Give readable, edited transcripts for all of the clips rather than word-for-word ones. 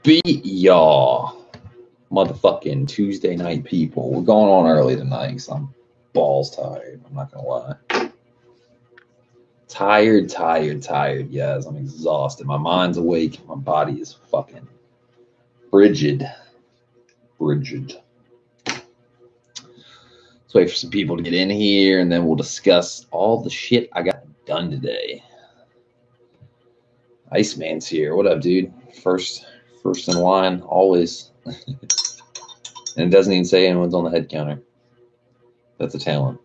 Beat y'all, motherfucking Tuesday night people. We're going on early tonight because I'm balls tired. I'm not gonna lie. Tired. Yes, I'm exhausted. My mind's awake. My body is fucking frigid. Let's wait for some people to get in here, and then we'll discuss all the shit I got done today. Iceman's here. What up, dude? First in line, always. And it doesn't even say anyone's on the head counter. That's a talent.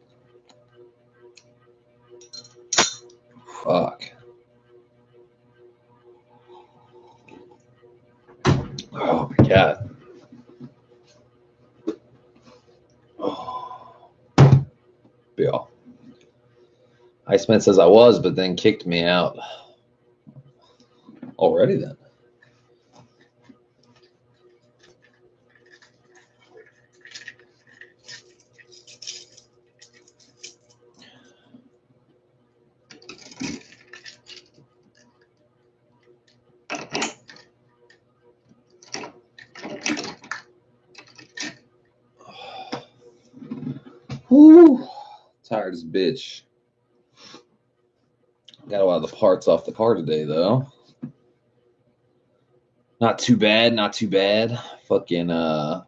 Fuck. Oh my god. Oh. Bill. Iceman says I was, but then kicked me out. Already then. Woo. Tired as a bitch. Got a lot of the parts off the car today, though. Not too bad. Fucking, man,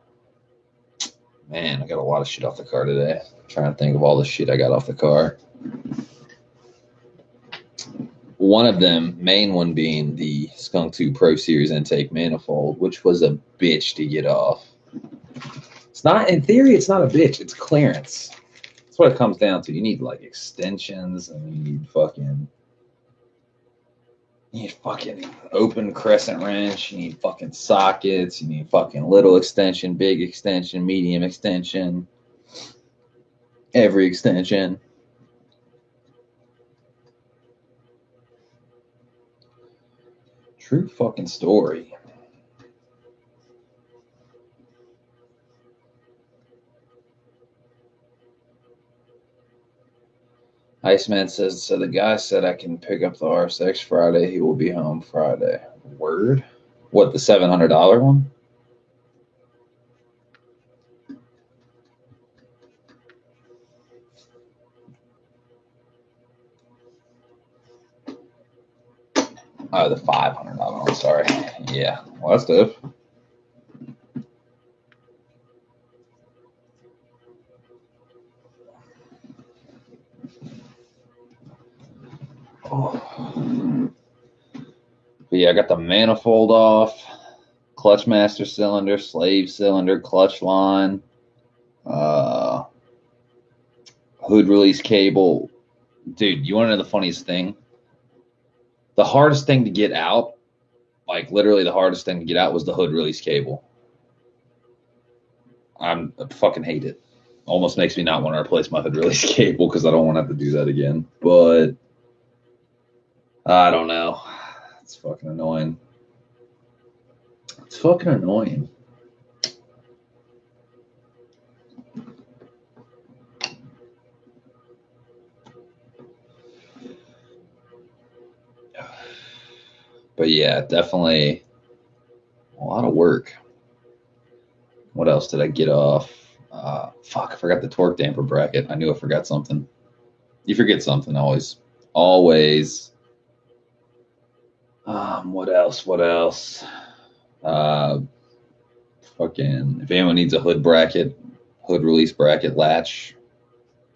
I got a lot of shit off the car today. I'm trying to think of all the shit I got off the car. One of them, main one being the Skunk 2 Pro Series intake manifold, which was a bitch to get off. It's not, in theory, it's not a bitch. It's clearance. That's what it comes down to. You need, like, extensions, and you need fucking open crescent wrench. You need fucking sockets. You need fucking little extension, big extension, medium extension, every extension. True fucking story. Iceman says, so the guy said I can pick up the RSX Friday. He will be home Friday. Word? What, the $700 one? Oh, the $500 one. Sorry. Yeah. Well, that's dope. Oh. But yeah, I got the manifold off, clutch master cylinder, slave cylinder, clutch line, hood release cable. Dude, you want to know the funniest thing? The hardest thing to get out, like literally the hardest thing to get out, was the hood release cable. I fucking hate it. Almost makes me not want to replace my hood release cable because I don't want to have to do that again. But I don't know. It's fucking annoying. But yeah, definitely a lot of work. What else did I get off? Fuck, I forgot the torque damper bracket. I knew I forgot something. You forget something always. Always. What else? Fucking, if anyone needs a hood release bracket latch,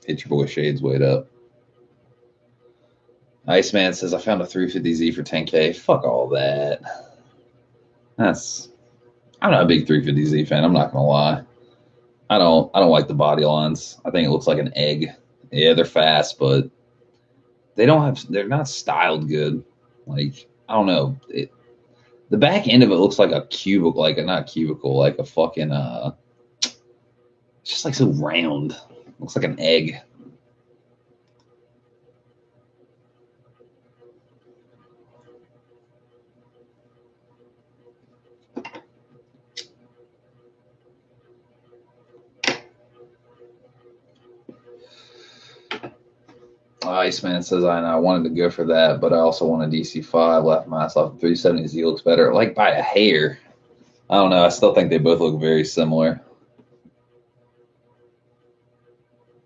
hit your boy Shades weight up. Iceman says, I found a 350Z for 10K. Fuck all that. I'm not a big 350Z fan. I'm not gonna lie. I don't like the body lines. I think it looks like an egg. Yeah, they're fast, but they're not styled good. Like, I don't know. The back end of it looks like a cubicle, like a fucking it's just like so round. Looks like an egg. Iceman says, I wanted to go for that, but I also want a DC5. Left myself 370Z looks better. Like by a hair. I don't know. I still think they both look very similar.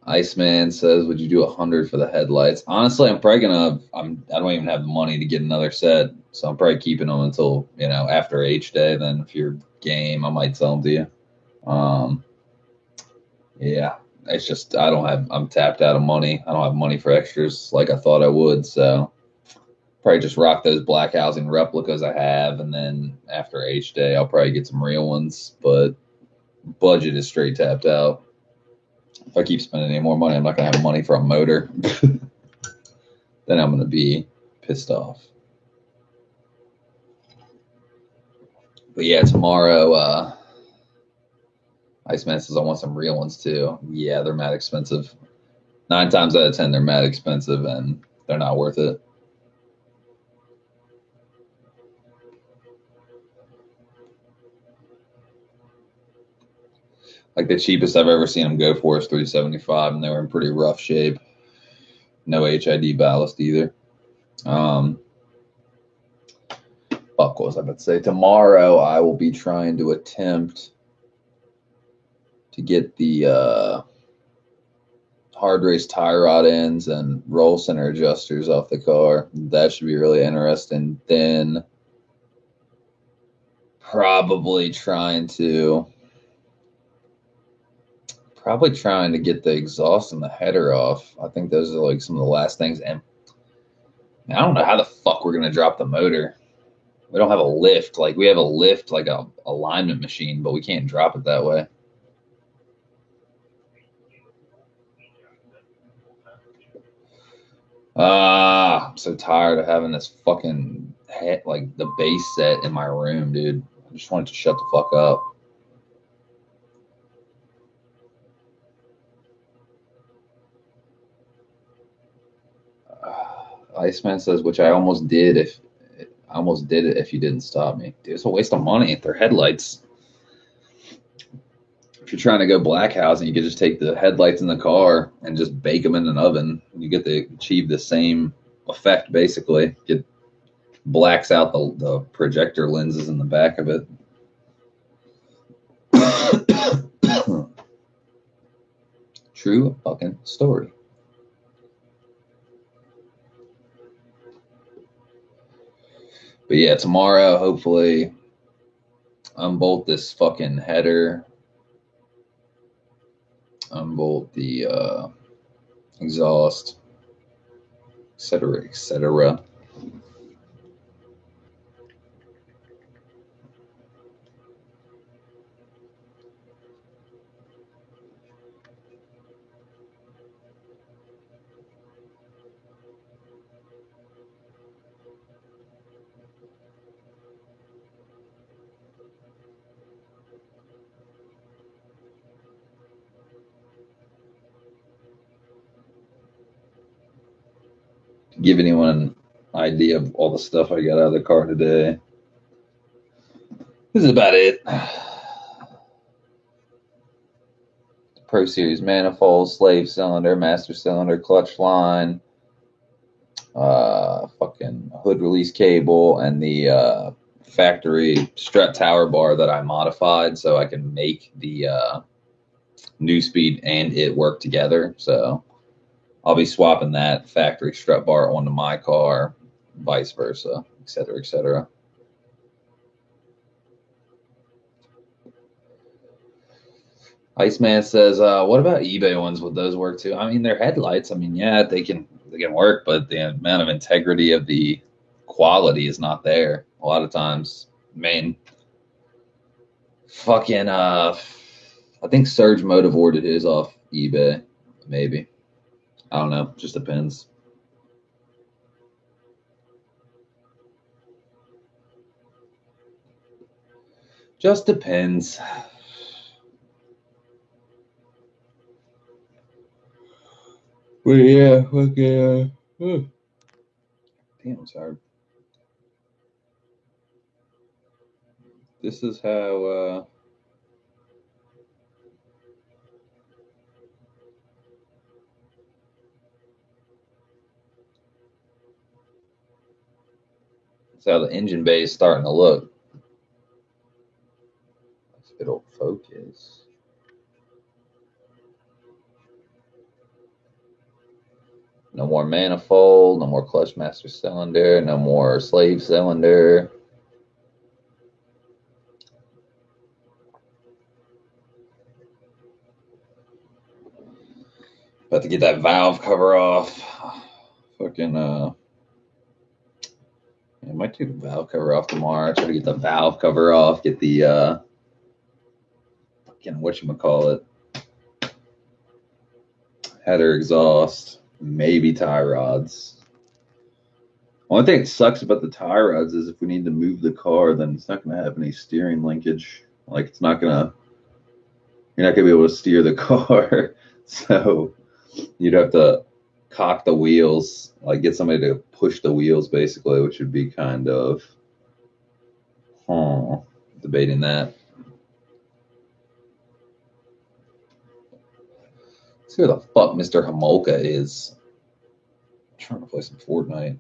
Iceman says, "Would you do 100 for the headlights?" Honestly, I'm probably gonna. I don't even have the money to get another set, so I'm probably keeping them until after H Day. Then, if you're game, I might sell them to you. Um, yeah, it's just I don't have. I'm tapped out of money. I don't have money for extras like I thought I would. So probably just rock those black housing replicas I have, and then after H Day, I'll probably get some real ones. But budget is straight tapped out. If I keep spending any more money, I'm not gonna have money for a motor. Then I'm gonna be pissed off. But yeah, tomorrow, Iceman says I want some real ones too. Yeah, they're mad expensive. 9 times out of 10, they're mad expensive and they're not worth it. Like the cheapest I've ever seen them go for is 375, and they were in pretty rough shape. No HID ballast either. Um, Fuck, what was I about to say? Tomorrow, I will be trying to attempt to get the hard race tie rod ends and roll center adjusters off the car. That should be really interesting. Then probably trying to get the exhaust and the header off. I think those are like some of the last things. And I don't know how the fuck we're gonna drop the motor. We don't have a lift. Like we have a lift, like a alignment machine, but we can't drop it that way. I'm so tired of having this fucking head, like the base set in my room, dude. I just wanted to shut the fuck up. Iceman says, which I almost did if I almost did it if you didn't stop me. Dude, it's a waste of money. They're headlights. If you're trying to go black housing, you could just take the headlights in the car and just bake them in an oven. You get to achieve the same effect, basically. It blacks out the projector lenses in the back of it. True fucking story. But yeah, tomorrow, hopefully, unbolt this fucking header, unbolt the exhaust, etc., etc. Give anyone an idea of all the stuff I got out of the car today. This is about it. Pro Series manifold, slave cylinder, master cylinder, clutch line, fucking hood release cable, and the factory strut tower bar that I modified so I can make the New Speed and it work together. So I'll be swapping that factory strut bar onto my car, vice versa, et cetera, et cetera. Iceman says, "What about eBay ones? Would those work too?" I mean, they're headlights. I mean, yeah, they can work, but the amount of integrity of the quality is not there a lot of times. I mean, fucking, I think Surge Motive ordered his off eBay, maybe. I don't know. Just depends. Just depends. But yeah, okay. Damn, sorry. This is how. That's how the engine bay is starting to look. it'll focus. No more manifold, no more clutch master cylinder, no more slave cylinder. About to get that valve cover off. Fucking I might take the valve cover off tomorrow. Try to get the valve cover off. Get the fucking whatchamacallit, header exhaust, maybe tie rods. Only thing that sucks about the tie rods is if we need to move the car, then it's not going to have any steering linkage. Like it's not gonna, you're not gonna be able to steer the car. So you'd have to cock the wheels, like get somebody to push the wheels basically, which would be kind of debating that. Let's see where the fuck Mr. Homolka is. I'm trying to play some Fortnite.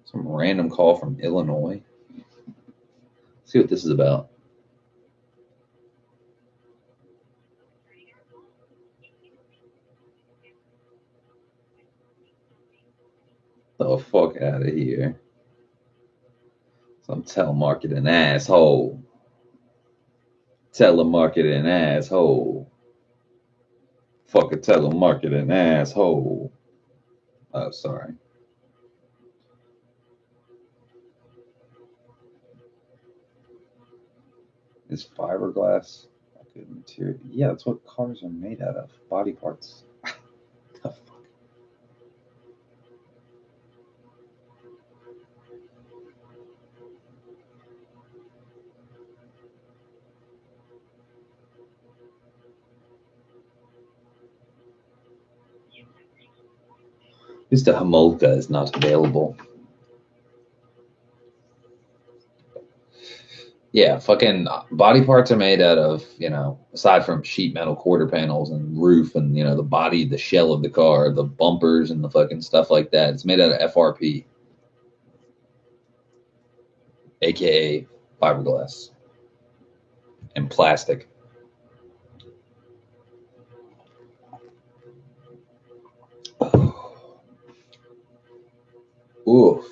Some random call from Illinois. Let's see what this is about. The fuck out of here. Some telemarketing asshole. Telemarketing asshole. Fuck a telemarketing asshole. Oh, sorry. Is fiberglass a good material? Yeah, that's what cars are made out of. Body parts. The fuck? Mr. Homolka is not available. Yeah, fucking body parts are made out of, aside from sheet metal quarter panels and roof and, the body, the shell of the car, the bumpers and the fucking stuff like that. It's made out of FRP, aka fiberglass and plastic. Oof.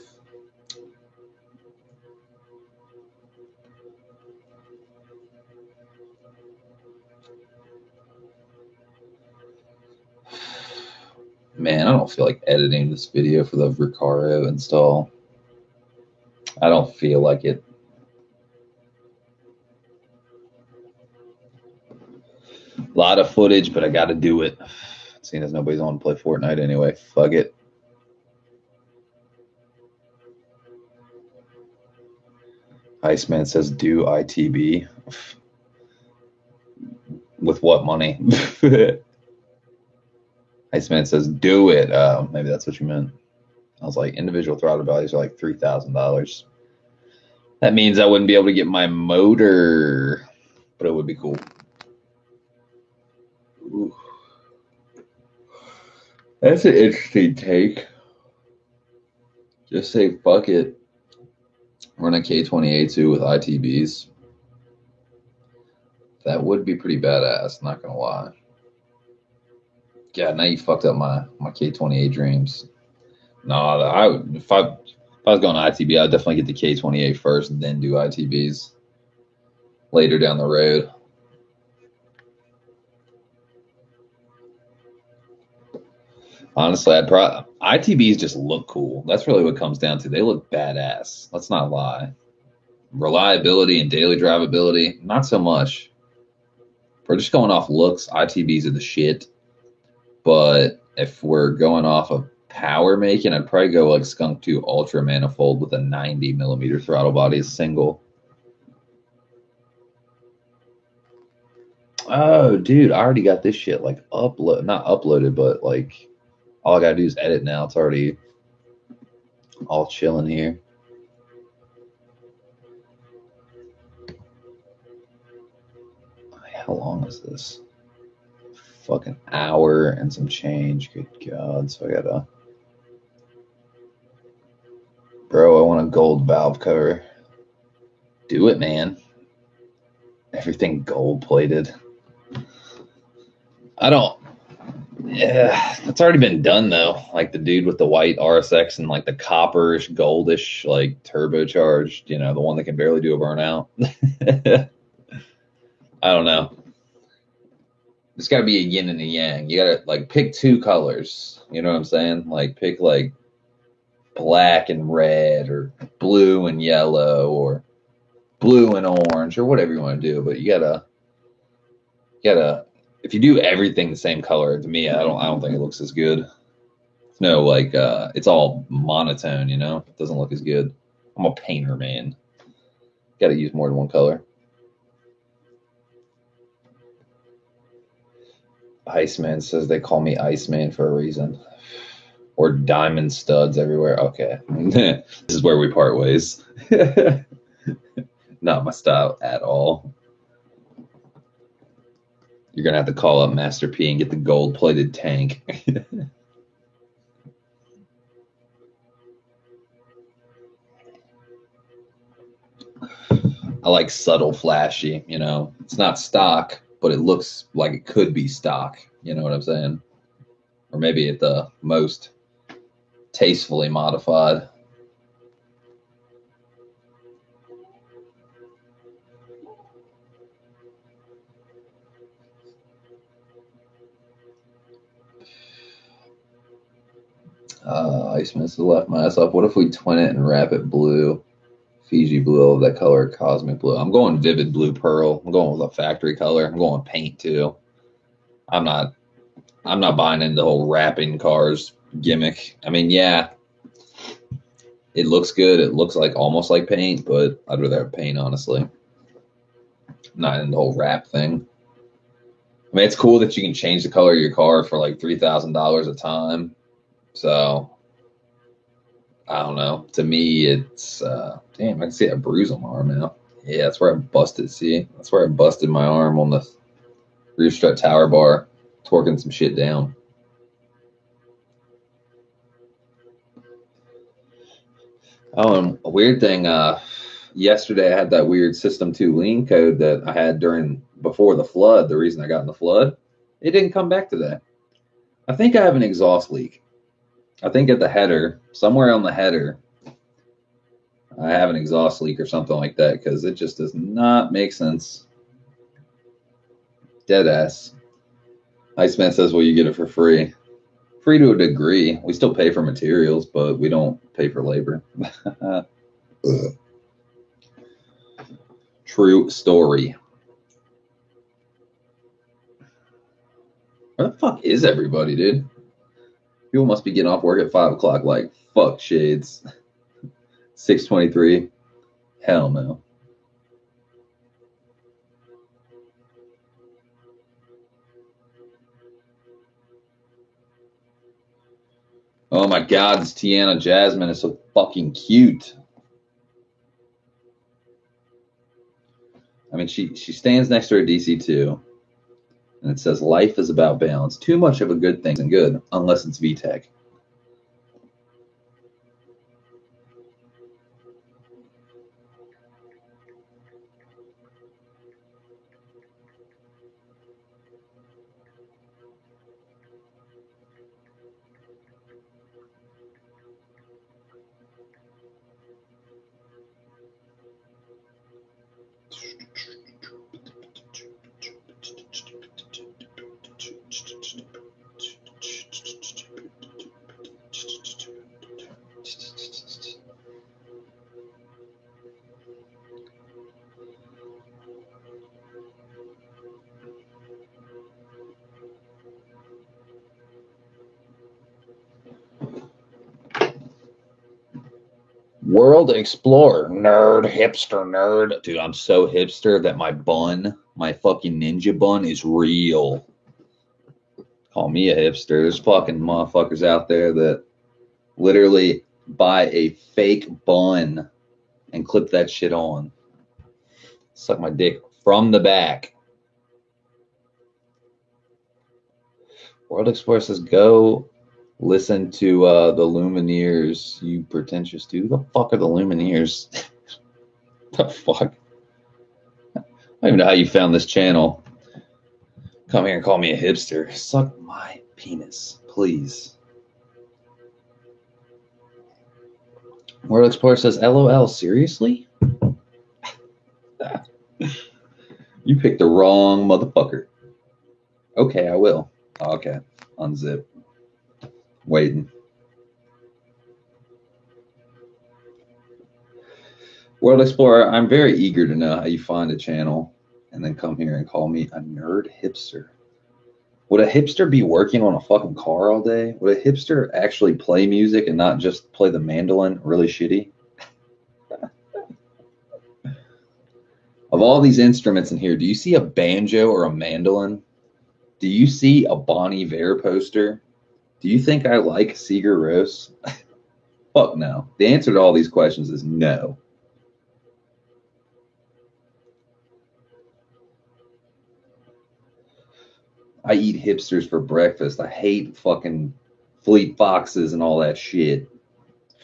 Man, I don't feel like editing this video for the Recaro install. I don't feel like it. A lot of footage, but I got to do it. Seeing as nobody's on to play Fortnite anyway. Fuck it. Iceman says do ITB. With what money? Iceman says do it. Maybe that's what you meant. I was like, individual throttle values are like $3,000. That means I wouldn't be able to get my motor, but it would be cool. Ooh. That's an interesting take. Just say fuck it. Run a K28 with ITBs. That would be pretty badass, not gonna lie. Yeah, now you fucked up my K28 dreams. No, if I was going to ITB, I'd definitely get the K28 first and then do ITBs later down the road. Honestly, ITBs just look cool. That's really what it comes down to. They look badass. Let's not lie. Reliability and daily drivability, not so much. If we're just going off looks, ITBs are the shit. But if we're going off of power making, I'd probably go like Skunk 2 Ultra Manifold with a 90mm throttle body, single. Oh, dude, I already got this shit like not uploaded, but like all I gotta do is edit now. It's already all chilling here. How long is this? Fucking hour and some change. Good God. So I gotta. Bro, I want a gold valve cover. Do it, man. Everything gold plated. I don't. Yeah, it's already been done though. Like the dude with the white RSX and like the copperish, goldish, like turbocharged. You know, the one that can barely do a burnout. I don't know. It's got to be a yin and a yang. You got to like pick two colors. You know what I'm saying? Like pick like black and red, or blue and yellow, or blue and orange, or whatever you want to do. But you gotta. If you do everything the same color, to me, I don't think it looks as good. No, like it's all monotone. You know, it doesn't look as good. I'm a painter, man. Got to use more than one color. Iceman says they call me Iceman for a reason. Or diamond studs everywhere. Okay. This is where we part ways. Not my style at all. You're going to have to call up Master P and get the gold-plated tank. I like subtle, flashy, you know. It's not stock, but it looks like it could be stock. You know what I'm saying? Or maybe at the most tastefully modified. Iceman has left my ass up. What if we twin it and wrap it blue? Fiji blue, that color, cosmic blue. I'm going vivid blue pearl. I'm going with a factory color. I'm going paint too. I'm not buying into the whole wrapping cars gimmick. I mean, yeah, it looks good. It looks like almost like paint, but I'd rather have paint, honestly. I'm not in the whole wrap thing. I mean, it's cool that you can change the color of your car for like $3,000 a time. So I don't know. To me, it's damn. I can see a bruise on my arm now. Yeah, that's where I busted. See, that's where I busted my arm on the rear strut tower bar, torquing some shit down. Oh, and a weird thing. Yesterday I had that weird System 2 lean code that I had before the flood. The reason I got in the flood, it didn't come back today. I think I have an exhaust leak. I think at the header, somewhere on the header, I have an exhaust leak or something like that, because it just does not make sense. Dead ass. Iceman says, well, you get it for free. Free to a degree. We still pay for materials, but we don't pay for labor. True story. Where the fuck is everybody, dude? People must be getting off work at 5 o'clock like, fuck shades. 6:23. Hell no. Oh my god, this Tiana Jasmine is so fucking cute. I mean, she stands next to her DC2, and it says, life is about balance. Too much of a good thing isn't good, unless it's VTEC. World Explorer, nerd, hipster nerd. Dude, I'm so hipster that my fucking ninja bun is real. Call me a hipster. There's fucking motherfuckers out there that literally buy a fake bun and clip that shit on. Suck my dick from the back. World Explorer says, go listen to the Lumineers, you pretentious dude. Who the fuck are the Lumineers? The fuck? Why don't even know how you found this channel. Come here and call me a hipster. Suck my penis, please. World Explorer says, LOL, seriously? You picked the wrong motherfucker. Okay, I will. Okay, unzip. Waiting. World Explorer, I'm very eager to know how you find a channel and then come here and call me a nerd hipster. Would a hipster be working on a fucking car all day? Would a hipster actually play music and not just play the mandolin really shitty? Of all these instruments in here, do you see a banjo or a mandolin? Do you see a Bon Iver poster? Do you think I like Sigur Rós? Fuck no. The answer to all these questions is no. I eat hipsters for breakfast. I hate fucking Fleet Foxes and all that shit.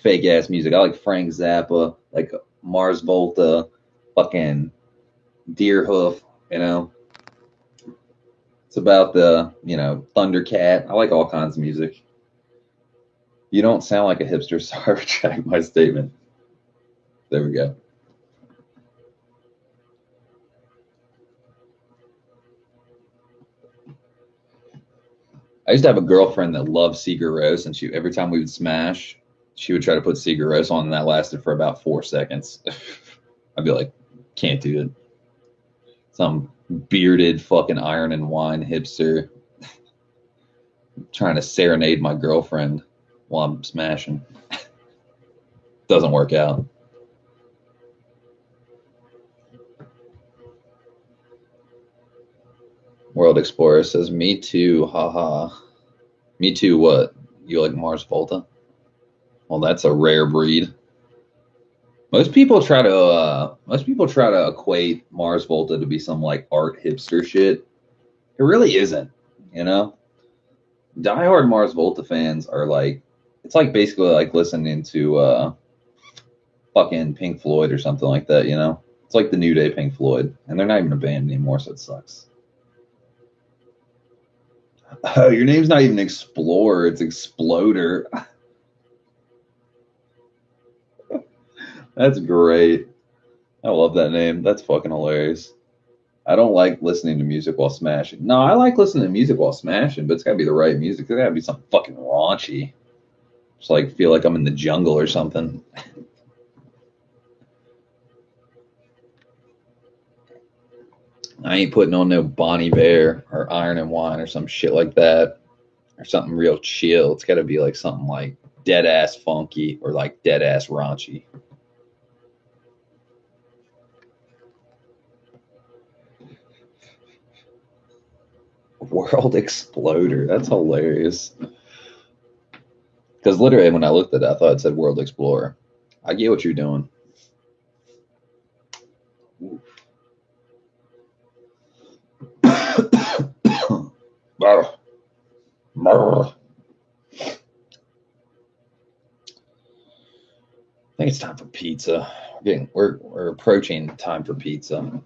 Fake ass music. I like Frank Zappa, like Mars Volta, fucking Deerhoof, you know. It's about the, Thundercat. I like all kinds of music. You don't sound like a hipster, so I retract my statement. There we go. I used to have a girlfriend that loved Sigur Rós, and every time we would smash, she would try to put Sigur Rós on, and that lasted for about 4 seconds. I'd be like, can't do it. Some bearded fucking iron and wine hipster trying to serenade my girlfriend while I'm smashing. Doesn't work out. World Explorer says, me too, haha. Me too, what? You like Mars Volta? Well, that's a rare breed. Most people try to equate Mars Volta to be some like art hipster shit. It really isn't, you know? Diehard Mars Volta fans are like, it's like basically like listening to fucking Pink Floyd or something like that, you know? It's like the New Day Pink Floyd, and they're not even a band anymore, so it sucks. Oh, your name's not even Explorer, it's Exploder. That's great. I love that name. That's fucking hilarious. I don't like listening to music while smashing. No, I like listening to music while smashing, but it's gotta be the right music. It's gotta be something fucking raunchy. Just like feel like I'm in the jungle or something. I ain't putting on no Bonnie Bear or Iron and Wine or some shit like that. Or something real chill. It's gotta be like something like dead ass funky or like dead ass raunchy. World Exploder. That's hilarious. Because literally, when I looked at it, I thought it said World Explorer. I get what you're doing. I think it's time for pizza. We're approaching time for pizza.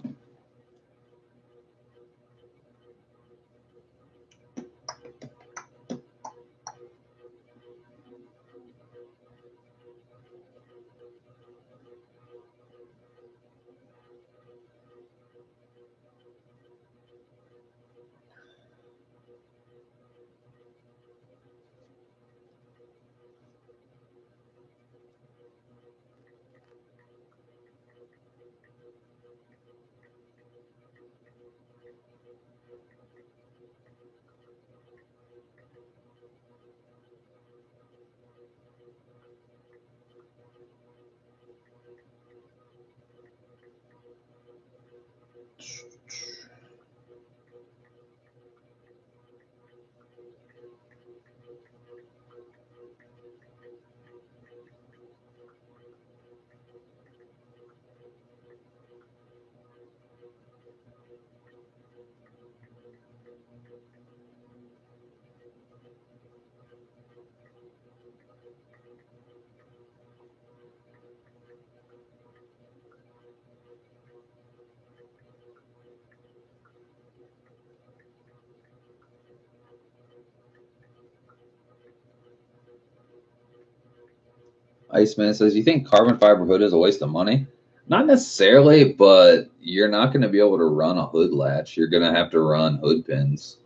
Iceman says, "You think carbon fiber hood is a waste of money?" Not necessarily, but you're not going to be able to run a hood latch. You're going to have to run hood pins.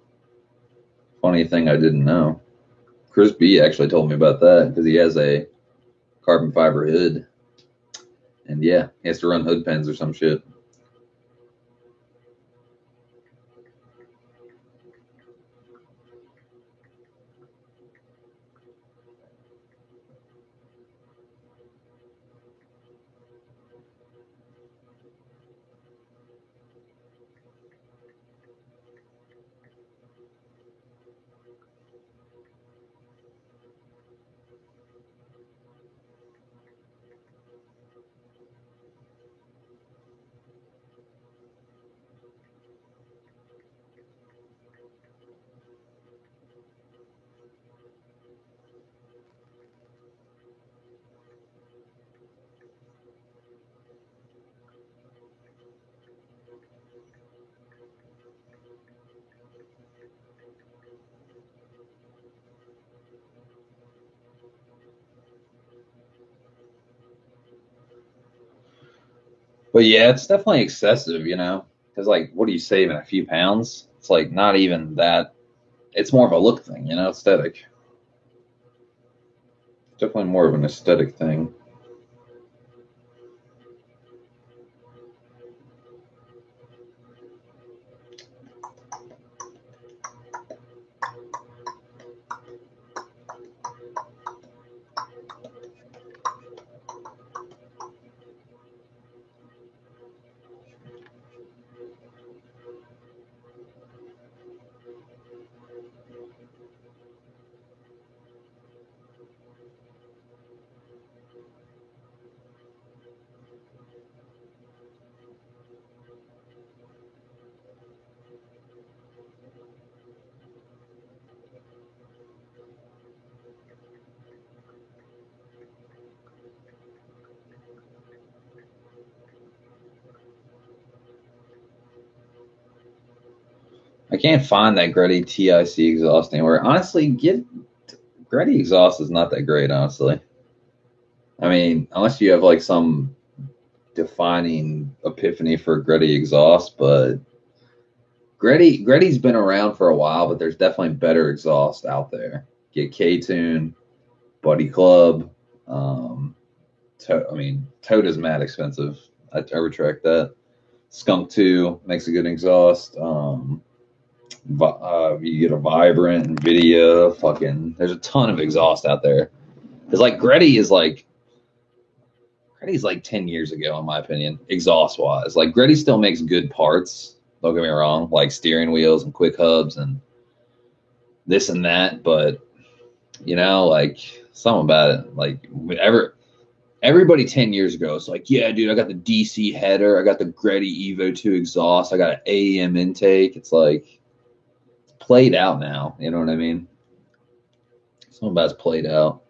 Funny thing I didn't know. Chris B actually told me about that because he has a carbon fiber hood. And yeah, he has to run hood pins or some shit. But yeah, it's definitely excessive, you know? Because, like, what are you saving? A few pounds? It's like not even that. It's more of a look thing, you know, aesthetic. Definitely more of an aesthetic thing. I can't find that Gretty TIC exhaust anywhere. Honestly, get Gretty exhaust is not that great, honestly. I mean, unless you have like some defining epiphany for Gretty exhaust, but Gretty's been around for a while, but there's definitely better exhaust out there. Get K-Tune, Buddy Club. Um, I mean, Tota's mad expensive. I retract that. Skunk 2 makes a good exhaust. You get a Vibrant, Nvidia, fucking. There's a ton of exhaust out there. Because like Gretty's like 10 years ago, in my opinion, exhaust wise. Like Gretty still makes good parts. Don't get me wrong, like steering wheels and quick hubs and this and that. But you know, like something about it, like everybody 10 years ago, it's like, yeah, dude, I got the DC header, I got the Gretty Evo 2 exhaust, I got an AEM intake. It's like it's played out now. You know what I mean? Something about it's played out.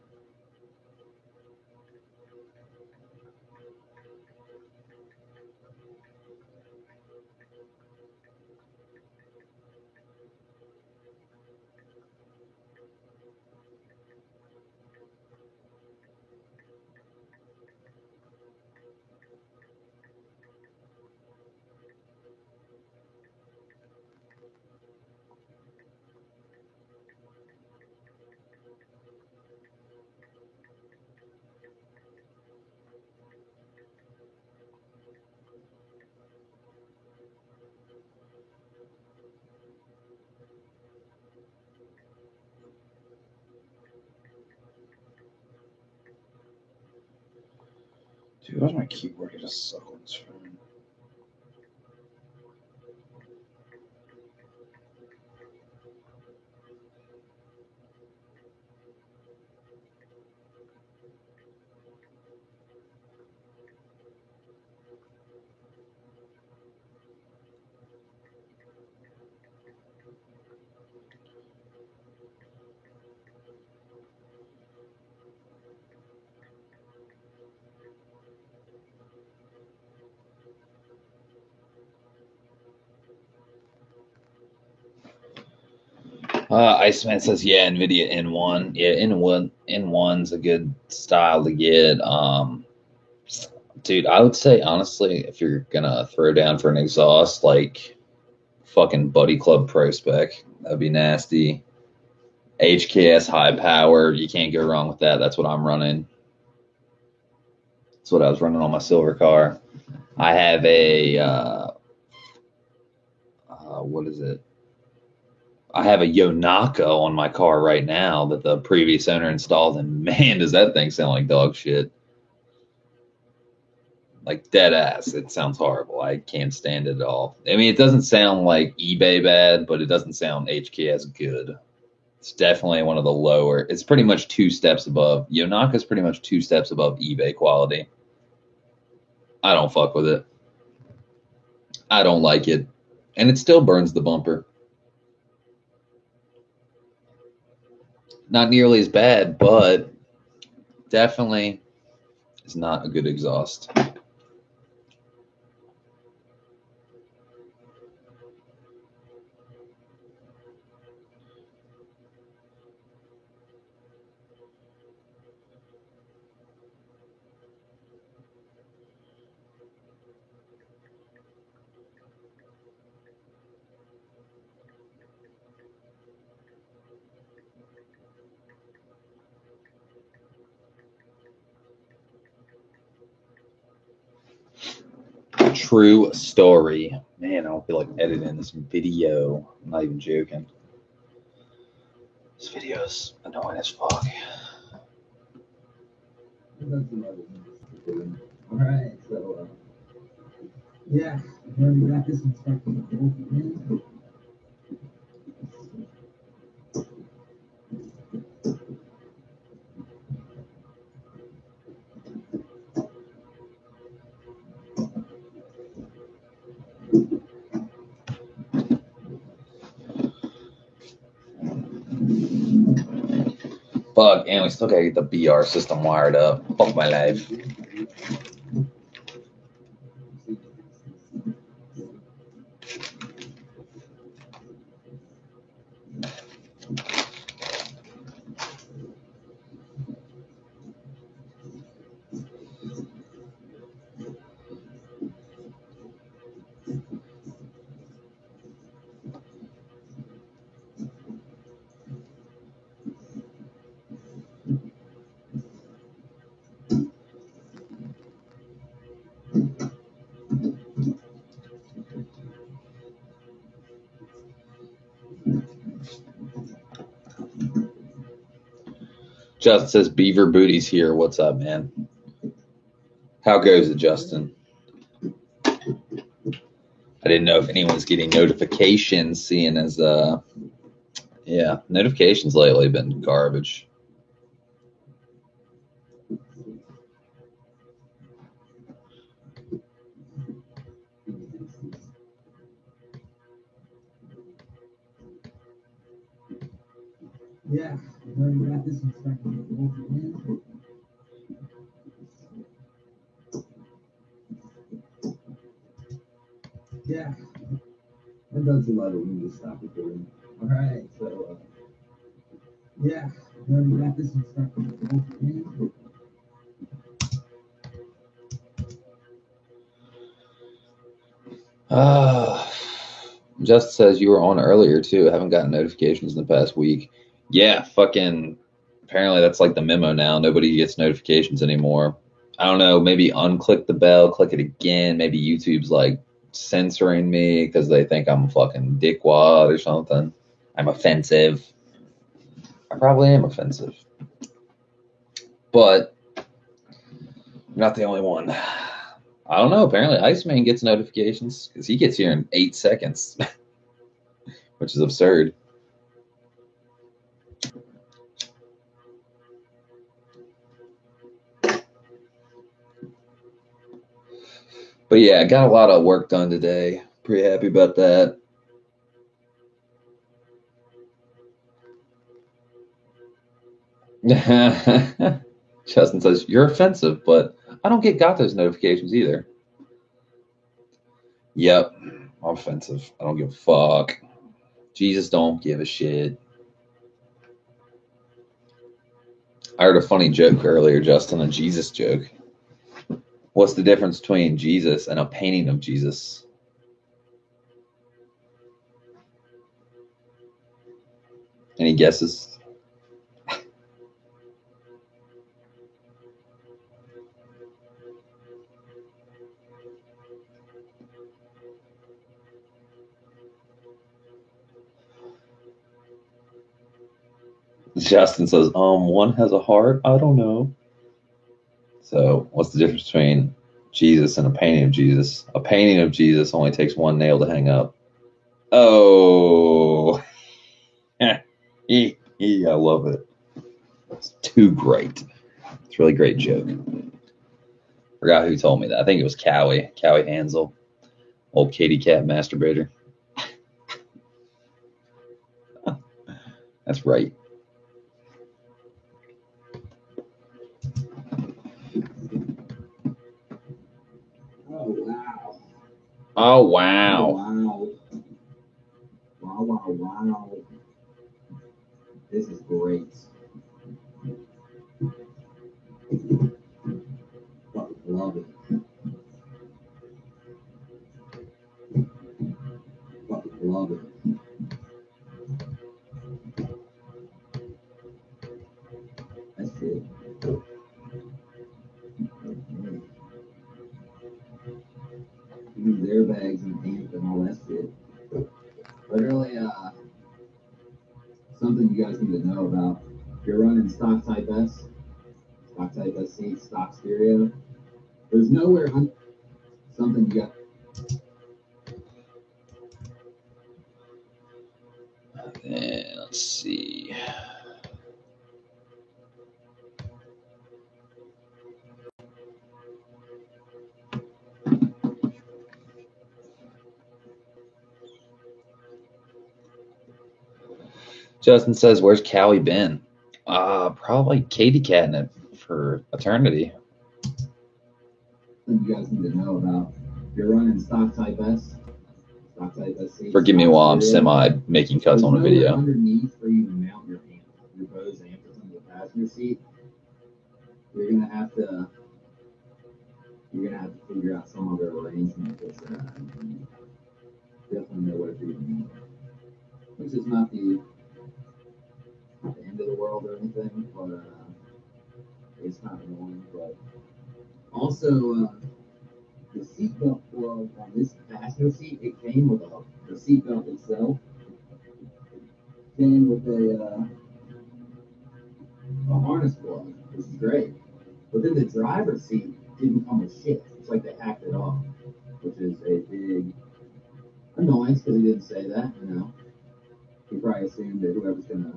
Dude, why's my keyboard just suck on this phone? Iceman says, yeah, NVIDIA N1. Yeah, N1's a good style to get. Dude, I would say, honestly, if you're going to throw down for an exhaust, like fucking Buddy Club Pro Spec, that'd be nasty. HKS high power, you can't go wrong with that. That's what I'm running. That's what I was running on my silver car. I have a, what is it? I have a Yonaka on my car right now that the previous owner installed, and man, does that thing sound like dog shit. Like dead ass. It sounds horrible. I can't stand it at all. I mean, it doesn't sound like eBay bad, but it doesn't sound HKS good. It's definitely one of the lower. It's pretty much 2 steps above. Yonaka's pretty much 2 steps above eBay quality. I don't fuck with it. I don't like it. And it still burns the bumper. Not nearly as bad, but definitely is not a good exhaust. True story. Man, I don't feel like editing this video. I'm not even joking. This video's annoying as fuck. Alright, so yeah, we already got this instruction. Fuck, and we still gotta get the BR system wired up. Fuck my life. Justin says Beaver Booty's here. What's up, man? How goes it, Justin? I didn't know if anyone's getting notifications, seeing as yeah, notifications lately have been garbage. Yeah, we already got this instruction. Yeah, that does a lot of when you stop recording. All right, so yeah, we already got this instruction. Just says you were on earlier too. I haven't gotten notifications in the past week. Yeah, fucking. Apparently that's like the memo now. Nobody gets notifications anymore. I don't know. Maybe unclick the bell, click it again. Maybe YouTube's like censoring me because they think I'm a fucking dickwad or something. I'm offensive. I probably am offensive, but I'm not the only one. I don't know. Apparently, Iceman gets notifications because he gets here in 8 seconds, which is absurd. But yeah, I got a lot of work done today. Pretty happy about that. Justin says, you're offensive, but I don't got those notifications either. Yep, I'm offensive. I don't give a fuck. Jesus don't give a shit. I heard a funny joke earlier, Justin, a Jesus joke. What's the difference between Jesus and a painting of Jesus? Any guesses? Justin says, one has a heart. I don't know. So, what's the difference between Jesus and a painting of Jesus? A painting of Jesus only takes one nail to hang up. Oh, I love it. It's too great. It's a really great joke. Forgot who told me that. I think it was Cowie Hansel, old Katy Cat masturbator. That's right. Oh, wow. Oh, wow. Wow. Wow, wow, wow. This is great. Fucking love it. Fucking love it. That's it. Use airbags and pants and all that shit. Literally, something you guys need to know about. If you're running stock Type S, stock Type SC, stock stereo, there's nowhere something you got. And let's see. Justin says, "Where's Cowie been?" Probably Katy Catnip for eternity. Something you guys need to know about. If you're running stock Type S, stock Type SC. Forgive me while I'm semi making cuts on a video. Underneath where you mount your amp, your Bose amp that's under the passenger seat, you're gonna have to figure out some other arrangement with that. Definitely know what you're doing, which is not the end of the world or anything, but it's kind of annoying. But also, the seatbelt plug on this passenger seat, it came with the seatbelt itself came with a harness plug, which is great. But then the driver's seat didn't come with shit. It's like they hacked it off, which is a big annoyance because he didn't say that, you know. He probably assumed that whoever's gonna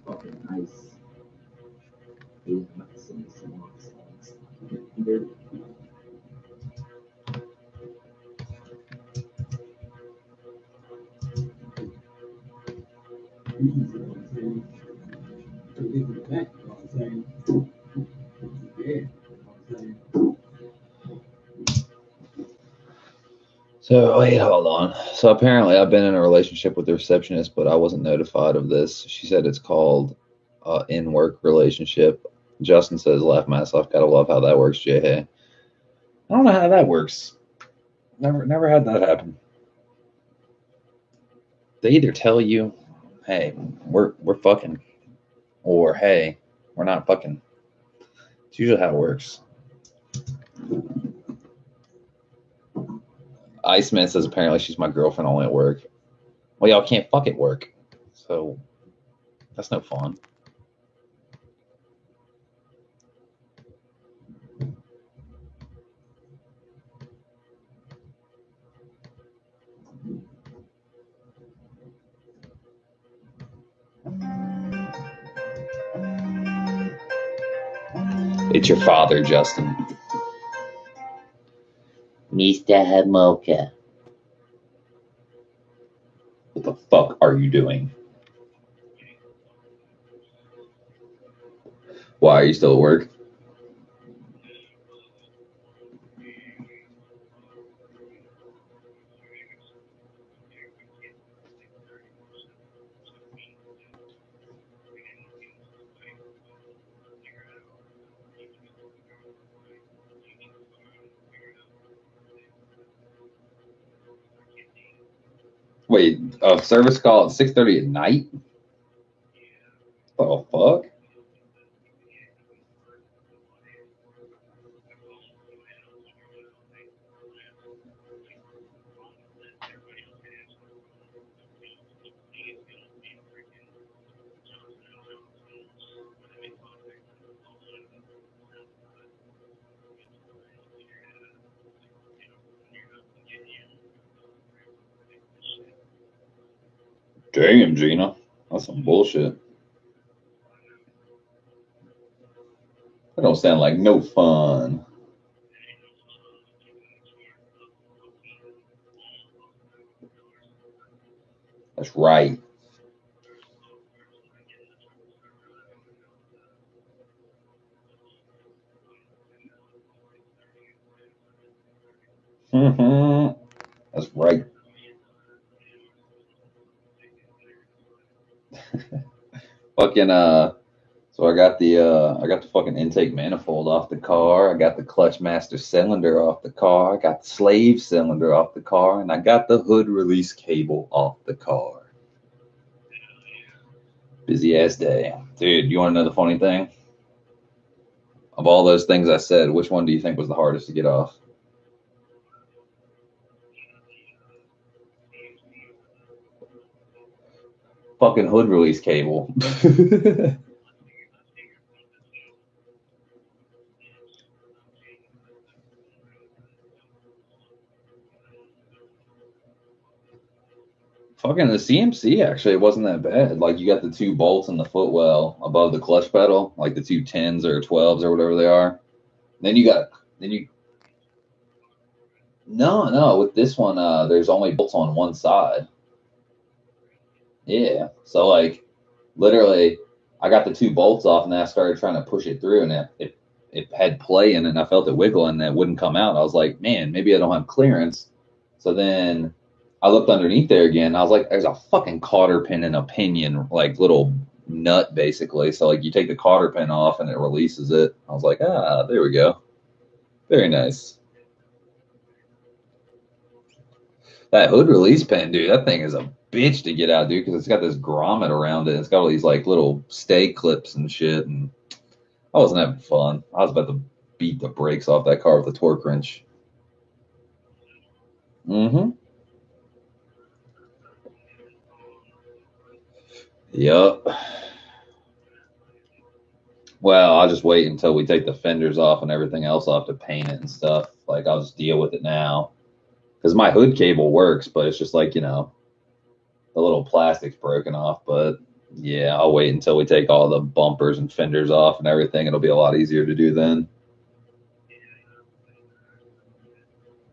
fucking nice. I'm about to sing some more songs. So wait, hold on. So apparently, I've been in a relationship with the receptionist, but I wasn't notified of this. She said it's called in-work relationship. Justin says, "Laugh myself. Gotta love how that works." Jay, I don't know how that works. Never had that happen. They either tell you, "Hey, we're fucking," or "Hey, we're not fucking." It's usually how it works. Iceman says apparently she's my girlfriend only at work. Well, y'all can't fuck at work, so that's no fun. It's your father, Justin. Mr. Hamoka. What the fuck are you doing? Why are you still at work? Wait, a service call at 6:30 at night? Oh fuck! Damn, Gina, that's some bullshit. That don't sound like no fun. That's right. That's right. Fucking so I got the fucking intake manifold off the car. I got the clutch master cylinder off the car. I got the slave cylinder off the car, and I got the hood release cable off the car. Busy ass day, dude. You want to know the funny thing? Of all those things I said, which one do you think was the hardest to get off? Fucking hood release cable. Fucking the CMC actually wasn't that bad. Like you got the two bolts in the footwell above the clutch pedal, like the two 10s or 12s or whatever they are. Then you got then you no, with this one there's only bolts on one side. Yeah. So like literally I got the two bolts off and then I started trying to push it through and it had play in it and I felt it wiggle and it wouldn't come out. I was like, man, maybe I don't have clearance. So then I looked underneath there again. I was like, there's a fucking cotter pin and a pinion, like little nut basically. So like you take the cotter pin off and it releases it. I was like, there we go. Very nice. That hood release pin, dude, that thing is a bitch to get out, dude, because it's got this grommet around it. It's got all these like little stay clips and shit. And I wasn't having fun. I was about to beat the brakes off that car with a torque wrench. Mm-hmm. Yup. Well, I'll just wait until we take the fenders off and everything else off to paint it and stuff. Like I'll just deal with it now because my hood cable works, but it's just like the little plastic's broken off. But yeah, I'll wait until we take all the bumpers and fenders off and everything. It'll be a lot easier to do then.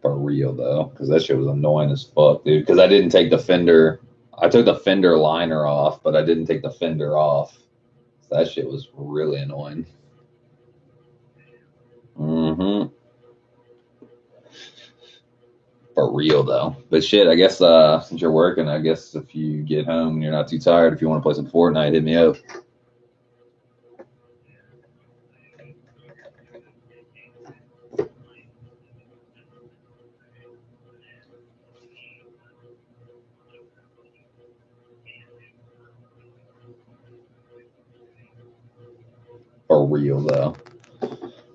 For real though, because that shit was annoying as fuck, dude. Because I didn't take the fender. I took the fender liner off, but I didn't take the fender off. So that shit was really annoying. Mm-hmm. For real though. But shit, I guess since you're working, I guess if you get home and you're not too tired, if you want to play some Fortnite, hit me up. For real though.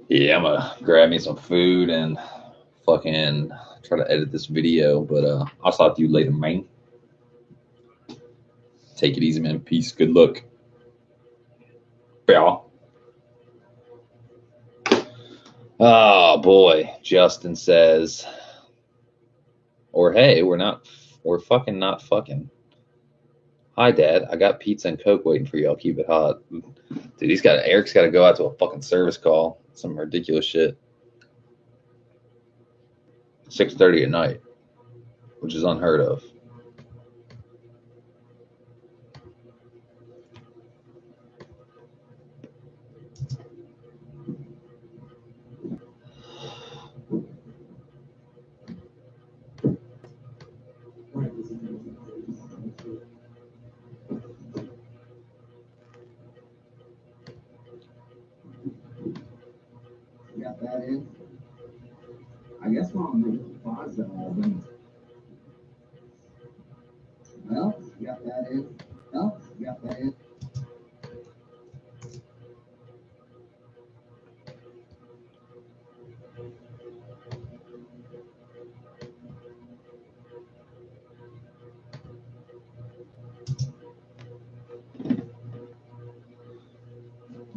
Yeah, I'm gonna grab me some food and fucking try to edit this video. But I'll talk to you later, man. Take it easy, man. Peace. Good luck. Yeah. Oh boy, Justin says, or hey, we're fucking not fucking. Hi, Dad. I got pizza and Coke waiting for you. I'll keep it hot. Dude, Eric's got to go out to a fucking service call. Some ridiculous shit. 6:30 at night, which is unheard of. that in. I guess while I'm making the plaza album. Well, you got that in. Oh, you got that in.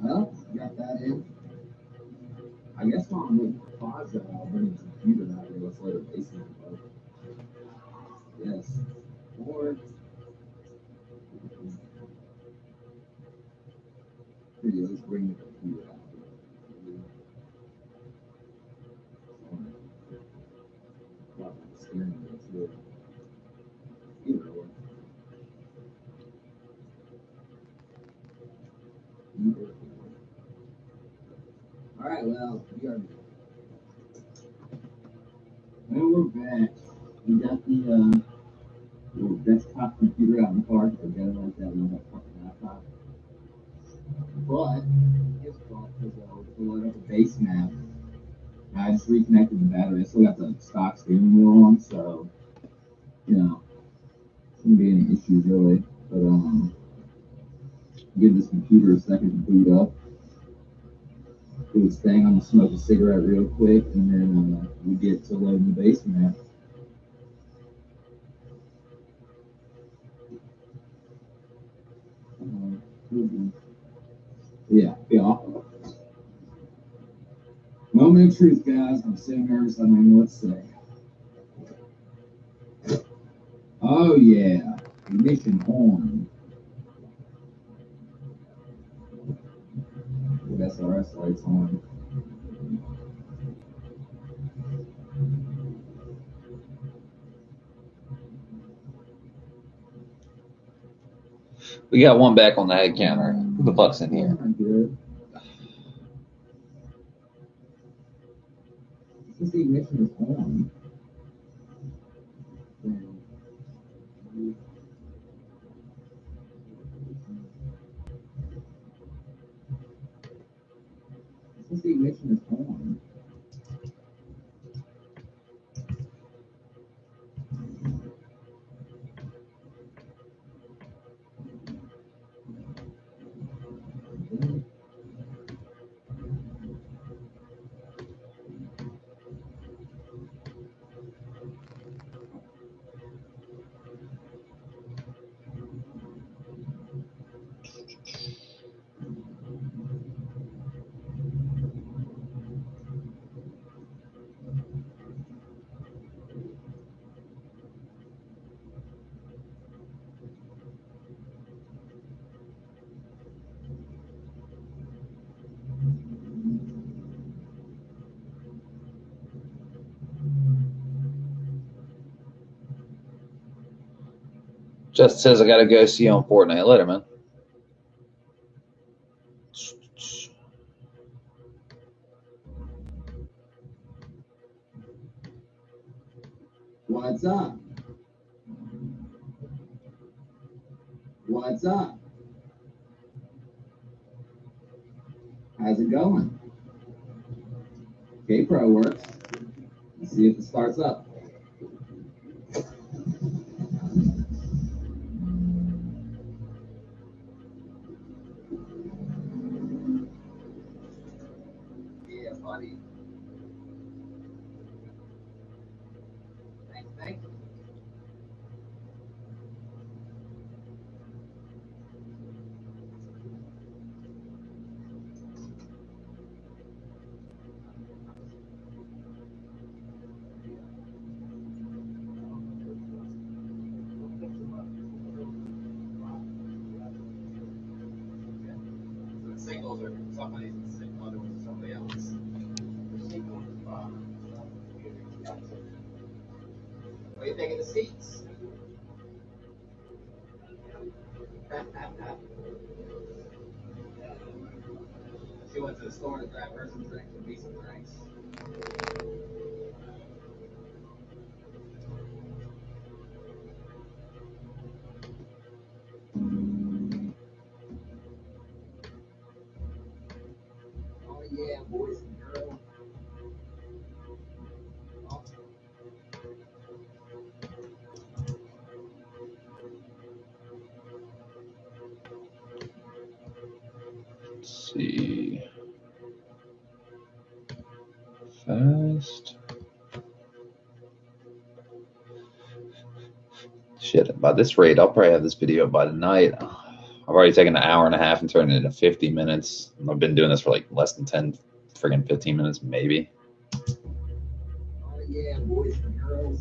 Well, you got that in. I guess while I'm making the plaza album, the computer out here, let's let it basement mode. Yes. Or here, let's bring the computer out here. Well, the steering wheel too. Either way. Either way. All right, well, we are. Well, we're back. We got the little desktop computer out in the car. Forget it like that. We don't have fucking laptop. But it's fun because we load up a base map. I just reconnected the battery. I still got the stock steering wheel on, so you know, shouldn't be any issues really. But give this computer a second to boot up. Do its thing. I'm gonna smoke a cigarette real quick, and then we get to loading the base map. Yeah. Moment of truth, guys. I'm so nervous. I don't even know what to say. Oh yeah, ignition on. With SRS lights on. We got one back on the head counter. Who the fuck's in here? I'm good. Since the ignition is on. Since the ignition is on. Just says I gotta go see you on Fortnite. Later, man. What's up? What's up? How's it going? K-Pro works. Let's see if it starts up. Yeah, buddy. Thank you. Singles are somebody's single, other ones are somebody else. What do you think of the seats? She went to the store to grab her some drinks and me some drinks. Oh yeah, boys and girls. see. Fast. Shit, by this rate, I'll probably have this video by tonight. I've already taken an hour and a half and turned it into 50 minutes. I've been doing this for like less than 10, friggin' 15 minutes, maybe. Oh, yeah, boys and girls.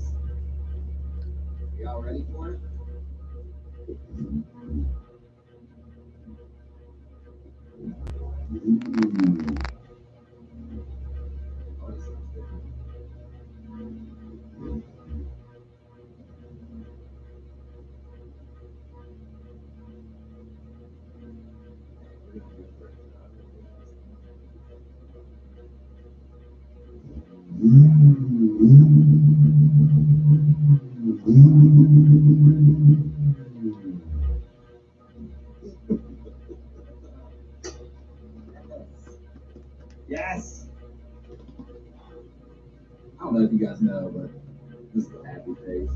Y'all ready for it? Yes! I don't know if you guys know, but this is a happy face.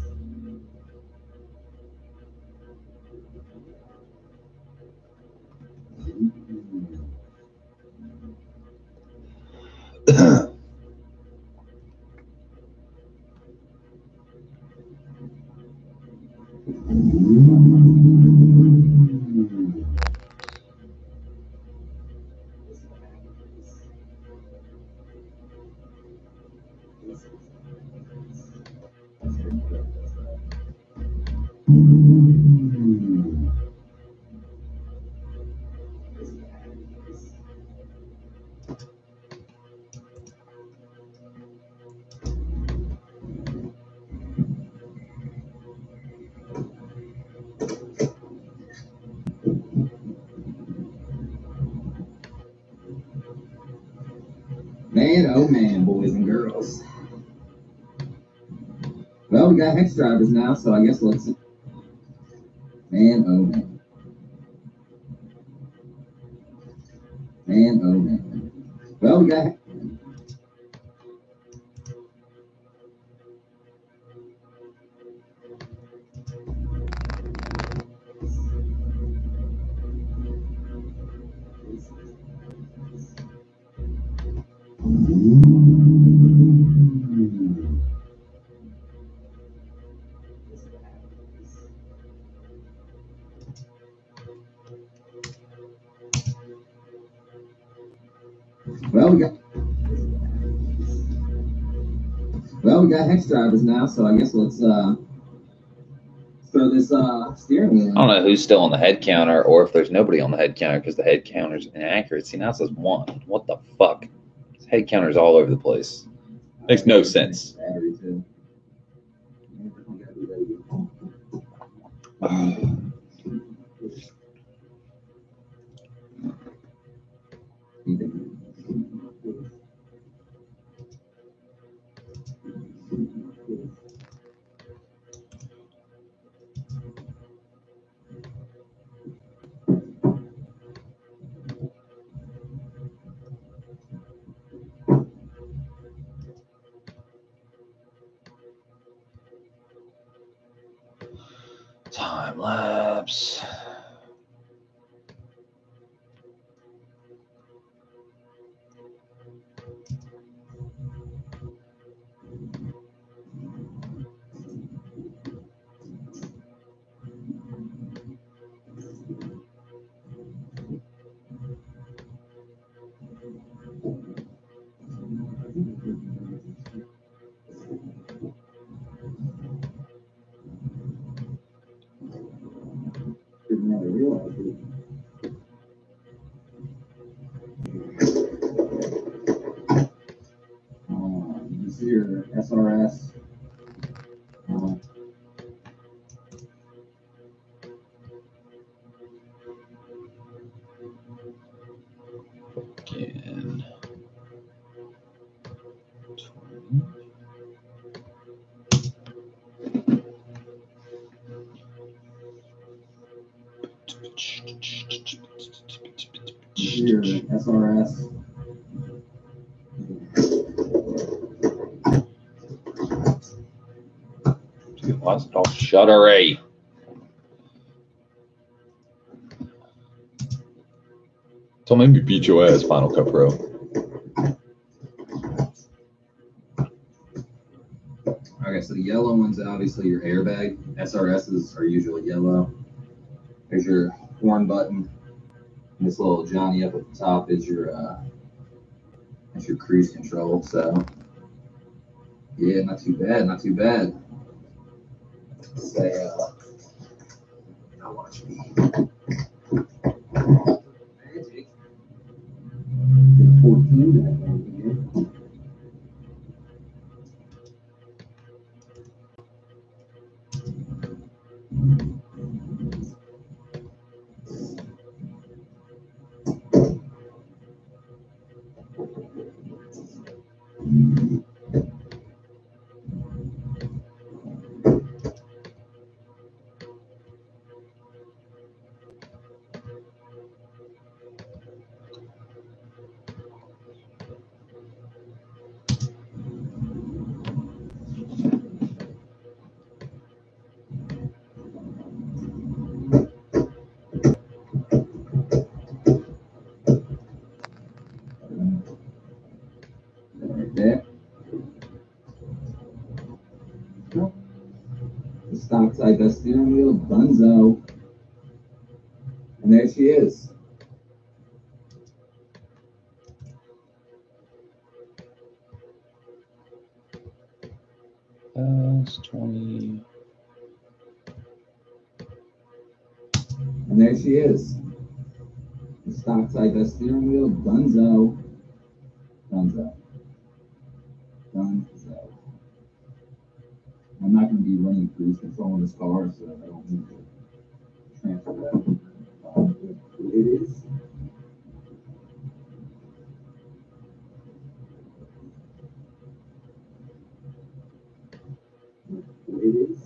Man, oh man, boys and girls. Well, we got hex drivers now, so I guess let's. Man, oh man. Man, oh man. Well, we got. Well, we got hex drivers now, so I guess let's throw this steering wheel in. I don't know who's still on the head counter or if there's nobody on the head counter because the head counter's inaccurate. See, now it says 1. What the fuck? Head counter's all over the place. Makes no sense. Battery too. Time lapse. Didn't really realize it. You see your SRS. Again. 20. Your SRS. Why is it all shuttery? Don't make me beat your ass, Final Cut Pro. Okay, so the yellow one's obviously your airbag. SRSs are usually yellow. There's your horn button. And this little Johnny up at the top is your that's your cruise control. So yeah, not too bad, not too bad. Say now watch me. Magic. 14 back on here. Right there. The stock side, the steering wheel, Bunzo. And there she is. That's 20. And there she is. The stock side, the steering wheel, Bunzo. Dunzo. Dunzo. I'm not going to be running cruise control in this car, so I don't need to transfer that. It is. It is.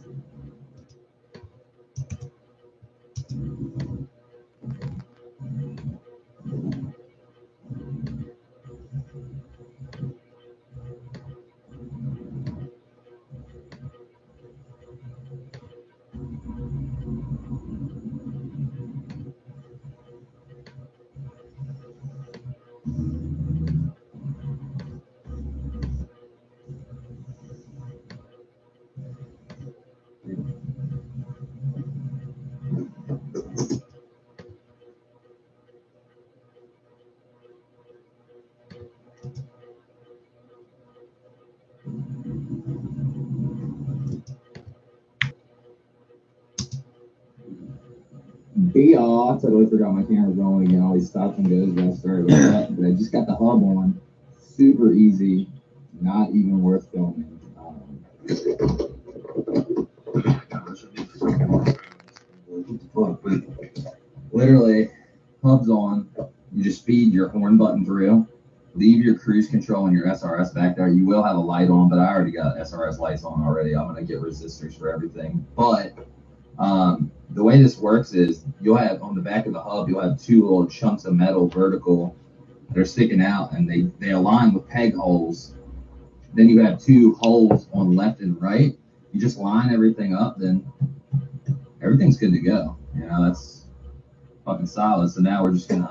I totally forgot my camera going again. Always stops and goes when I started with that. But I just got the hub on. Super easy. Not even worth filming. Literally, hub's on. You just feed your horn button through. Leave your cruise control and your SRS back there. You will have a light on, but I already got SRS lights on already. I'm going to get resistors for everything. But the way this works is you'll have on the back of the hub, you'll have two little chunks of metal vertical that are sticking out, and they align with peg holes. Then you have two holes on left and right. You just line everything up, then everything's good to go. You know, that's fucking solid. So now we're just going to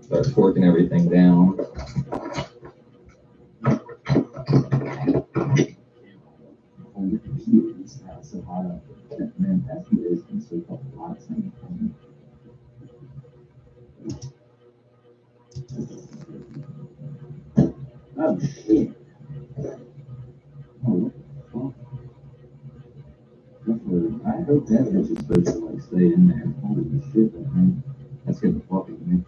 start torquing everything down. So hot up. Man, that's what it is. And so called a lot of things. Oh shit. Oh, what the fuck? I hope that bitch is supposed to like stay in there. Holy shit, that thing. That's good to fuck with me.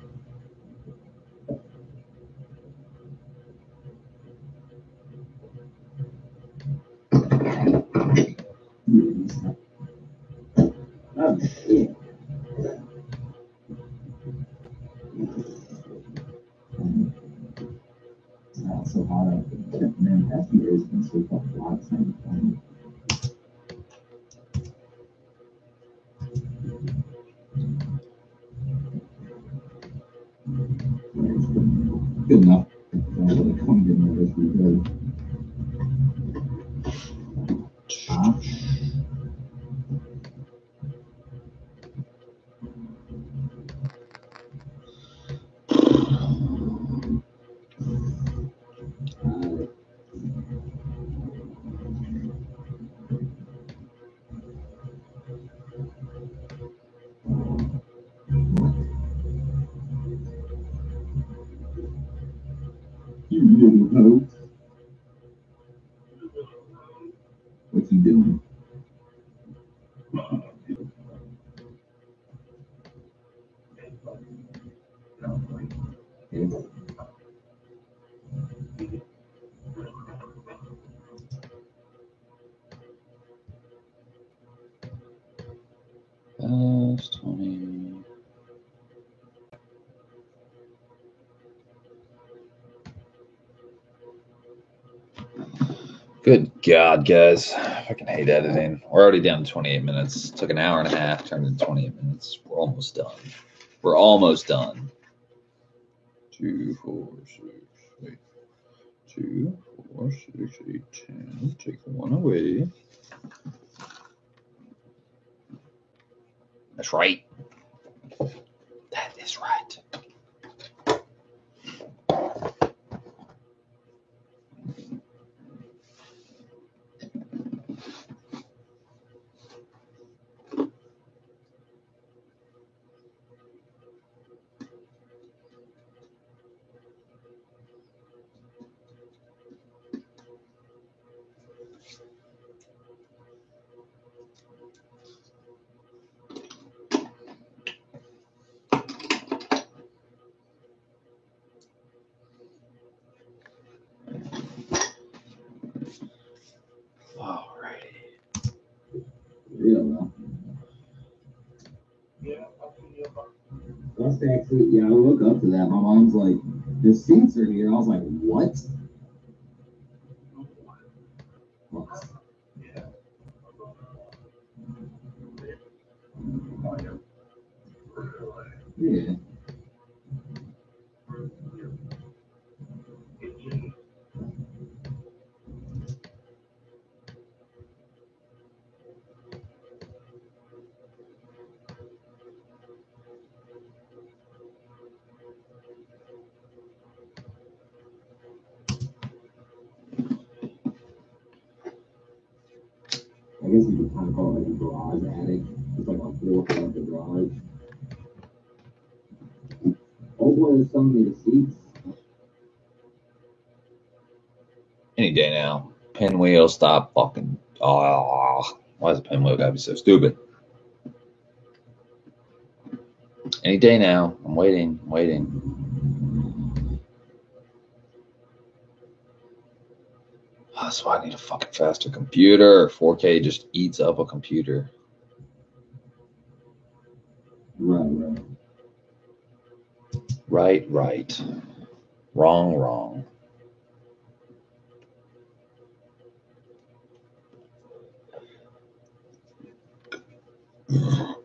Oh shit. Oh, so hot up. Man, that's what it is. And so called a lot of things. Good enough. Who? What you doing? Yeah. Plus 20. Good God, guys. I fucking hate editing. We're already down to 28 minutes. Took an hour and a half, turned into 28 minutes. We're almost done. We're almost done. 2, 4, 6, 8. 2, 4, 6, 8, 10. Take one away. That's right. That is right. Alrighty. Real though. That's actually, yeah, I woke up to that. My mom's like, the seats are here. I was like, what? What? Yeah. I guess you could kind of call it like a garage attic. It's like a floor above the garage. Oh boy, there's so many seats. Any day now. Pinwheel, stop fucking. Oh, why does a pinwheel gotta be so stupid? Any day now. I'm waiting. I'm waiting. That's why I need a fucking faster computer. 4K just eats up a computer. Right. Right. Wrong.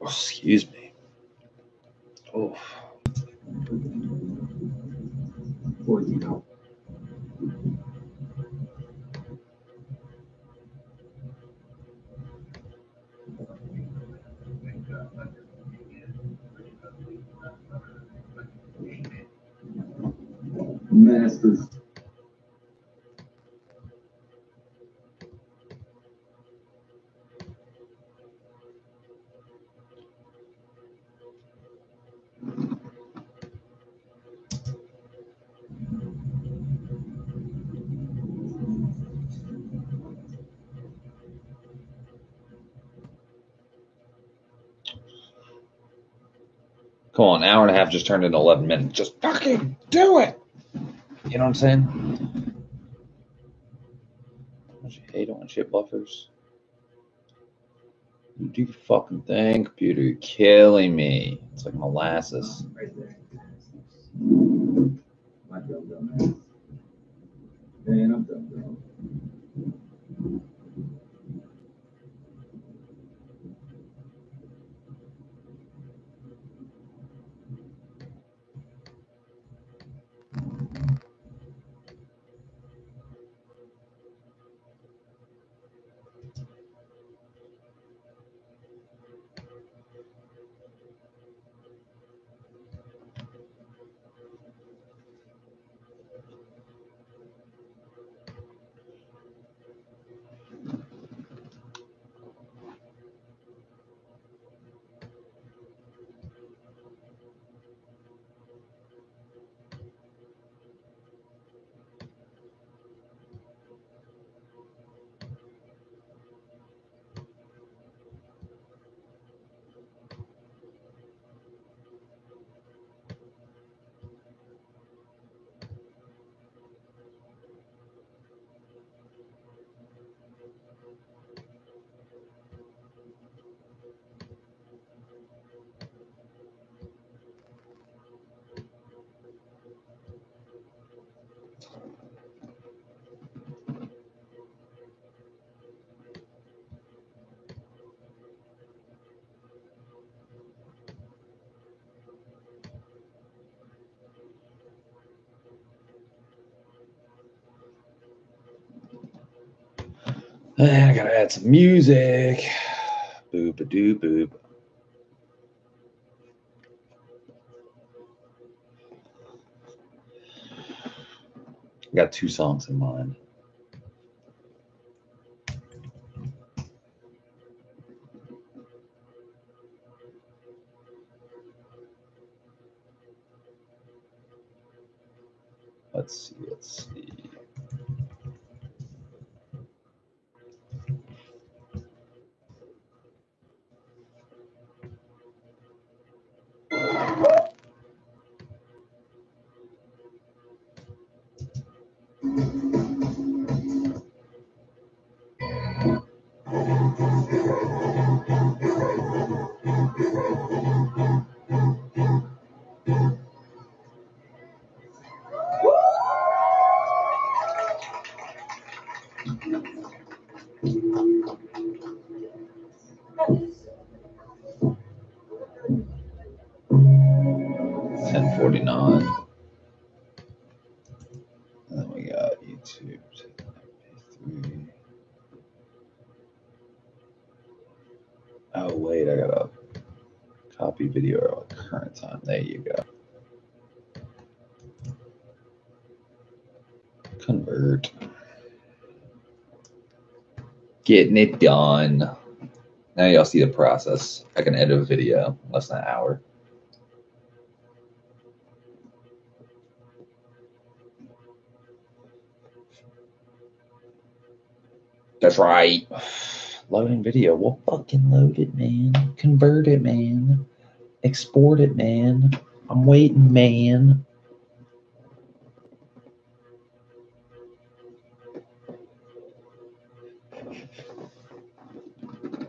Excuse me. Oh. 14 out. Masters. Come on, an hour and a half just turned into 11 minutes. Just fucking do it. You know what I'm saying? Don't you hate it when shit buffers? You do your fucking thing, computer. You're killing me. It's like molasses. Right there. My dumb ass. Man, I'm dumb. I gotta add some music. Boop a doo boop. I got 2 songs in mind. Let's see. $10.49. And then we got YouTube. Oh wait, I gotta copy video at current time. There you go. Convert. Getting it done. Now y'all see the process. I can edit a video in less than an hour. That's right. Loading video. Well, fucking load it, man. Convert it, man. Export it, man. I'm waiting, man.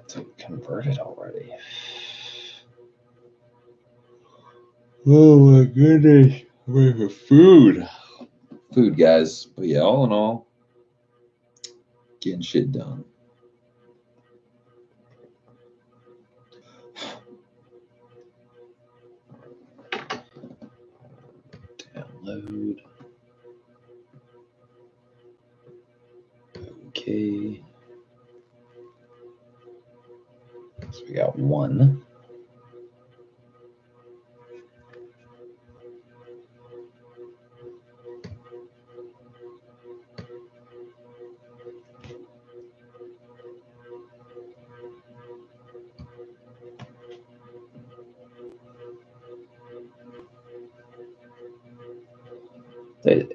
To convert it already. Oh my goodness. Where's the food? Food, guys. But yeah, all in all, getting shit done. Download. Okay. So we got 1.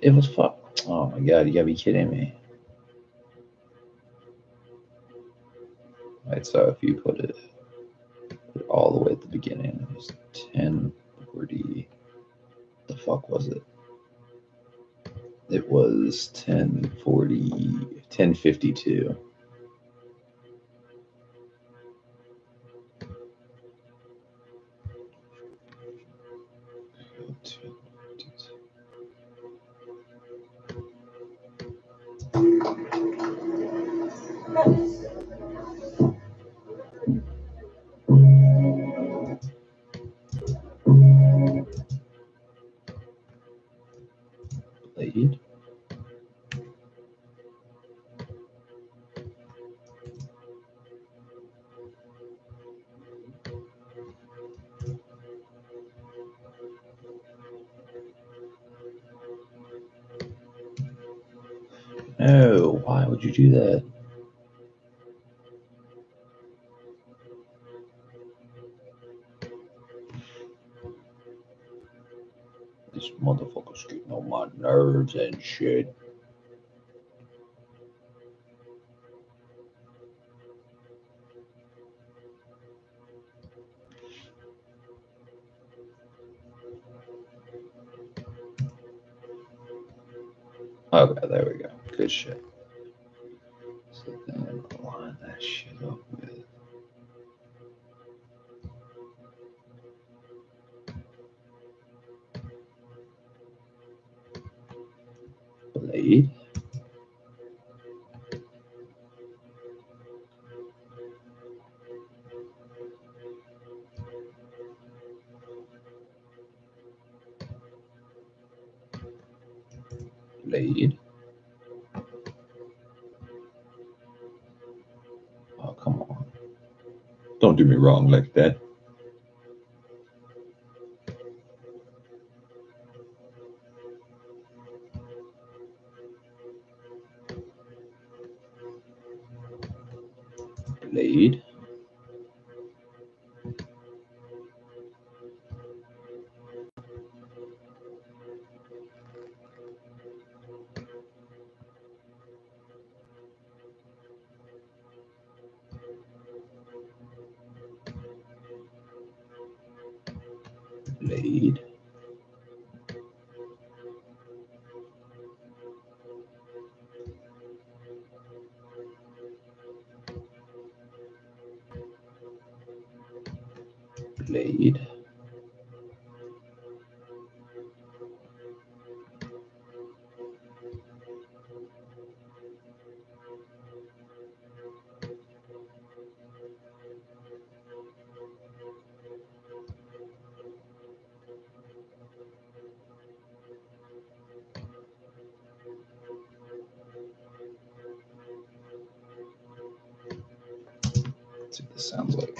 It was fuck. Oh my god, you gotta be kidding me. Right, so if you put it all the way at the beginning, it was 10:40. The fuck was it? It was 10:40, 10:52. Blade. No, why would you do that? This motherfucker's getting on my nerves and shit. Okay, there we go. Good shit. So then line that shit up with Blade. Blade. Don't do me wrong like that. Blade. Blade. Blade. Let's see what this sounds like.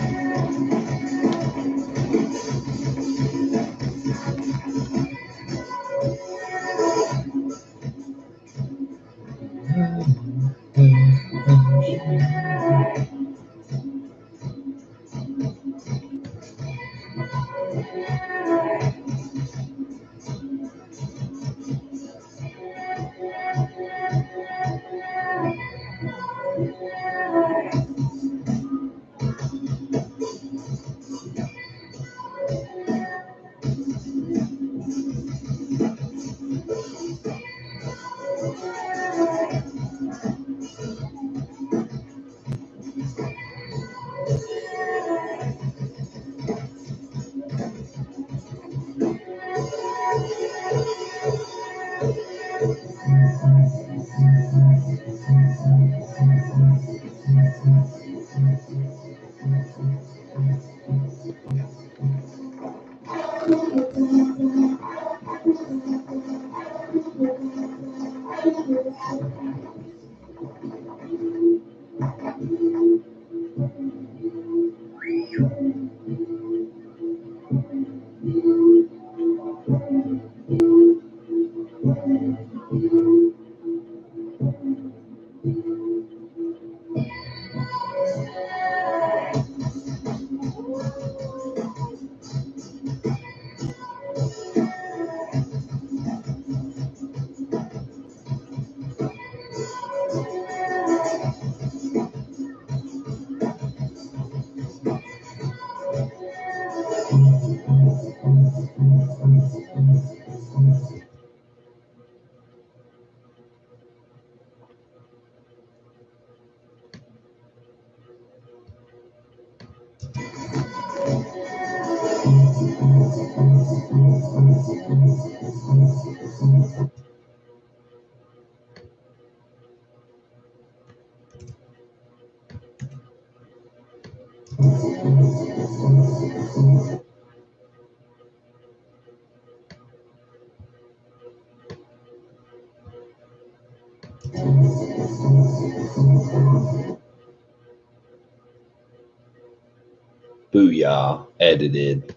Booyah. Edited.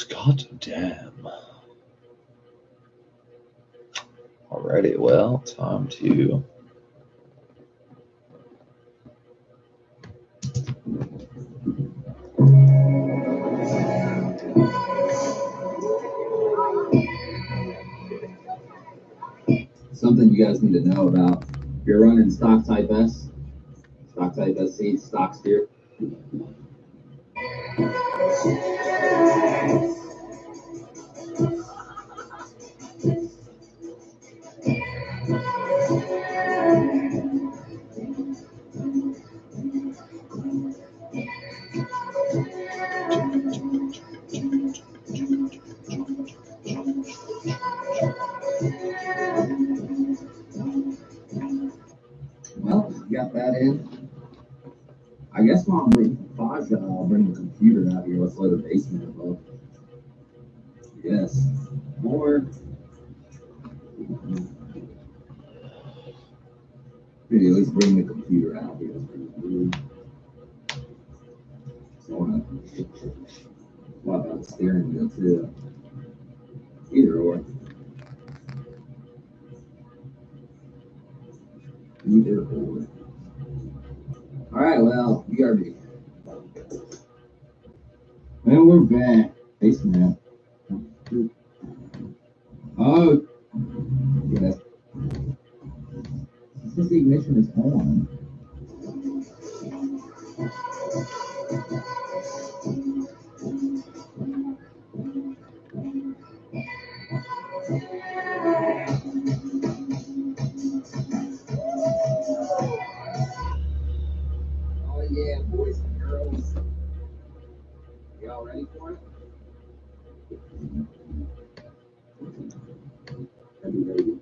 God damn. Alrighty, well, time to Something you guys need to know about. If you're running stock type S, stock type SC, stock steer. Well, you got that in. I guess while I'm waiting for Faja, I'll bring the computer out here. Let's let the basement above. Yes. More. Maybe at least bring the computer out here. What about the steering wheel too? Either or. Either or. Alright, well, BRB. And we're back. Hey, Snap. Oh, yeah. Since the ignition is on. Oh, yeah, boys and girls. Y'all ready for it? Are you ready?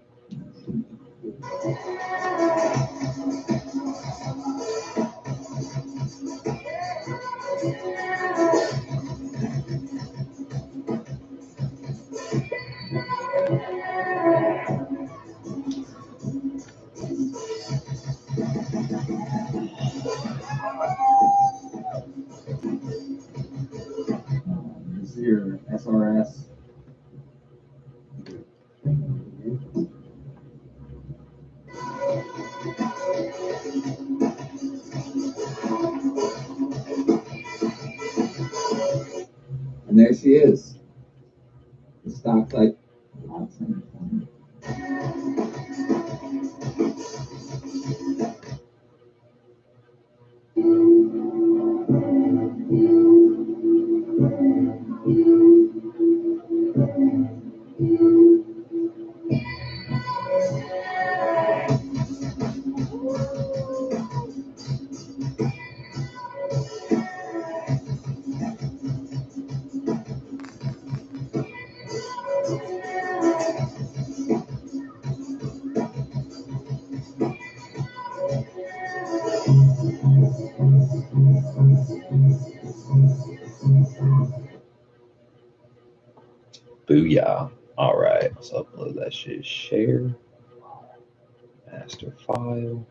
This is your SRS. And there she is. The stock type. Booyah. All right, let's upload that shit. Share. Master file.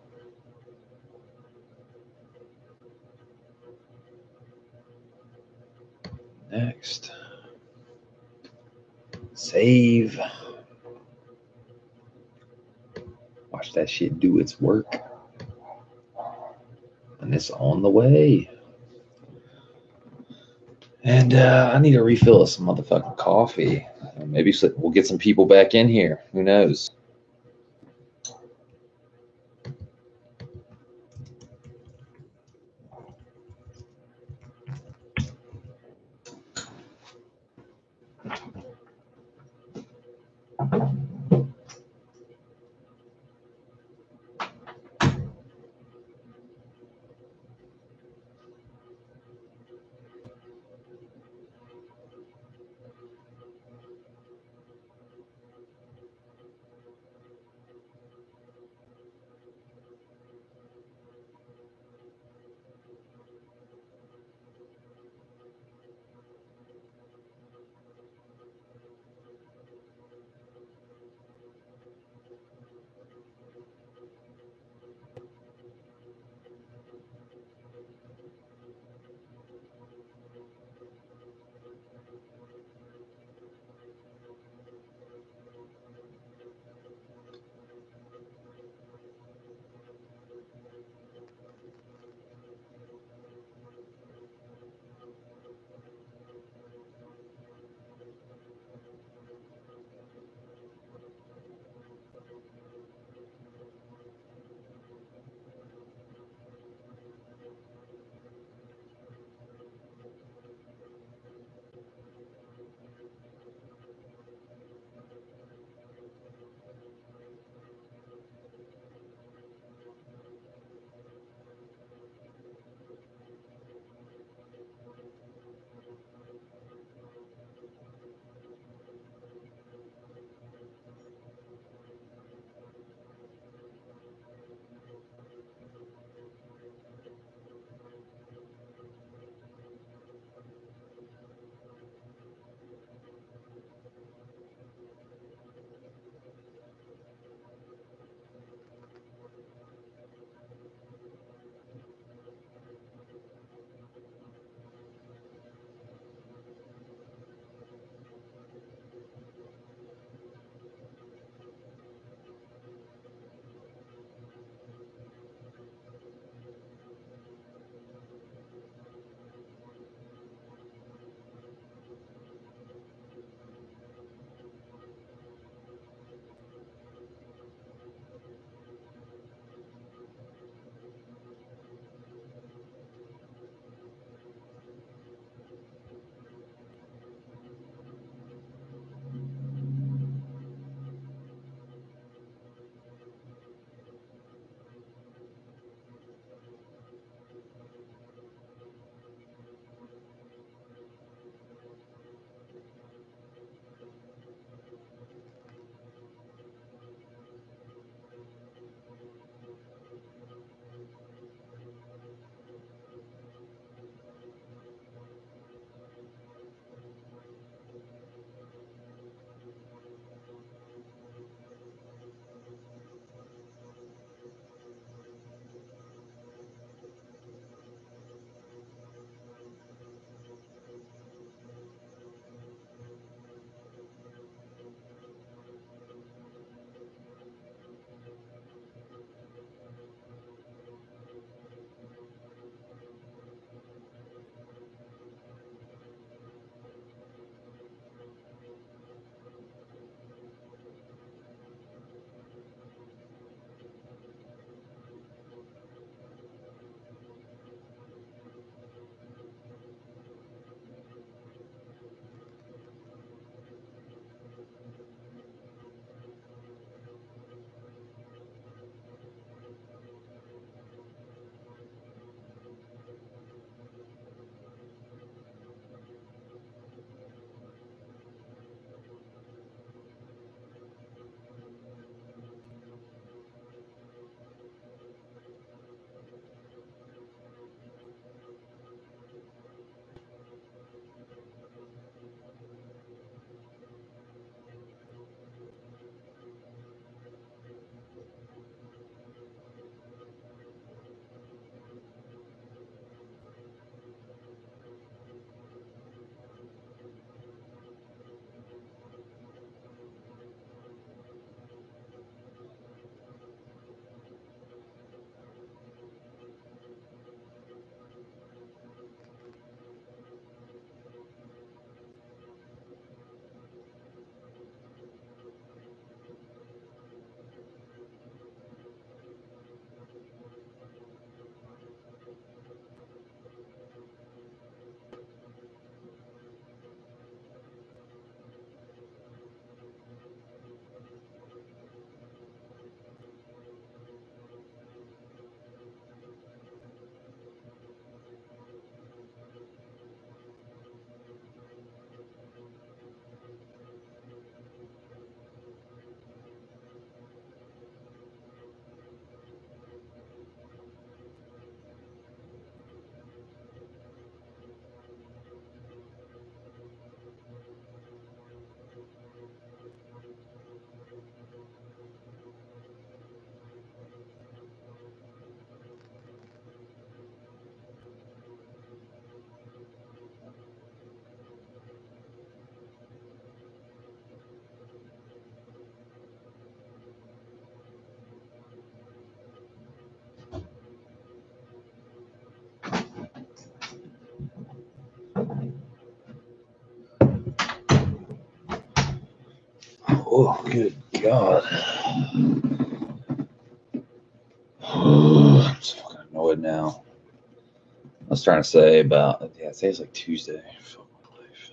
Next. Save. Watch that shit do its work. And it's on the way. And I need to refill some motherfucking coffee. Maybe we'll get some people back in here. Who knows? Oh, good God. I'm so fucking annoyed now. I was trying to say about, yeah, today's like Tuesday. Fuck my life.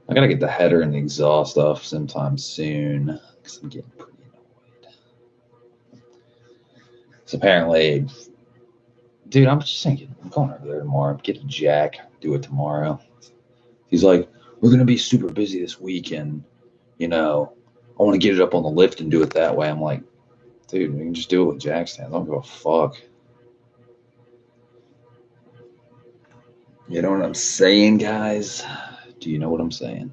I gotta get the header and the exhaust off sometime soon because I'm getting pretty annoyed. So apparently, dude, I'm just thinking, I'm going over there tomorrow, get a jack, do it tomorrow. He's like, we're gonna be super busy this weekend, you know. I want to get it up on the lift and do it that way. I'm like, dude, we can just do it with jack stands. I don't give a fuck. You know what I'm saying, guys? Do you know what I'm saying?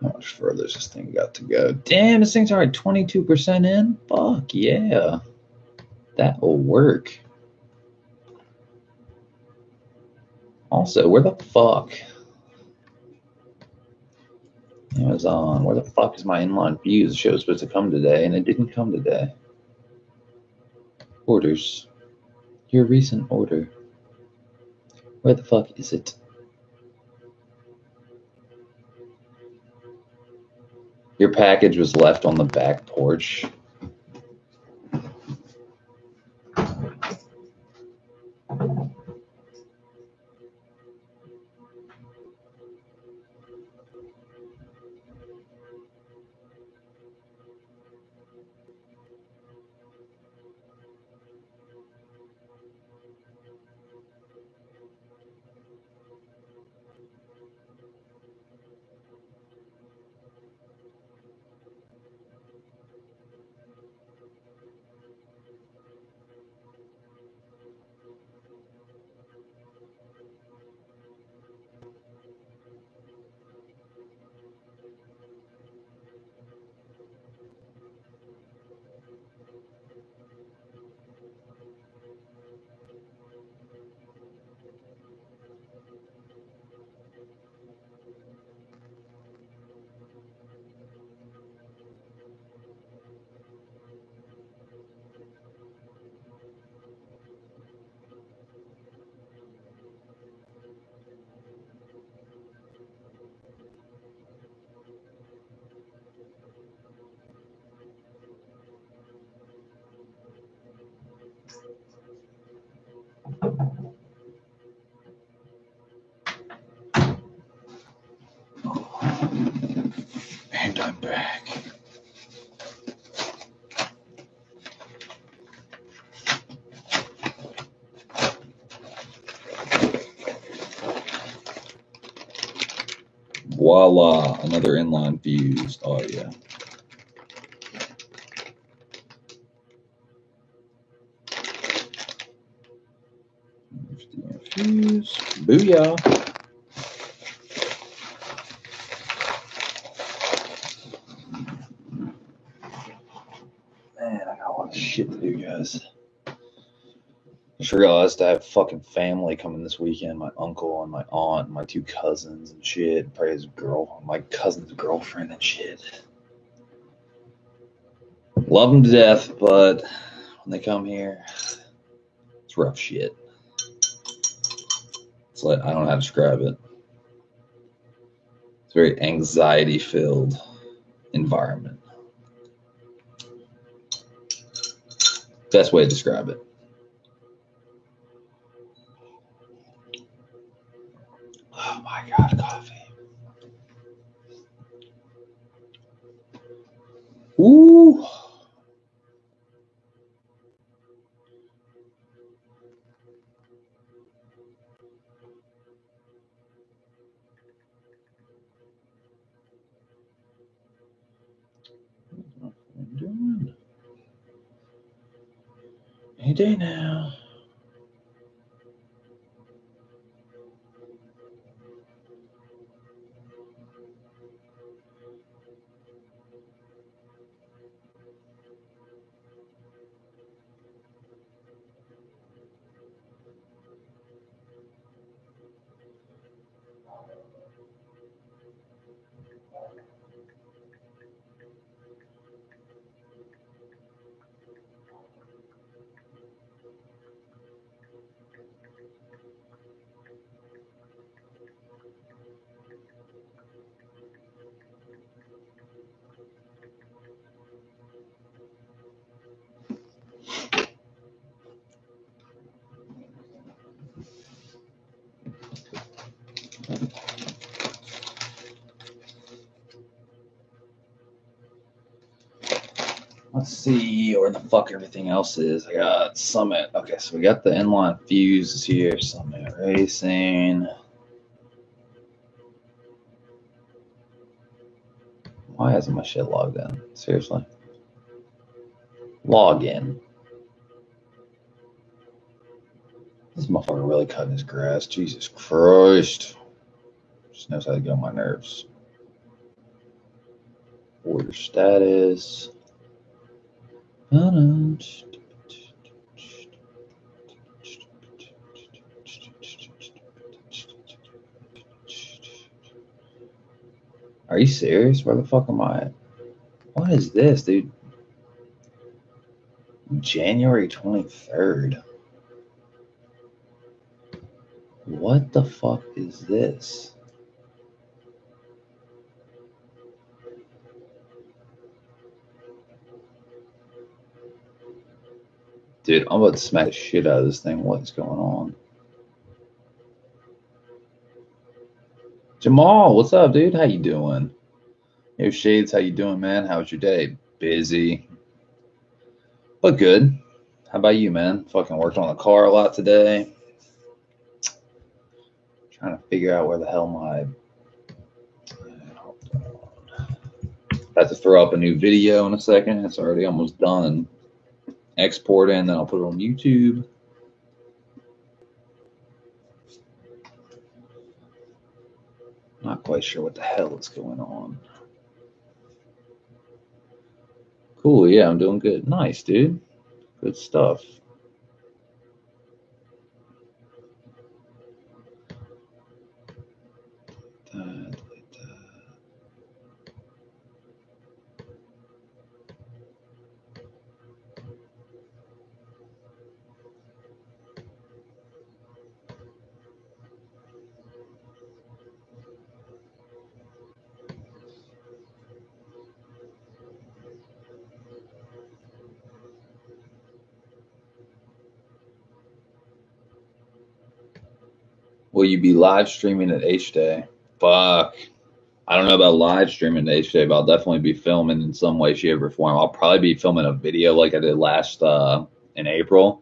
How much further has this thing got to go? Damn, this thing's already 22% in? Fuck yeah. That'll work. Also, where the fuck? Amazon, where the fuck is my inline views? The show was supposed to come today, and it didn't come today. Orders. Your recent order. Where the fuck is it? Your package was left on the back porch. And I'm back. Voila, another inline fuse. Oh yeah. Fuse. Booyah. Man, I got a lot of shit to do, guys. I just realized I have fucking family coming this weekend. My uncle and my aunt and my two cousins and shit. Probably his my cousin's girlfriend and shit. Love them to death, but when they come here, it's rough shit. It's like, I don't know how to describe it. It's a very anxiety-filled environment. Best way to describe it. Oh my God, coffee. Ooh. What am I doing? Any day now. see where the fuck everything else is. I got Summit. Okay, so we got the inline fuses here. Summit Racing. Why isn't my shit logged in? Seriously. Log in. This motherfucker really cutting his grass. Jesus Christ. Just knows how to get on my nerves. Order status. Are you serious? Where the fuck am I at? What is this, dude? January 23rd. What the fuck is this? Dude, I'm about to smack the shit out of this thing. What is going on? Jamal, what's up, dude? How you doing? Yo, Shades, how you doing, man? How was your day? Busy. But good. How about you, man? Fucking worked on the car a lot today. Trying to figure out where the hell my... Hold on. About to throw up a new video in a second. It's already almost done. Export it, and then I'll put it on YouTube. Not quite sure what the hell is going on. Cool, yeah, I'm doing good. Nice, dude. Good stuff. Will you be live streaming at H-Day? Fuck. I don't know about live streaming at H-Day, but I'll definitely be filming in some way, shape, or form. I'll probably be filming a video like I did last in April.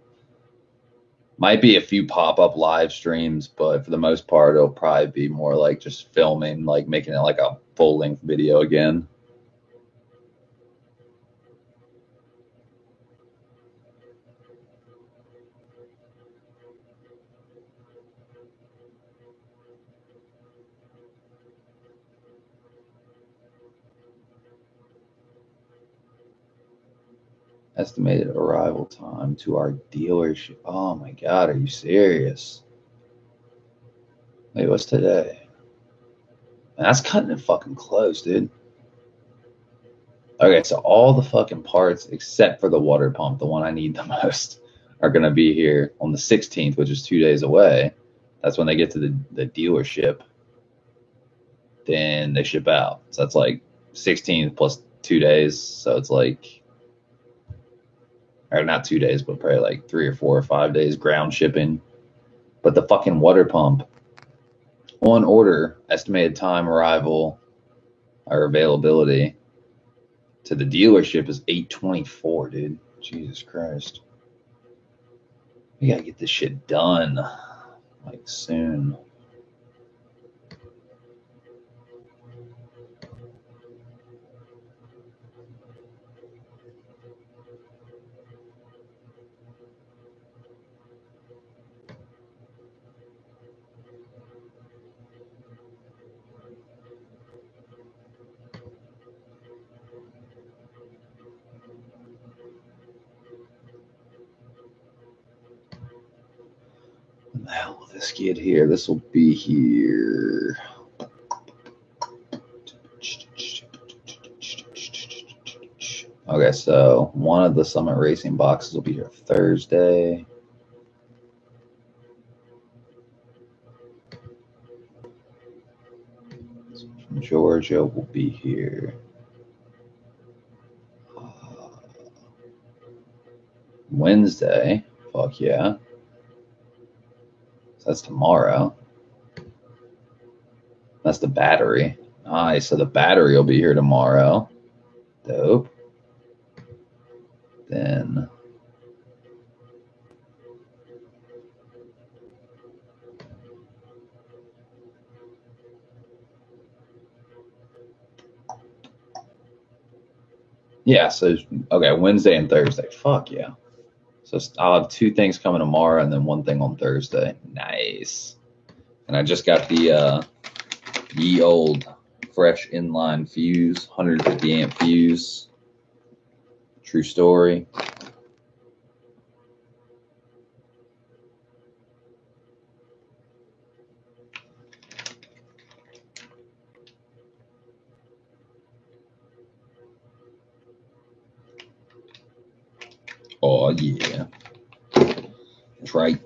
Might be a few pop-up live streams, but for the most part, it'll probably be more like just filming, like making it like a full-length video again. Estimated arrival time to our dealership. Oh my God, are you serious? Wait, what's today? Man, that's cutting it fucking close, dude. Okay, so all the fucking parts except for the water pump, the one I need the most, are going to be here on the 16th, which is 2 days away. That's when they get to the dealership. Then they ship out. So that's like 16th plus 2 days. So it's like, or not 2 days, but probably like 3 or 4 or 5 days ground shipping. But the fucking water pump on order, estimated time arrival or availability to the dealership is 8/24, dude. Jesus Christ. We gotta get this shit done like soon. When the hell will this get here? This will be here. Okay, so one of the Summit Racing boxes will be here Thursday. From Georgia will be here Wednesday. Fuck yeah. So that's tomorrow. That's the battery. Nice. So the battery will be here tomorrow. Dope. Then yeah, so okay, Wednesday and Thursday. Fuck yeah. So I'll have 2 things coming tomorrow and then 1 thing on Thursday. Nice. And I just got the ye old fresh inline fuse, 150 amp fuse. True story. Oh yeah. That's right.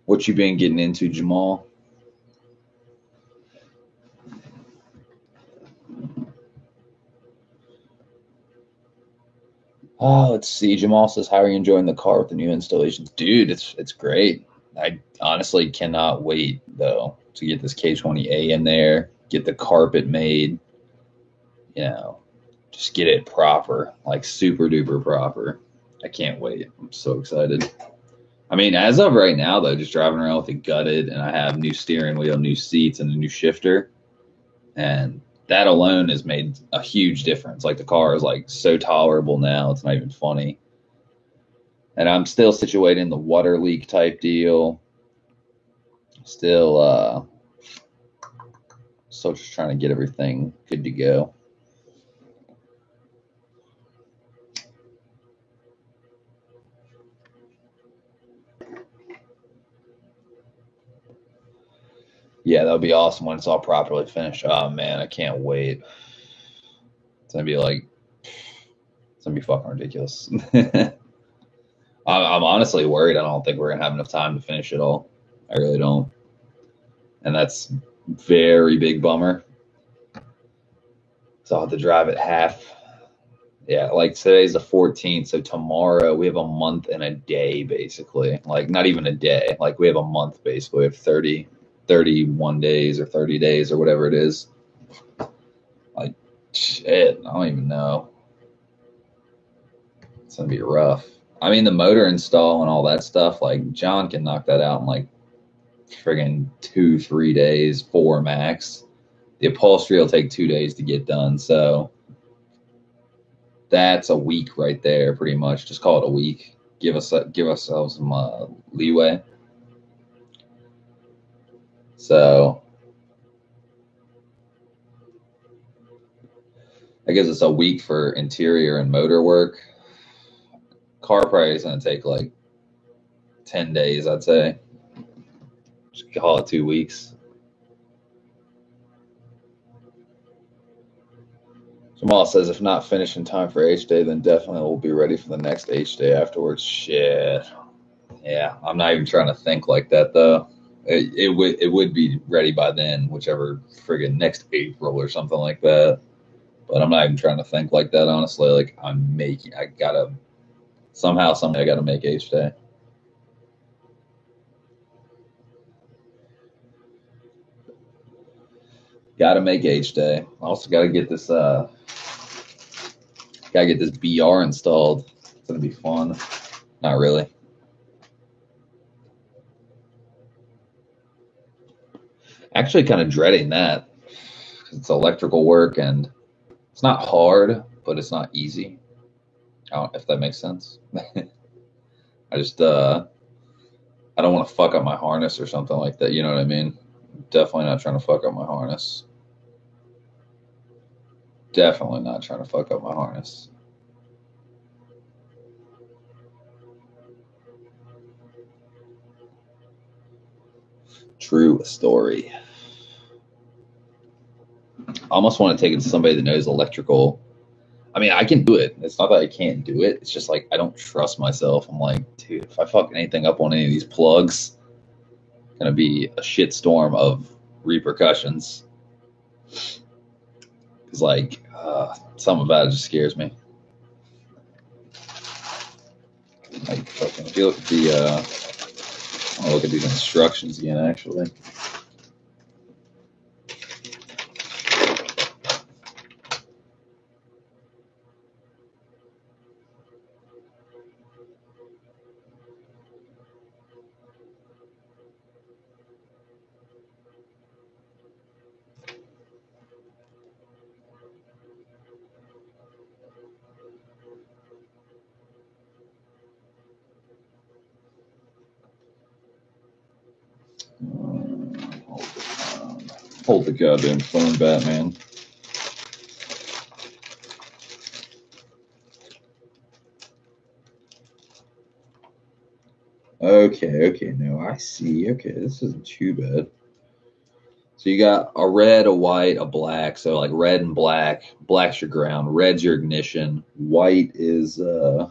What you been getting into, Jamal? Oh, let's see. Jamal says, "How are you enjoying the car with the new installations?" Dude, it's great. I honestly cannot wait though to get this K20A in there, get the carpet made, you know, just get it proper, like super duper proper. I can't wait. I'm so excited. I mean, as of right now though, just driving around with it gutted, and I have new steering wheel, new seats, and a new shifter, and that alone has made a huge difference. Like the car is like so tolerable now, it's not even funny. And I'm still situating the water leak type deal. Still just trying to get everything good to go. Yeah, that'll be awesome when it's all properly finished. Oh man, I can't wait. It's gonna be fucking ridiculous. I'm honestly worried. I don't think we're gonna have enough time to finish it all. I really don't, and that's very big bummer. So I'll have to drive it half. Yeah, like today's the 14th, so tomorrow we have a month and a day basically. Like not even a day. Like we have a month basically. We have 31 days or 30 days or whatever it is. Like shit, I don't even know. It's gonna be rough. I mean, the motor install and all that stuff, like John can knock that out in like friggin' 2-3 days, 4 max. The upholstery will take 2 days to get done, so that's a week right there, pretty much. Just call it a week. Give ourselves some leeway. So that gives us a week for interior and motor work. Car probably is going to take like 10 days, I'd say. Just call it 2 weeks. Jamal says, if not finished in time for H Day, then definitely we'll be ready for the next H Day afterwards. Shit. Yeah, I'm not even trying to think like that, though. It would be ready by then, whichever friggin' next April or something like that. But I'm not even trying to think like that, honestly. Like, I gotta, somehow, I gotta make H Day. Gotta make H Day. Also gotta get this BR installed. It's gonna be fun. Not really. Actually kind of dreading that. It's electrical work and it's not hard, but it's not easy. I don't know if that makes sense. I just I don't want to fuck up my harness or something like that. You know what I mean? Definitely not trying to fuck up my harness. Definitely not trying to fuck up my harness. True story. I almost want to take it to somebody that knows electrical. I mean, I can do it. It's not that I can't do it. It's just like I don't trust myself. I'm like, dude, if I fuck anything up on any of these plugs, it's gonna be a shit storm of repercussions. It's like something about it just scares me. Like, if you look at I'll look at these instructions again. Actually, Hold the goddamn phone, Batman. Okay, no, I see. Okay, this isn't too bad. So you got a red, a white, a black. So like red and black. Black's your ground. Red's your ignition. White is that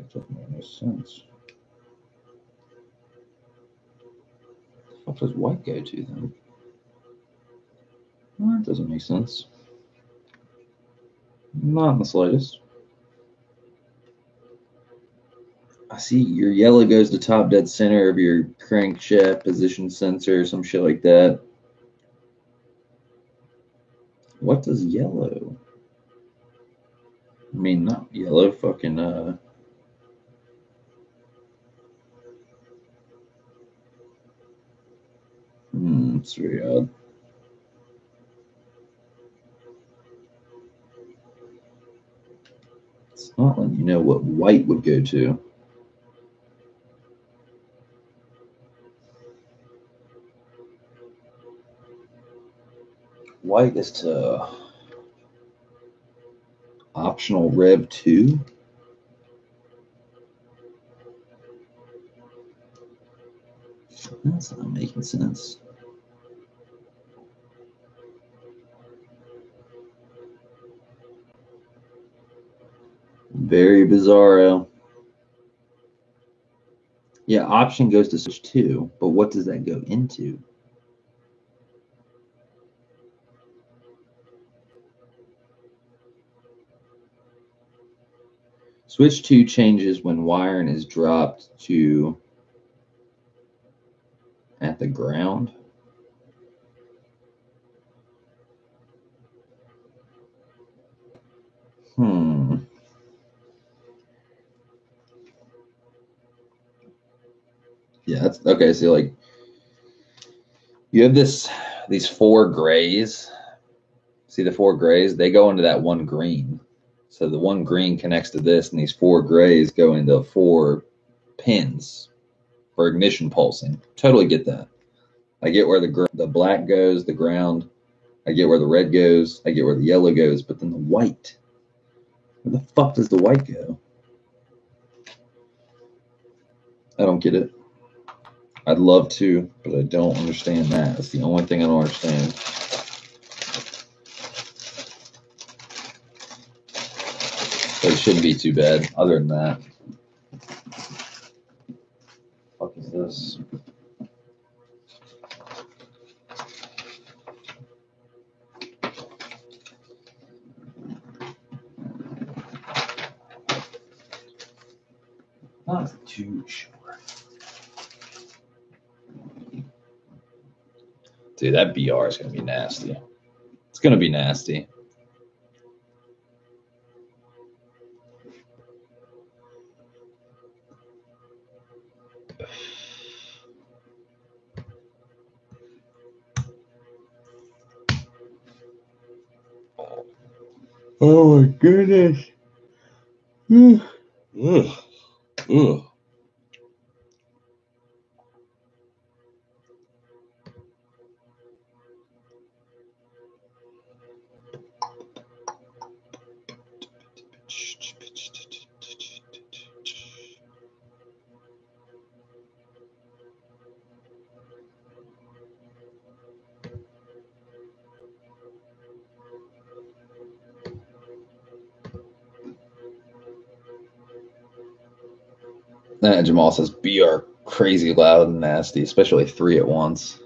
doesn't make no sense. What does white go to then? Well, that doesn't make sense. Not in the slightest. I see your yellow goes to top dead center of your crankshaft position sensor or some shit like that. What does yellow? I mean, not yellow, fucking, it's very odd. It's not letting you know what white would go to. White is to optional Rev 2. That's not making sense. Very bizarro. Yeah, option goes to switch 2, but what does that go into? Switch 2 changes when wiring is dropped to at the ground. Yeah, that's okay. So like you have these 4 grays. See the 4 grays? They go into that one green. So the one green connects to this, and these 4 grays go into 4 pins for ignition pulsing. Totally get that. I get where the black goes, the ground. I get where the red goes. I get where the yellow goes. But then the white. Where the fuck does the white go? I don't get it. I'd love to, but I don't understand that. That's the only thing I don't understand. But it shouldn't be too bad. Other than that, what the fuck is this? Not too sure. Dude, that BR is going to be nasty. It's going to be nasty. Oh my goodness. Ugh. Ugh. Jamal says BR crazy loud and nasty, especially 3 at once.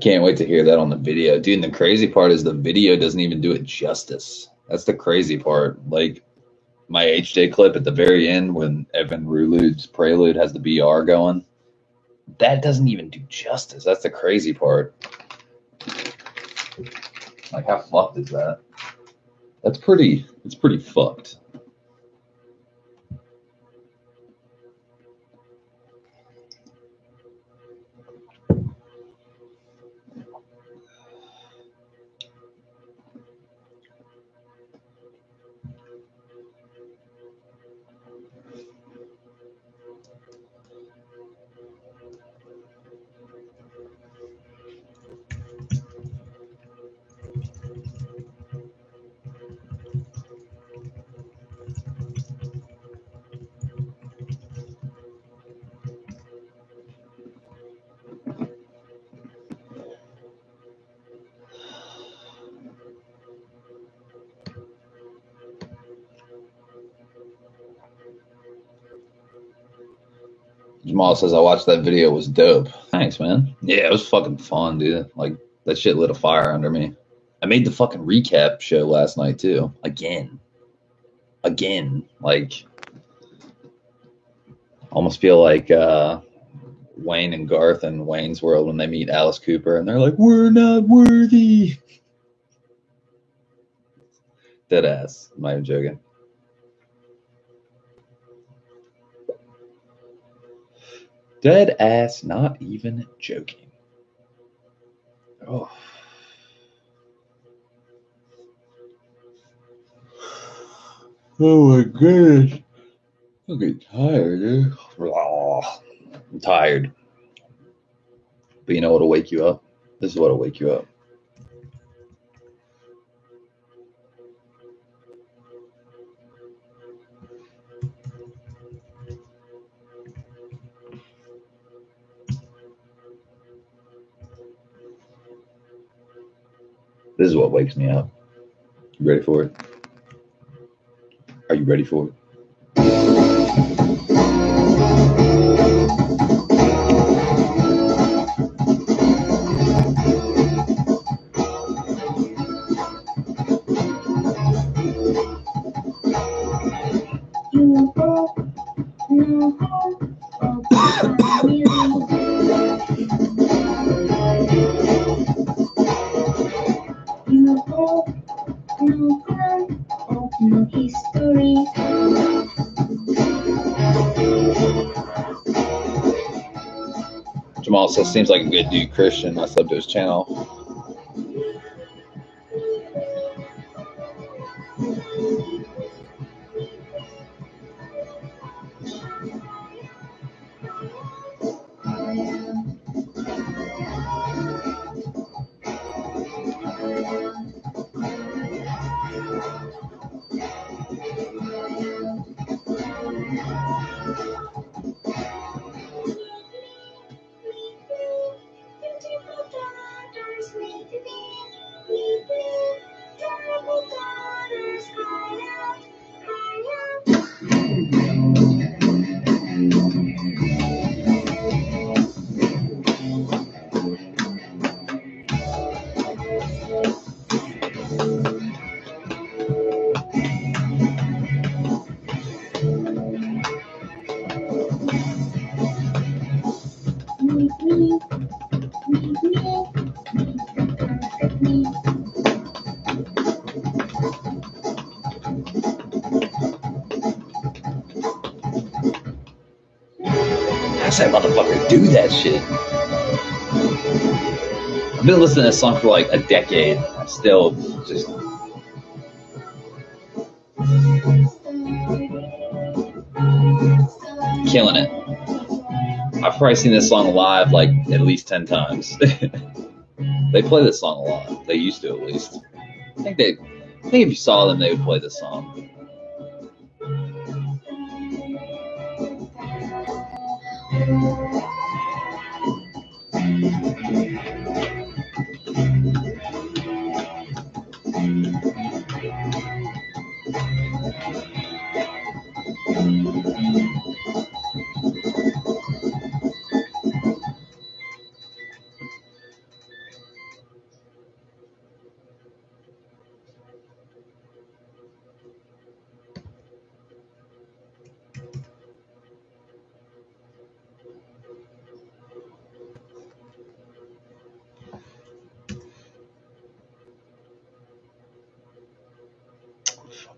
Can't wait to hear that on the video. Dude, and the crazy part is the video doesn't even do it justice. That's the crazy part. Like, my HJ clip at the very end when Evan Rulude's prelude has the BR going, that doesn't even do justice. That's the crazy part. Like, how fucked is that? It's pretty fucked. Jamal says I watched that video. It was dope. Thanks, man. Yeah, it was fucking fun, dude. Like, that shit lit a fire under me. I made the fucking recap show last night too. Again. Like, almost feel like Wayne and Garth in Wayne's World when they meet Alice Cooper and they're like, "We're not worthy." Dead ass. I'm not even joking. Dead ass, not even joking. Oh. Oh my goodness. I'm getting tired, dude. I'm tired. But you know what'll wake you up? This is what'll wake you up. This is what wakes me up. You ready for it? Are you ready for it? Jamal says seems like a good dude, Christian. I subbed to his channel. How's that motherfucker do that shit? I've been listening to this song for like a decade. I'm still just killing it. I've probably seen this song live like at least 10 times. They play this song a lot. They used to, at least. I think if you saw them, they would play this song.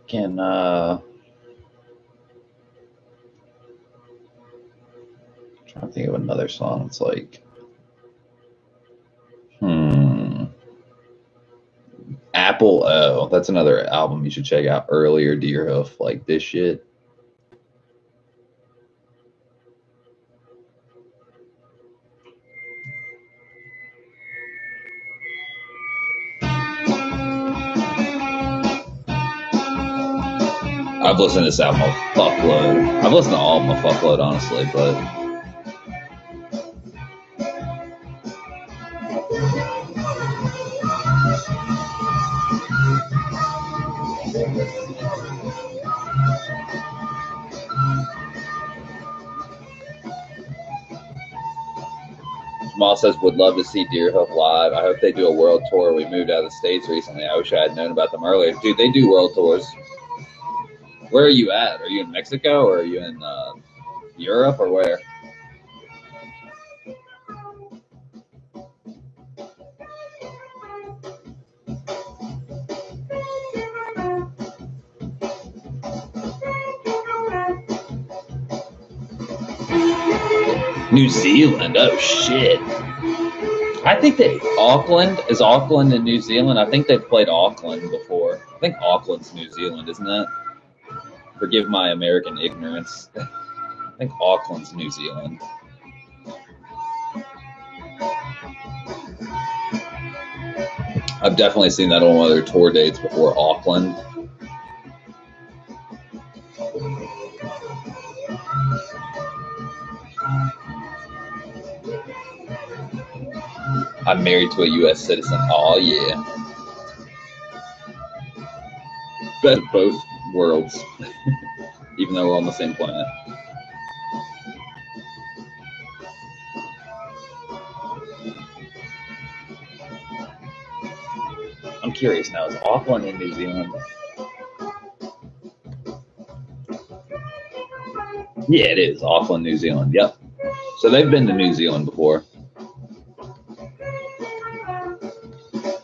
Can trying to think of another song. It's like, Apple O. That's another album you should check out. Earlier Deerhoof, like this shit. I've listened to this album a fuckload. I've listened to all of them a fuckload, honestly, but Jamal says, would love to see Deerhoof live. I hope they do a world tour. We moved out of the States recently. I wish I had known about them earlier. Dude, they do world tours. Where are you at? Are you in Mexico or are you in Europe or where? New Zealand. Oh shit. I think is Auckland in New Zealand? I think they've played Auckland before. I think Auckland's New Zealand, isn't that? Forgive my American ignorance. I think Auckland's New Zealand. I've definitely seen that on one of their tour dates before, Auckland. I'm married to a U.S. citizen. Oh, yeah. Best of both worlds, even though we're on the same planet. I'm curious now, is Auckland in New Zealand? Yeah, it is. Auckland, New Zealand. Yep. So they've been to New Zealand before.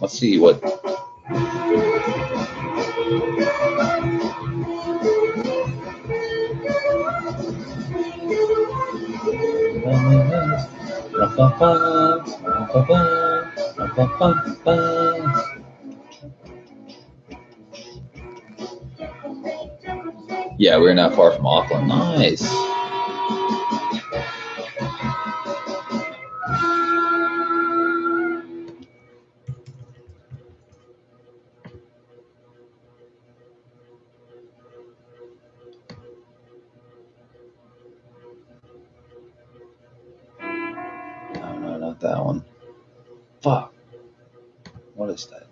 Let's see what. Yeah, we're not far from Auckland. Nice. No, not that one. Fuck. What is that?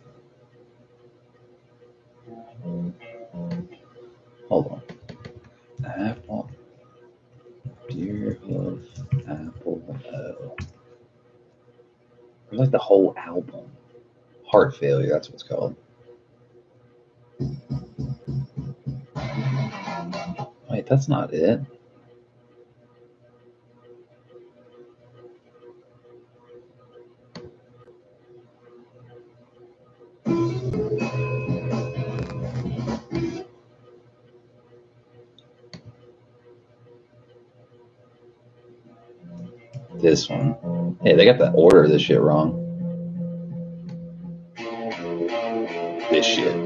Hold on. Apple. Deerhoof. Apple O. Like the whole album. Heart Failure, that's what it's called. Wait, that's not it. This one. Hey, they got the order of this shit wrong. This shit.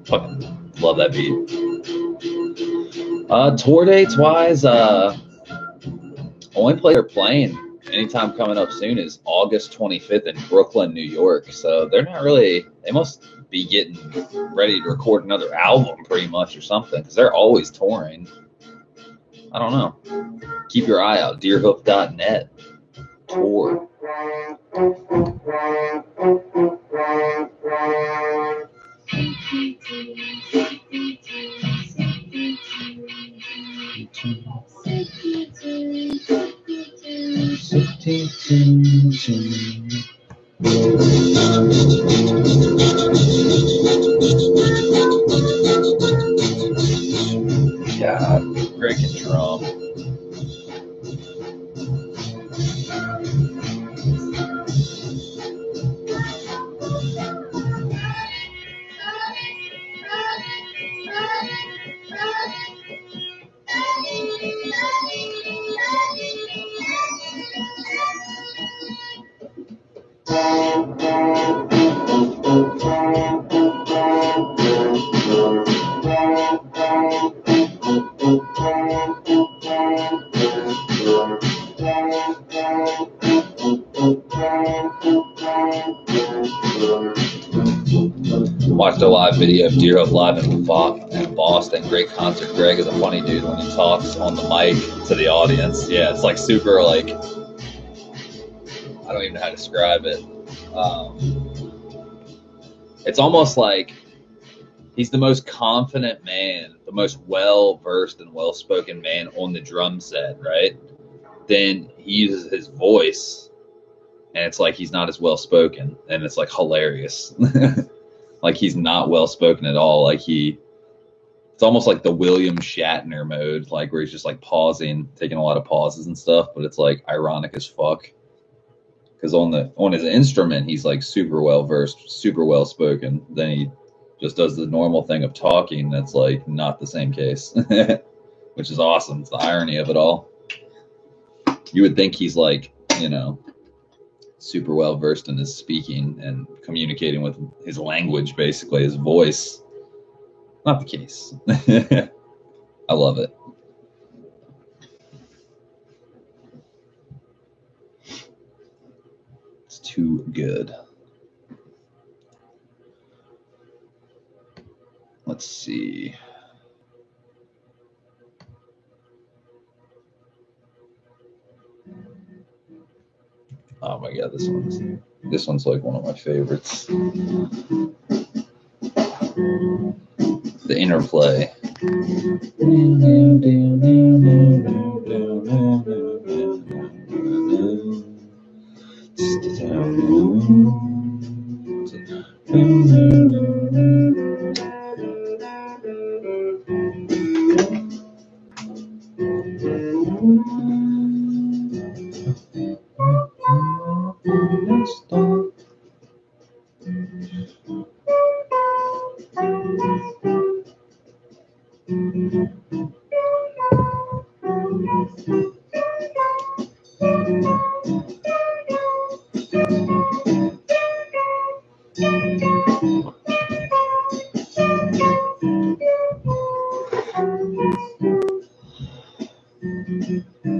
Fucking love that beat. Tour dates wise, only place they're playing anytime coming up soon is August 25th in Brooklyn, New York. So they're not really, they must be getting ready to record another album pretty much or something because they're always touring. I don't know. Keep your eye out, deerhoof.net. tour. God, Greg can drum. Watched a live video of Deer Hope Live in Boston. Great concert. Greg is a funny dude when he talks on the mic to the audience. Yeah, it's like super, like, I don't even know how to describe it. It's almost like he's the most confident man, the most well-versed and well-spoken man on the drum set, right? Then he uses his voice, and it's like he's not as well-spoken, and it's like hilarious. Like he's not well-spoken at all. Like it's almost like the William Shatner mode, like where he's just like pausing, taking a lot of pauses and stuff, but it's like ironic as fuck. Because on his instrument, he's like super well-versed, super well-spoken. Then he just does the normal thing of talking. That's like not the same case, which is awesome. It's the irony of it all. You would think he's like, you know, super well versed in his speaking and communicating with his language, basically his voice. Not the case. I love it. It's too good. Let's see. Oh my god, this one's like one of my favorites. The interplay.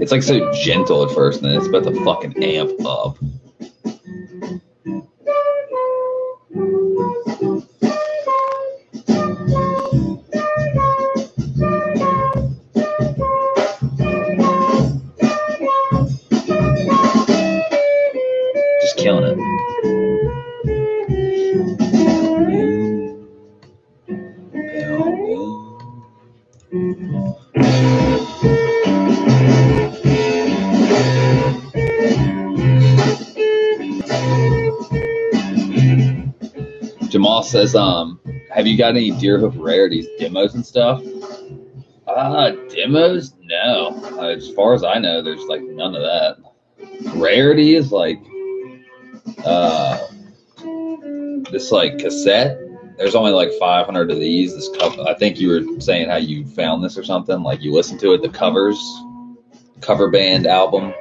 It's like so gentle at first, and then it's about to fucking amp up. Just killing it. Jamal says, have you got any Deer Hoof Rarities demos and stuff? Demos? No. As far as I know, there's like none of that. Rarity is like this like cassette. There's only like 500 of these. This cover, I think you were saying how you found this or something. Like you listened to it, the cover band album.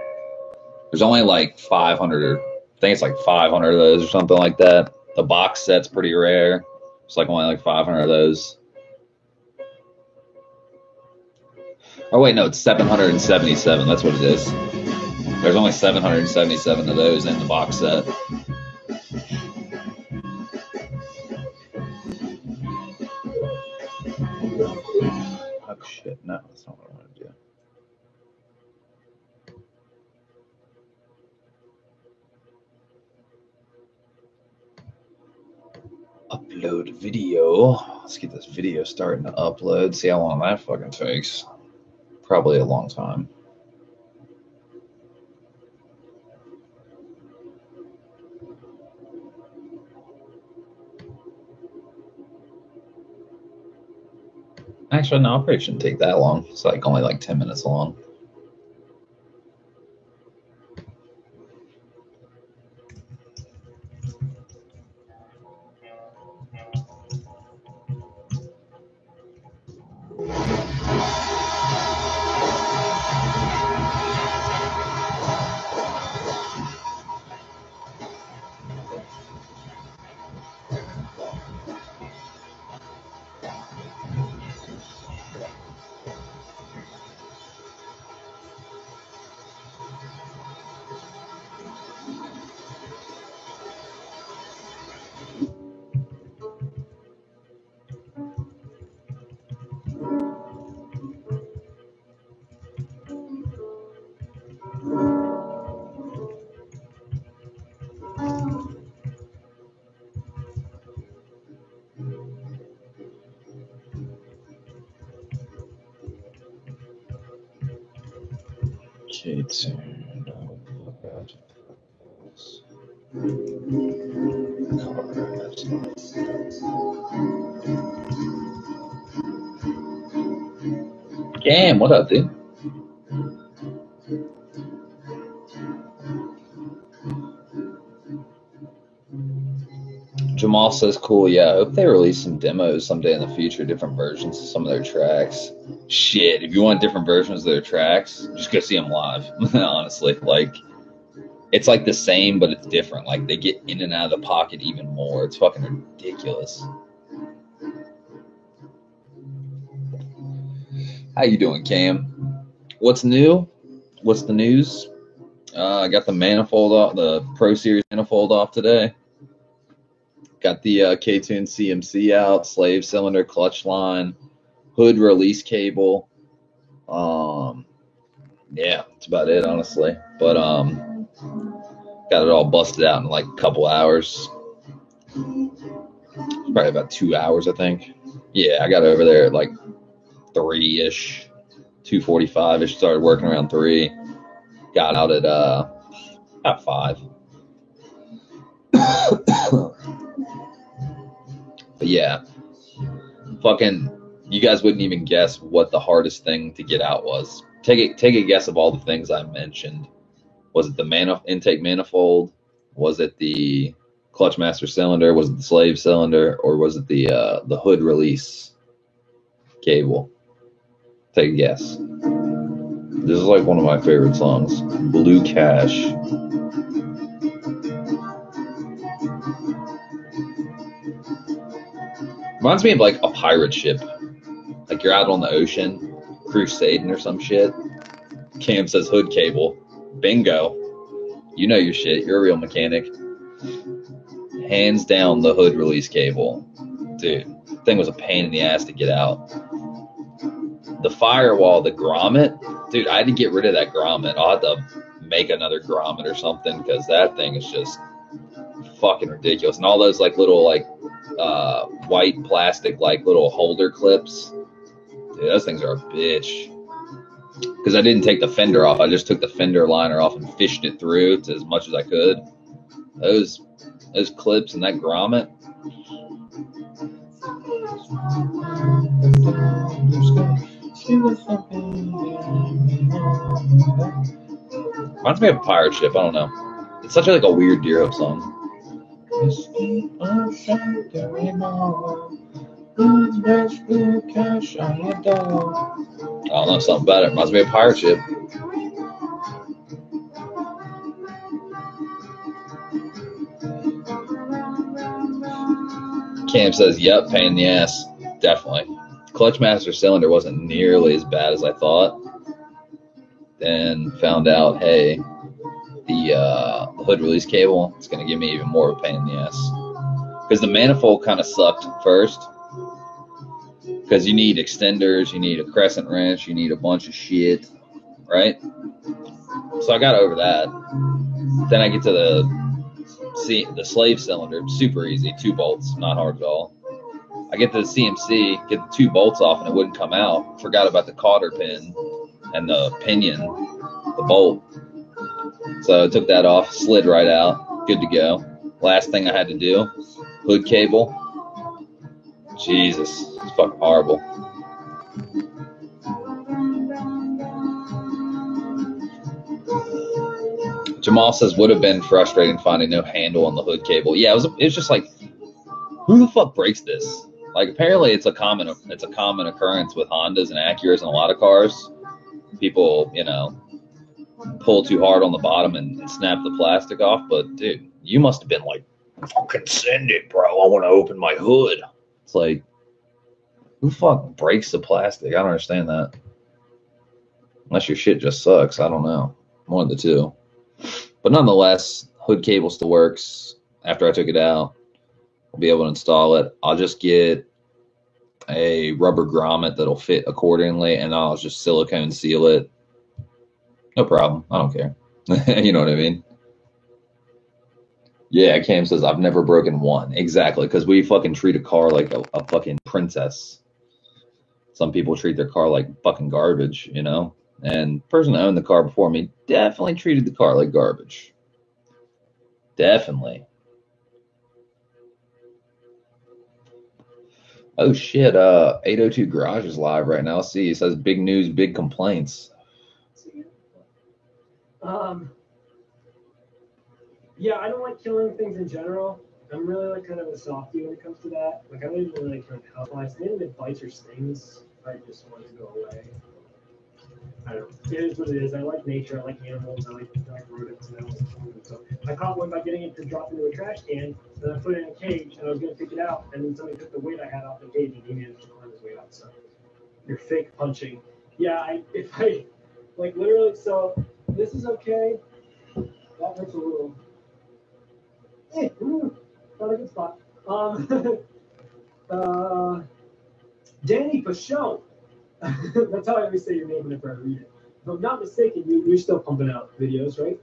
There's only like 500, or I think it's like 500 of those or something like that. The box set's pretty rare. It's like only like 500 of those. Oh wait, no, it's 777. That's what it is. There's only 777 of those in the box set. Oh shit, no, that's not what I want to do. upload video. Let's get this video starting to upload. See how long that fucking takes. Probably a long time. Actually, no, it probably shouldn't take that long. It's like only like 10 minutes long. Cam, what up, dude? Jamal says, cool, yeah, I hope they release some demos someday in the future, different versions of some of their tracks. Shit, if you want different versions of their tracks, just go see them live, honestly. Like, it's like the same, but it's different. Like, they get in and out of the pocket even more. It's fucking ridiculous. How you doing, Cam? What's new? What's the news? I got the manifold off, the Pro Series manifold off today. Got the K-Tune CMC out, slave cylinder, clutch line, hood release cable. Yeah, that's about it, honestly. But got it all busted out in like a couple hours. Probably about 2 hours, I think. Yeah, I got over there at like 3-ish, 2:45-ish. Started working around 3. Got out at about 5. But yeah, fucking, you guys wouldn't even guess what the hardest thing to get out was. Take a guess of all the things I mentioned. Was it the intake manifold? Was it the clutch master cylinder? Was it the slave cylinder? Or was it the hood release cable? Take a guess. This is like one of my favorite songs, Blue Cash. Reminds me of like a pirate ship. Like you're out on the ocean, crusading or some shit. Cam says hood cable. Bingo. You know your shit. You're a real mechanic. Hands down the hood release cable. Dude, the thing was a pain in the ass to get out. The firewall, the grommet. Dude, I had to get rid of that grommet. I'll have to make another grommet or something because that thing is just fucking ridiculous. And all those like little like white plastic like little holder clips. Dude, those things are a bitch. Because I didn't take the fender off. I just took the fender liner off and fished it through to as much as I could. Those clips and that grommet. Reminds me of a pirate ship. I don't know. It's such a weird Dero song. I don't know, something about it. Reminds me of a pirate ship. Cam says, yep, pain in the ass. Definitely. Clutch master cylinder wasn't nearly as bad as I thought. Then found out, hey, the hood release cable, it's going to give me even more of a pain in the ass. Because the manifold kind of sucked first. Because you need extenders, you need a crescent wrench, you need a bunch of shit, right? So I got over that. Then I get to the See, the slave cylinder, super easy, 2 bolts, not hard at all. I get the CMC, get the 2 bolts off, and it wouldn't come out. Forgot about the cotter pin and the pinion, the bolt. So I took that off, slid right out, good to go. Last thing I had to do, hood cable. Jesus, it's fucking horrible. Jamal says would have been frustrating finding no handle on the hood cable. Yeah, it was just like, who the fuck breaks this? Like, apparently it's a common occurrence with Hondas and Acuras and a lot of cars. People, pull too hard on the bottom and snap the plastic off. But dude, you must have been like, fucking send it, bro. I want to open my hood. It's like, who fuck breaks the plastic? I don't understand that. Unless your shit just sucks. I don't know. One of the two. But nonetheless, hood cable still works. After I took it out, I'll be able to install it. I'll just get a rubber grommet that'll fit accordingly, and I'll just silicone seal it. No problem. I don't care. You know what I mean? Yeah, Cam says, I've never broken one. Exactly, because we fucking treat a car like a fucking princess. Some people treat their car like fucking garbage, And the person that owned the car before me definitely treated the car like garbage. Definitely. Oh shit, 802 Garage is live right now. See, it says big news, big complaints. Yeah, I don't like killing things in general. I'm really like kind of a softie when it comes to that. Like I don't even really like health wise. Anything that bites or stings, I just want to go away. I don't know. It is what it is. I like nature. I like animals. I like rodents. And I like food. So I caught one by getting it to drop into a trash can. Then I put it in a cage, and I was going to pick it out. And then somebody took the weight I had off the cage, and he managed to climb his way out. So you're fake punching. Yeah, if I like literally. So this is okay. That hurts a little. Hey, not a good spot. Danny Pachot. That's how I always say your name whenever I read it. If I'm not mistaken, you're still pumping out videos, right?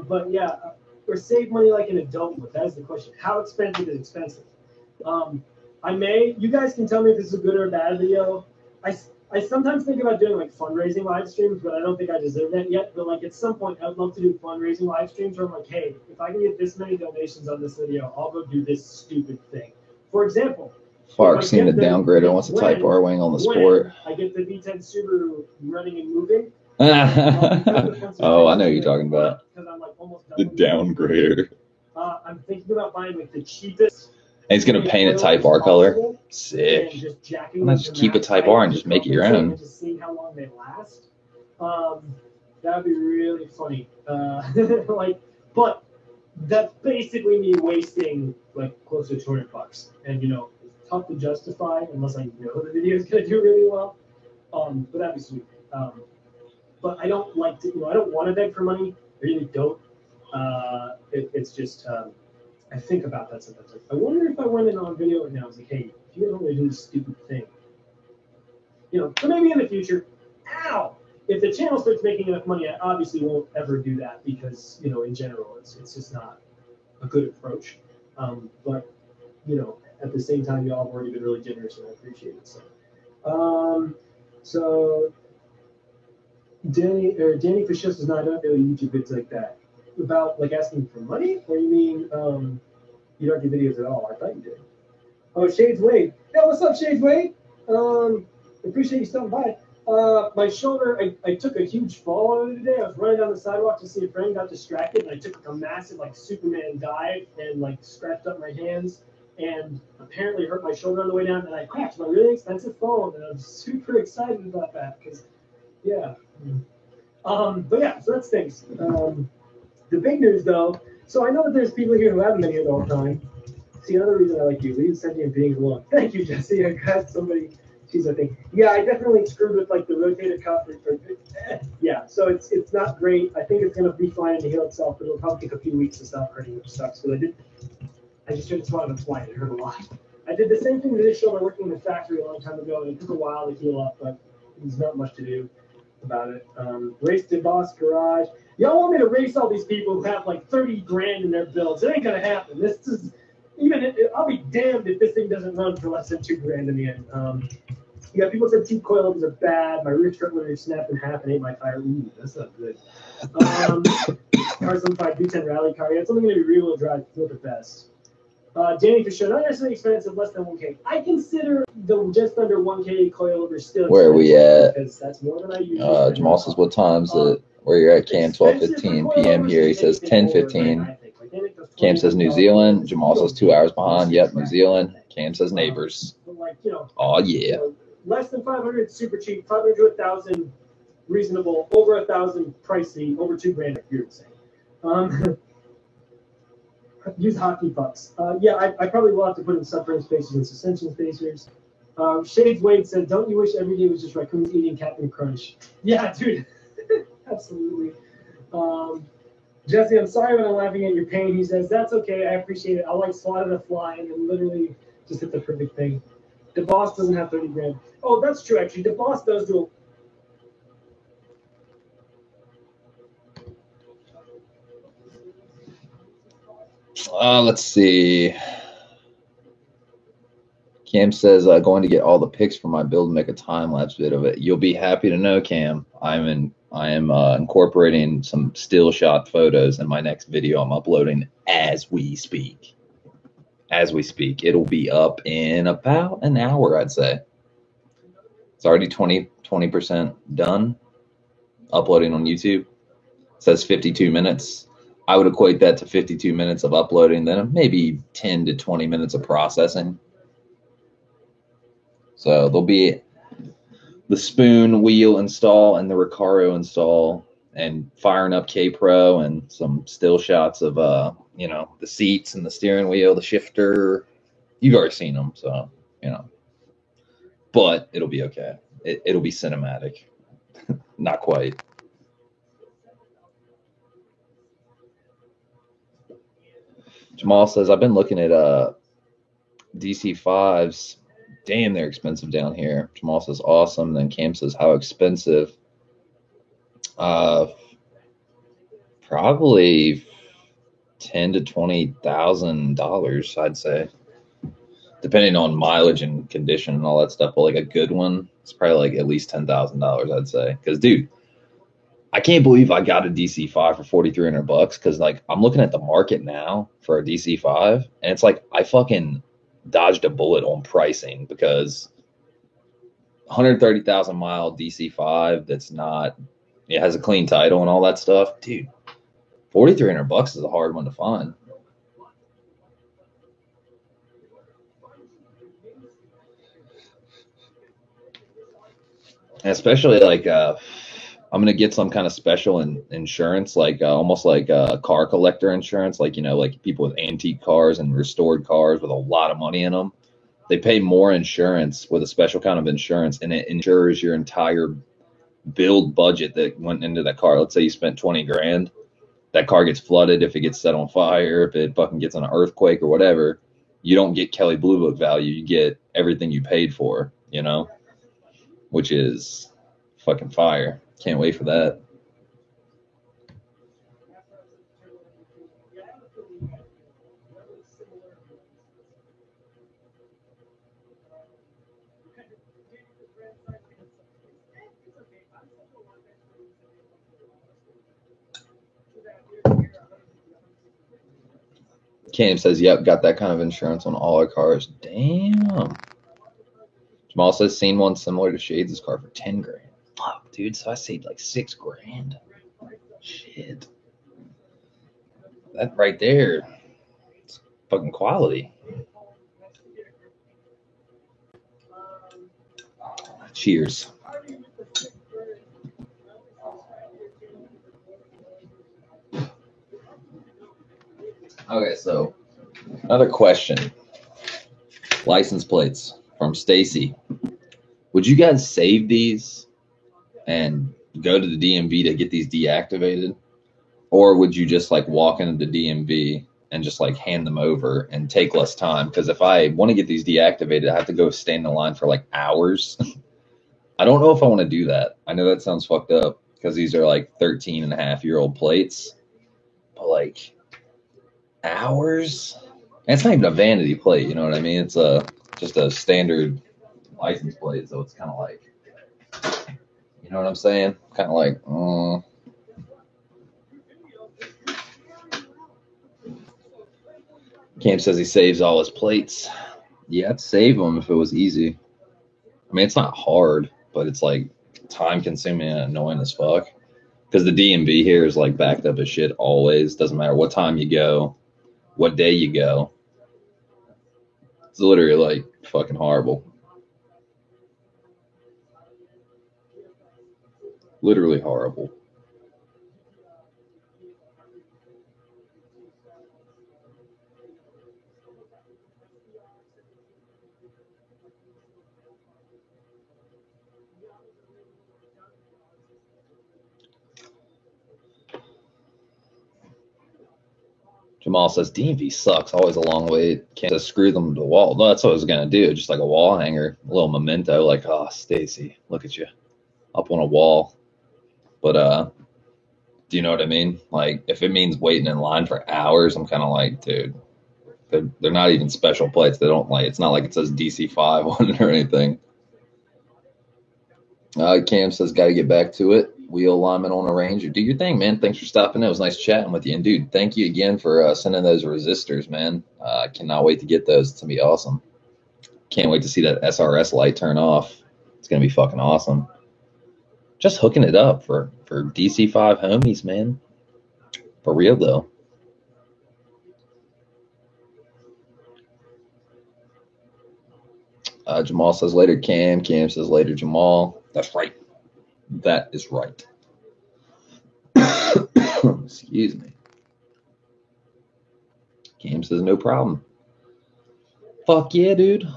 But yeah, or save money like an adult would. That is the question. How expensive is expensive? You guys can tell me if this is a good or a bad video. I sometimes think about doing like fundraising live streams, but I don't think I deserve that yet. But like at some point, I'd love to do fundraising live streams where I'm like, hey, if I can get this many donations on this video, I'll go do this stupid thing. For example, Fark seemed to downgrade it. Wants a Type R wing on the Sport. I get the V10 Subaru running and moving. Oh, I know what you're talking about. I'm like almost the downgrader. I'm thinking about buying like the cheapest. And he's gonna paint it Type R color. Sick. Why not just keep a Type R and just make it your own? Just seeing how long they last. That'd be really funny. But that's basically me wasting like close to $200, and it's tough to justify unless I know the video is gonna do really well. But that'd be sweet. But I don't like to, I don't want to beg for money. I really don't. It's just. I think about that sometimes. Like, I wonder if I went in on video right now, I was like, hey, if you guys want me to do this stupid thing, so maybe in the future, if the channel starts making enough money, I obviously won't ever do that because, in general, it's just not a good approach. But, at the same time, y'all have already been really generous and I appreciate it. So Danny Fashis does not do YouTube vids like that. About like asking for money, or you mean you don't do videos at all? I thought you did. Oh, Shades Wade. Yo, what's up, Shades Wade? Appreciate you stopping by. My shoulder, I took a huge fall on it today. I was running down the sidewalk to see a friend, got distracted, and I took a massive like Superman dive and like scratched up my hands and apparently hurt my shoulder on the way down, and I cracked my really expensive phone, and I'm super excited about that because yeah. But yeah, so that's things. The big news, though, so I know that there's people here who haven't been here the whole time. See, another reason I like you, leave sentient beings alone. Thank you, Jesse. I got somebody. Jeez, I think. Yeah, I definitely screwed with like the rotator cuff. Yeah, so it's not great. I think it's gonna be fine to heal itself, but it'll probably take a few weeks to stop hurting, which sucks. But I just tried to swallow the flight. It hurt a lot. I did the same thing to this shoulder working in the factory a long time ago, and it took a while to heal up, but there's not much to do about it. Race to Boss Garage. Y'all want me to race all these people who have like 30 grand in their builds? It ain't gonna happen. This is I'll be damned if this thing doesn't run for less than 2 grand in the end. Yeah, people said cheap coilovers are bad. My rear strut motor snapped in half and ate my tire. Ooh, that's not good. Cars 5 V10 rally car. Yeah, it's only going to be rear-wheel drive for the best. Danny for sure. Not necessarily expensive, less than 1K. I consider the just under 1K coilover still. Where are we at? Because that's more than I usually. Jamal says, "What time's it? Where you're at, Cam? 12:15 p.m. here." He says 10:15. Cam says New Zealand. Jamal says 2 hours behind. Yep, New Zealand. Cam says neighbors. Oh yeah. Less than 500, super cheap. 500 to 1,000, reasonable. Over 1,000, pricey. Over 2 grand, if you're insane. Use hockey pucks. Yeah, I probably will have to put in subframe spacers and suspension spacers. Shades Wade said, "Don't you wish every day was just raccoons eating Captain Crunch?" Yeah, dude. Absolutely. Jesse, I'm sorry when I'm laughing at your pain. He says, "That's okay. I appreciate it. I like swatted a fly and then literally just hit the perfect thing." The boss doesn't have 30 grand. Oh, that's true, actually. The boss does do Let's see. Cam says, "Going to get all the pics for my build and make a time-lapse vid of it." You'll be happy to know, Cam, I am incorporating some still shot photos in my next video I'm uploading as we speak. As we speak. It'll be up in about an hour, I'd say. It's already 20% done. Uploading on YouTube. It says 52 minutes. I would equate that to 52 minutes of uploading, then maybe 10 to 20 minutes of processing. So there'll be the spoon wheel install and the Recaro install and firing up K-Pro and some still shots of, the seats and the steering wheel, the shifter. You've already seen them, so, But it'll be okay. It'll be cinematic. Not quite. Jamal says, "I've been looking at DC5s. Damn, they're expensive down here." Jamal says, "Awesome." Then Cam says, "How expensive?" Probably $10,000 to $20,000, I'd say, depending on mileage and condition and all that stuff. But like a good one, it's probably like at least $10,000, I'd say. Because, dude, I can't believe I got a DC5 for $4,300 because, like, I'm looking at the market now for a DC5, and it's like I fucking dodged a bullet on pricing because 130,000 mile DC5 that's not, it has a clean title and all that stuff, dude. $4,300 is a hard one to find. And especially like I'm gonna get some kind of special insurance, like almost like car collector insurance, like like people with antique cars and restored cars with a lot of money in them. They pay more insurance with a special kind of insurance, and it insures your entire build budget that went into that car. Let's say you spent 20 grand, that car gets flooded, if it gets set on fire, if it fucking gets an earthquake or whatever, you don't get Kelly Blue Book value. You get everything you paid for, which is fucking fire. Can't wait for that. Cam says, "Yep, got that kind of insurance on all our cars." Damn. Jamal says, "Seen one similar to Shades' car for 10 grand. Fuck, dude. So I saved like 6 grand. Shit. That right there, it's fucking quality. Cheers." Okay, so another question. License plates from Stacy. Would you guys save these and go to the DMV to get these deactivated? Or would you just like walk into the DMV and just like hand them over and take less time? Because if I want to get these deactivated, I have to go stand in line for like hours. I don't know if I want to do that. I know that sounds fucked up. because these are like 13.5-year-old plates. But like hours, and it's not even a vanity plate. You know what I mean? It's just a standard license plate, so it's kind of like, you know what I'm saying? Kind of like, Cam says he saves all his plates. Yeah, I'd save them if it was easy. I mean, it's not hard, but it's like time consuming and annoying as fuck. Because the DMV here is like backed up as shit always. Doesn't matter what time you go, what day you go. It's literally like fucking horrible. Literally horrible. Jamal says DMV sucks. Always a long wait. Can't just screw them to the wall. No, that's what I was gonna do. Just like a wall hanger, a little memento. Like, oh, Stacy, look at you up on a wall. But do you know what I mean? Like, if it means waiting in line for hours, I'm kind of like, dude, they're not even special plates. They don't like. It's not like it says DC5 on it or anything. Cam says, got to get back to it. Wheel alignment on a Ranger. Do your thing, man. Thanks for stopping. It was nice chatting with you. And, dude, thank you again for sending those resistors, man. I cannot wait to get those. It's going to be awesome. Can't wait to see that SRS light turn off. It's going to be fucking awesome. Just hooking it up for DC5 homies, man. For real, though. Jamal says later Cam. Cam says later Jamal. That's right. That is right. Excuse me. Cam says no problem. Fuck yeah, dude.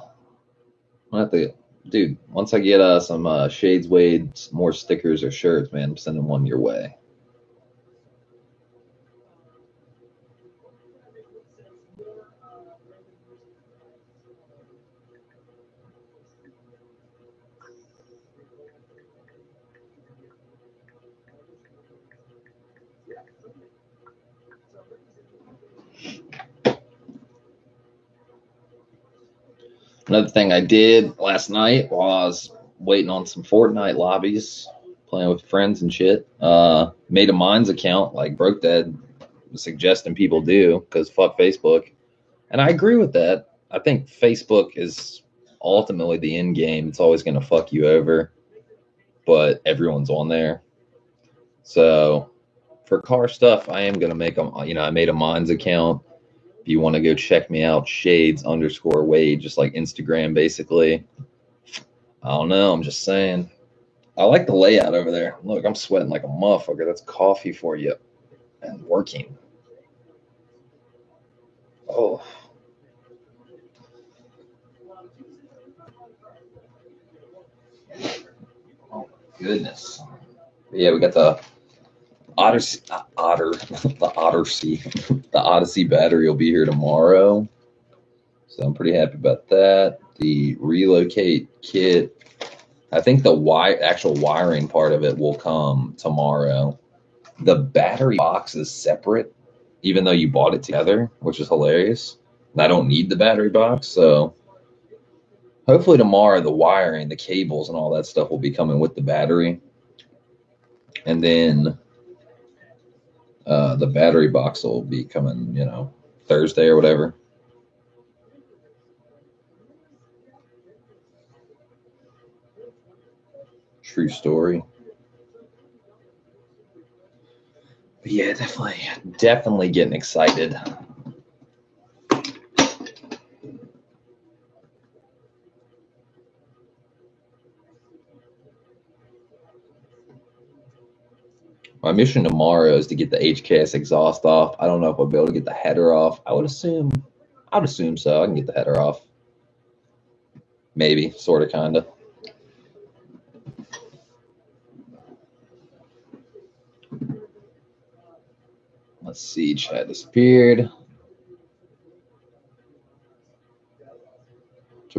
I'll have to, dude, once I get some Shades Wade, more stickers or shirts, man, I'm sending one your way. Another thing I did last night while I was waiting on some Fortnite lobbies, playing with friends and shit, made a Minds account like Broke Dad was suggesting people do, because fuck Facebook. And I agree with that. I think Facebook is ultimately the end game. It's always going to fuck you over, but everyone's on there. So for car stuff, I am going to make them, I made a Minds account. If you want to go check me out, Shades_Wade, just like Instagram, basically. I don't know. I'm just saying. I like the layout over there. Look, I'm sweating like a motherfucker. That's coffee for you and working. Oh. Oh, goodness. Yeah, we got the Odyssey, the Odyssey battery will be here tomorrow. So I'm pretty happy about that. The relocate kit, I think the actual wiring part of it will come tomorrow. The battery box is separate, even though you bought it together, which is hilarious. I don't need the battery box, so hopefully tomorrow the wiring, the cables, and all that stuff will be coming with the battery. And then the battery box will be coming, Thursday or whatever. True story. But yeah, definitely getting excited. My mission tomorrow is to get the HKS exhaust off. I don't know if I'll be able to get the header off. I'd assume so. I can get the header off. Maybe, sort of, kind of. Let's see, chat disappeared.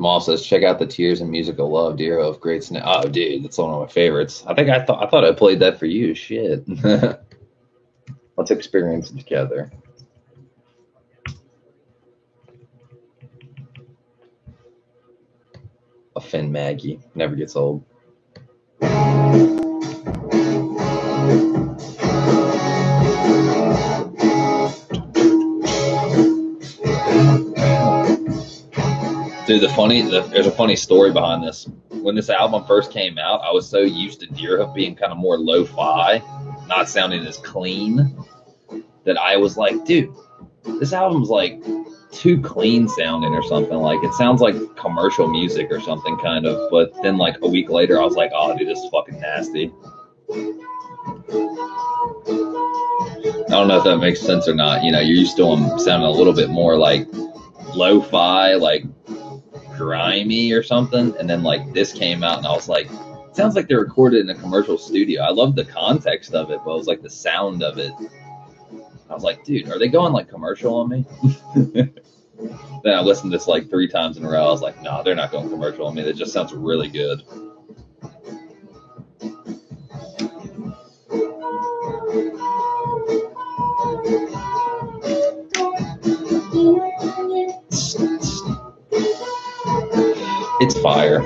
Jamal says, check out the Tears and Musical Love, Deerhoof, great snare. Oh, dude, that's one of my favorites. I thought I played that for you. Shit. Let's experience it together. A Finn Maggie never gets old. Dude, there's a funny story behind this. When this album first came out, I was so used to Deerhoof being kind of more lo-fi, not sounding as clean, that I was like, dude, this album's like too clean sounding or something. Like, it sounds like commercial music or something kind of. But then like a week later, I was like, oh, dude, this is fucking nasty. I don't know if that makes sense or not. You know, you're used to them sounding a little bit more like lo-fi, like grimy or something, and then like this came out and I was like, it sounds like they recorded in a commercial studio. I love the context of it, but it was like the sound of it, I was like, dude, are they going like commercial on me? Then I listened to this like 3 times in a row. I was like, no, they're not going commercial on me. It just sounds really good. It's fire.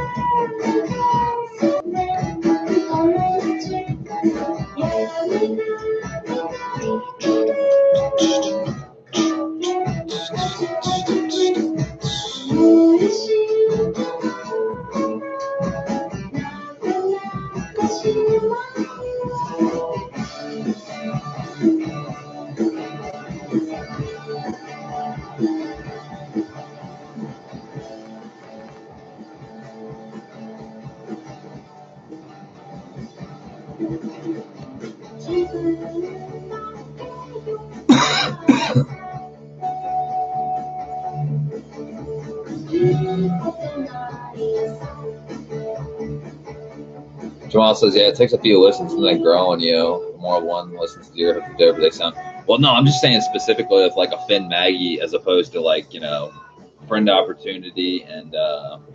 Jamal says, yeah, it takes a few listens and they grow on you. The more one listens to Deerhoof, the doper they sound. Well, no, I'm just saying specifically of like a Finn Maggie as opposed to like, you know, Friend Opportunity and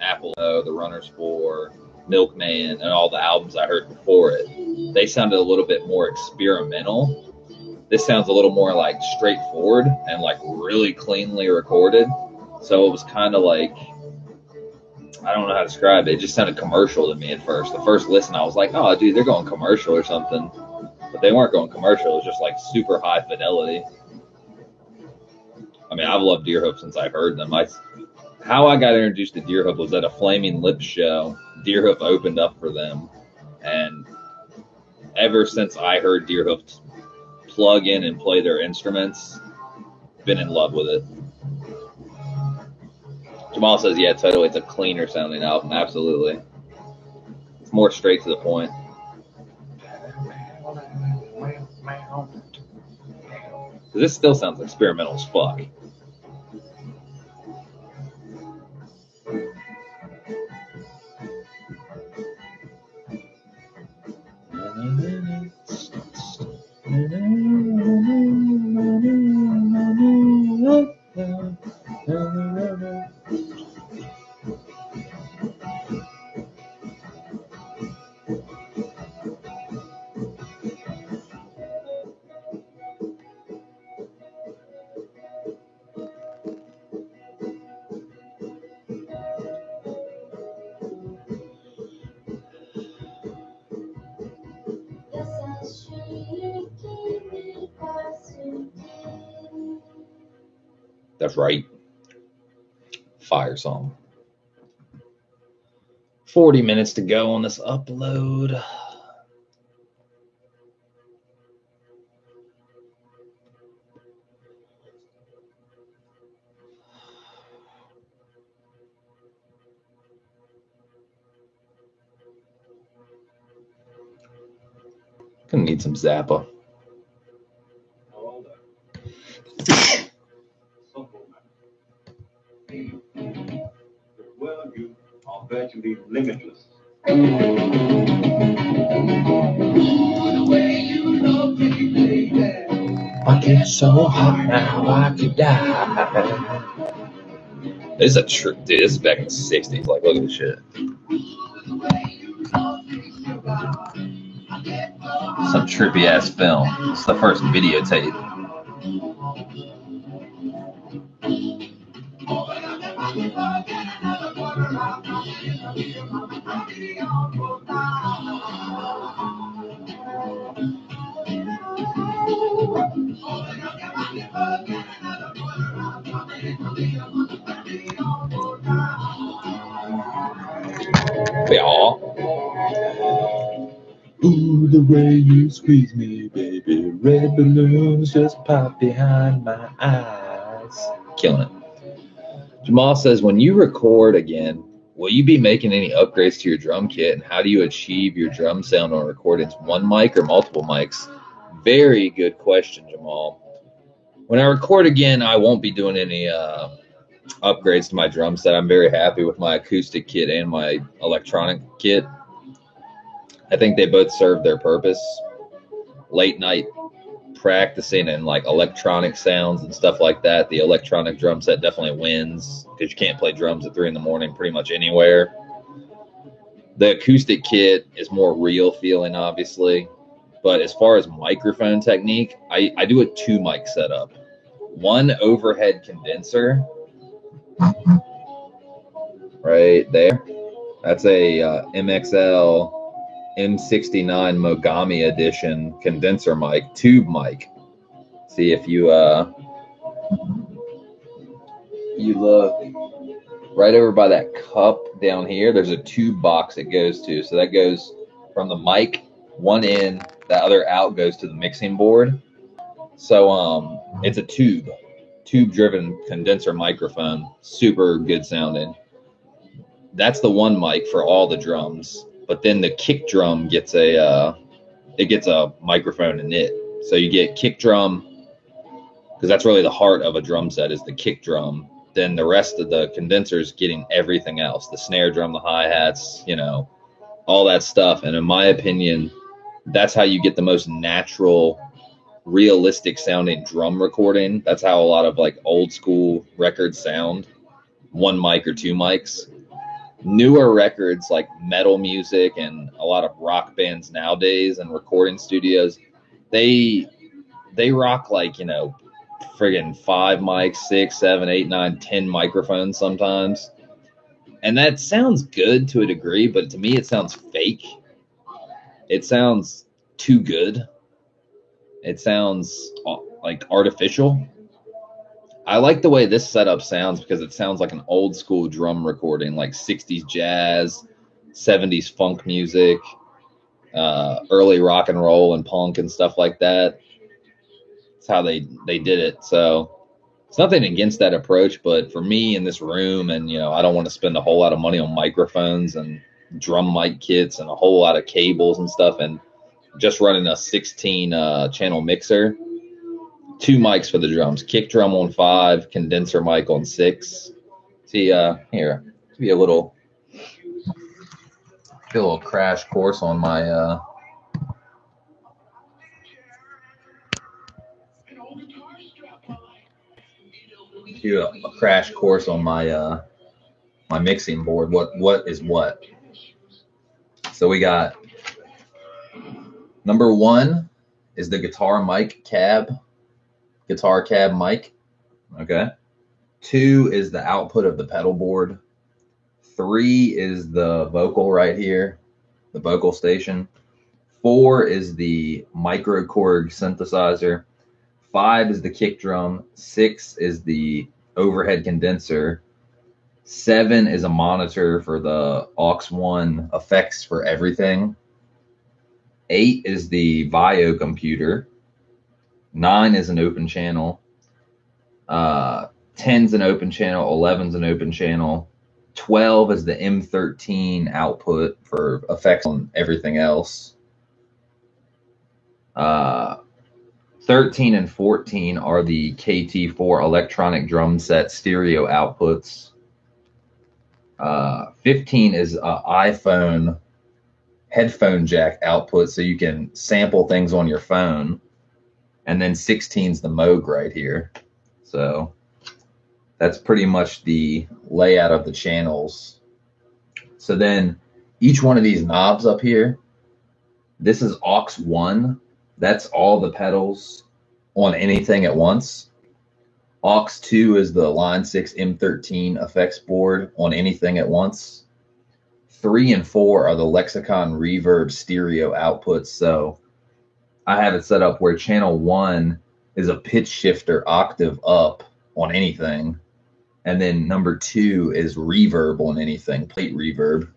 Apple, The Runner's Four, Milkman, and all the albums I heard before it. They sounded a little bit more experimental. This sounds a little more like straightforward and like really cleanly recorded. So it was kind of like, I don't know how to describe it. It just sounded commercial to me at first. The first listen, I was like, oh, dude, they're going commercial or something. But they weren't going commercial. It was just like super high fidelity. I mean, I've loved Deerhoof since I heard them. How I got introduced to Deerhoof was at a Flaming Lips show. Deerhoof opened up for them. And ever since I heard Deerhoof plug in and play their instruments, been in love with it. Jamal says, yeah, totally. It's a cleaner sounding album. Absolutely. It's more straight to the point. This still sounds experimental as fuck. That's right. Fire song. 40 minutes to go on this upload. Gonna need some Zappa. Well, you are virtually limitless. I get so hard now I could die. This is a true dude. This is back in the '60s. Like, look at this shit. Some trippy ass film. It's the first videotape. Yeah. Ooh, the way you squeeze me, baby. Red balloons just pop behind my eyes. Killing it. Jamal says, when you record again, will you be making any upgrades to your drum kit? And how do you achieve your drum sound on recordings? One mic or multiple mics? Very good question, Jamal. When I record again, I won't be doing any upgrades to my drum set. I'm very happy with my acoustic kit and my electronic kit. I think they both serve their purpose. Late night practicing and like electronic sounds and stuff like that, the electronic drum set definitely wins because you can't play drums at 3 a.m. pretty much anywhere. The acoustic kit is more real feeling, obviously. But as far as microphone technique, I do a 2 mic setup. One overhead condenser right there. That's a MXL M69 Mogami edition condenser mic, tube mic. See if you look right over by that cup down here, there's a tube box it goes to. So that goes from the mic, one in, that other out goes to the mixing board. So it's a tube driven condenser microphone, super good sounding. That's the one mic for all the drums. But then the kick drum gets a microphone in it. So you get kick drum, because that's really the heart of a drum set is the kick drum. Then the rest of the condensers getting everything else, the snare drum, the hi-hats, all that stuff. And in my opinion, that's how you get the most natural, realistic sounding drum recording. That's how a lot of like old school records sound. One mic or 2 mics. Newer records like metal music and a lot of rock bands nowadays and recording studios, they rock like, friggin' 5 mics, 6, 7, 8, 9, 10 microphones sometimes. And that sounds good to a degree, but to me it sounds fake. It sounds too good. It sounds like artificial. I like the way this setup sounds because it sounds like an old school drum recording, like 60s jazz, 70s funk music, early rock and roll and punk and stuff like that. That's how they did it. So it's nothing against that approach, but for me in this room, and I don't want to spend a whole lot of money on microphones and drum mic kits and a whole lot of cables and stuff, and just running a 16 channel mixer. 2 mics for the drums, kick drum on 5, condenser mic on 6. See, here, give you a little crash course on my my mixing board. What is what? So we got number 1 is the guitar cab mic. Okay. 2 is the output of the pedal board. 3 is the vocal right here, the vocal station. 4 is the microKORG synthesizer. 5 is the kick drum. 6 is the overhead condenser. 7 is a monitor for the aux1 effects for everything. 8 is the VAIO computer. 9 is an open channel. 10's an open channel. 11's an open channel. 12 is the M13 output for effects on everything else. 13 and 14 are the KT4 electronic drum set stereo outputs. 15 is an iPhone headphone jack output, so you can sample things on your phone. And then 16's the Moog right here. So That's pretty much the layout of the channels. So then each one of these knobs up here, this is aux 1. That's all the pedals on anything at once. Aux 2 is the Line 6 M13 effects board on anything at once. 3 and 4 are the Lexicon Reverb stereo outputs. So I have it set up where channel 1 is a pitch shifter octave up on anything. And then number 2 is reverb on anything, plate reverb.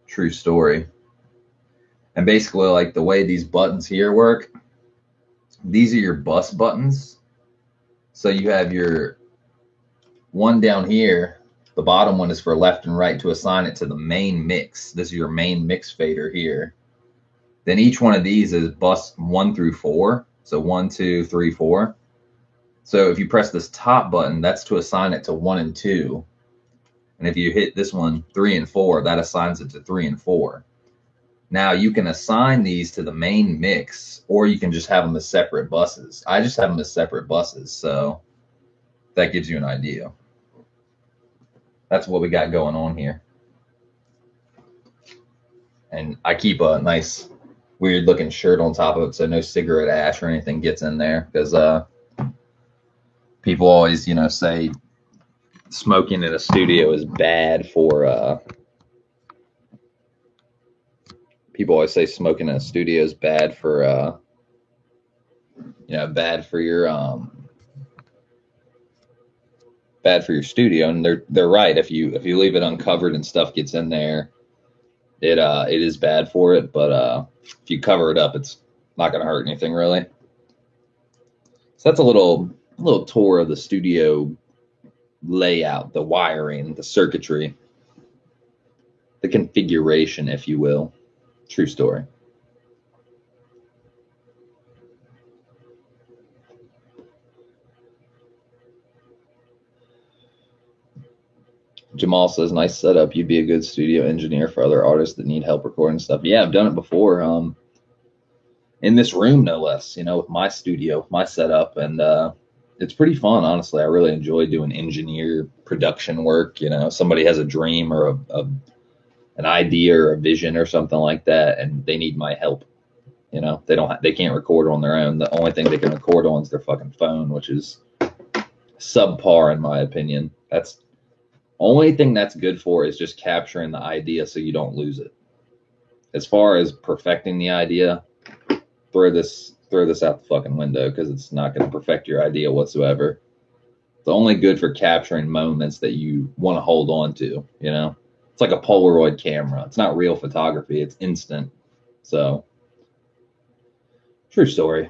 True story. And basically, like the way these buttons here work, these are your bus buttons. So you have your one down here. The bottom one is for left and right to assign it to the main mix. This is your main mix fader here. Then each one of these is bus 1 through 4. So 1, 2, 3, 4. So if you press this top button, that's to assign it to 1 and 2. And if you hit this one, 3 and 4, that assigns it to 3 and 4. Now you can assign these to the main mix, or you can just have them as separate buses. I just have them as separate buses, so that gives you an idea. That's what we got going on here. And I keep a nice weird looking shirt on top of it so no cigarette ash or anything gets in there, because people always, say smoking in a studio is bad for people always say smoking in a studio is bad for bad for your studio, and they're right. If you leave it uncovered and stuff gets in there, it is bad for it. But if you cover it up, it's not going to hurt anything really. So that's a little tour of the studio layout, the wiring, the circuitry, the configuration, if you will. True story. Jamal says, nice setup. You'd be a good studio engineer for other artists that need help recording stuff. Yeah, I've done it before. In this room, no less, with my studio, my setup. And it's pretty fun, honestly. I really enjoy doing engineer production work. Somebody has a dream or an idea or a vision or something like that, and they need my help. They can't record on their own. The only thing they can record on is their fucking phone, which is subpar in my opinion. That's only thing that's good for is just capturing the idea so you don't lose it. As far as perfecting the idea, throw this out the fucking window, because it's not going to perfect your idea whatsoever. It's only good for capturing moments that you want to hold on to, It's like a Polaroid camera. It's not real photography. It's instant. So, true story.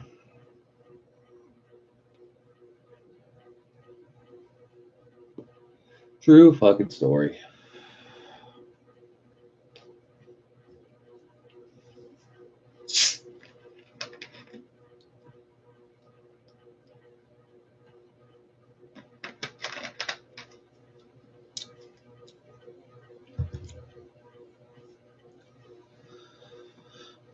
True fucking story.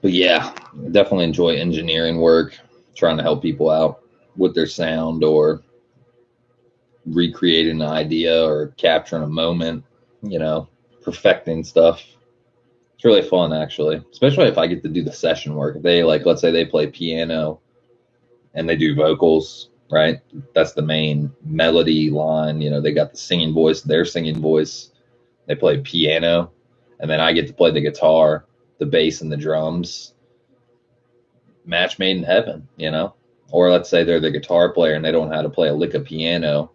But yeah, I definitely enjoy engineering work, trying to help people out with their sound or recreating an idea or capturing a moment, perfecting stuff. It's really fun, actually, especially if I get to do the session work. If they, let's say they play piano and they do vocals, right? That's the main melody line. They got the singing voice, their singing voice. They play piano, and then I get to play the guitar, the bass, and the drums. Match made in heaven, Or let's say they're the guitar player and they don't know how to play a lick of piano.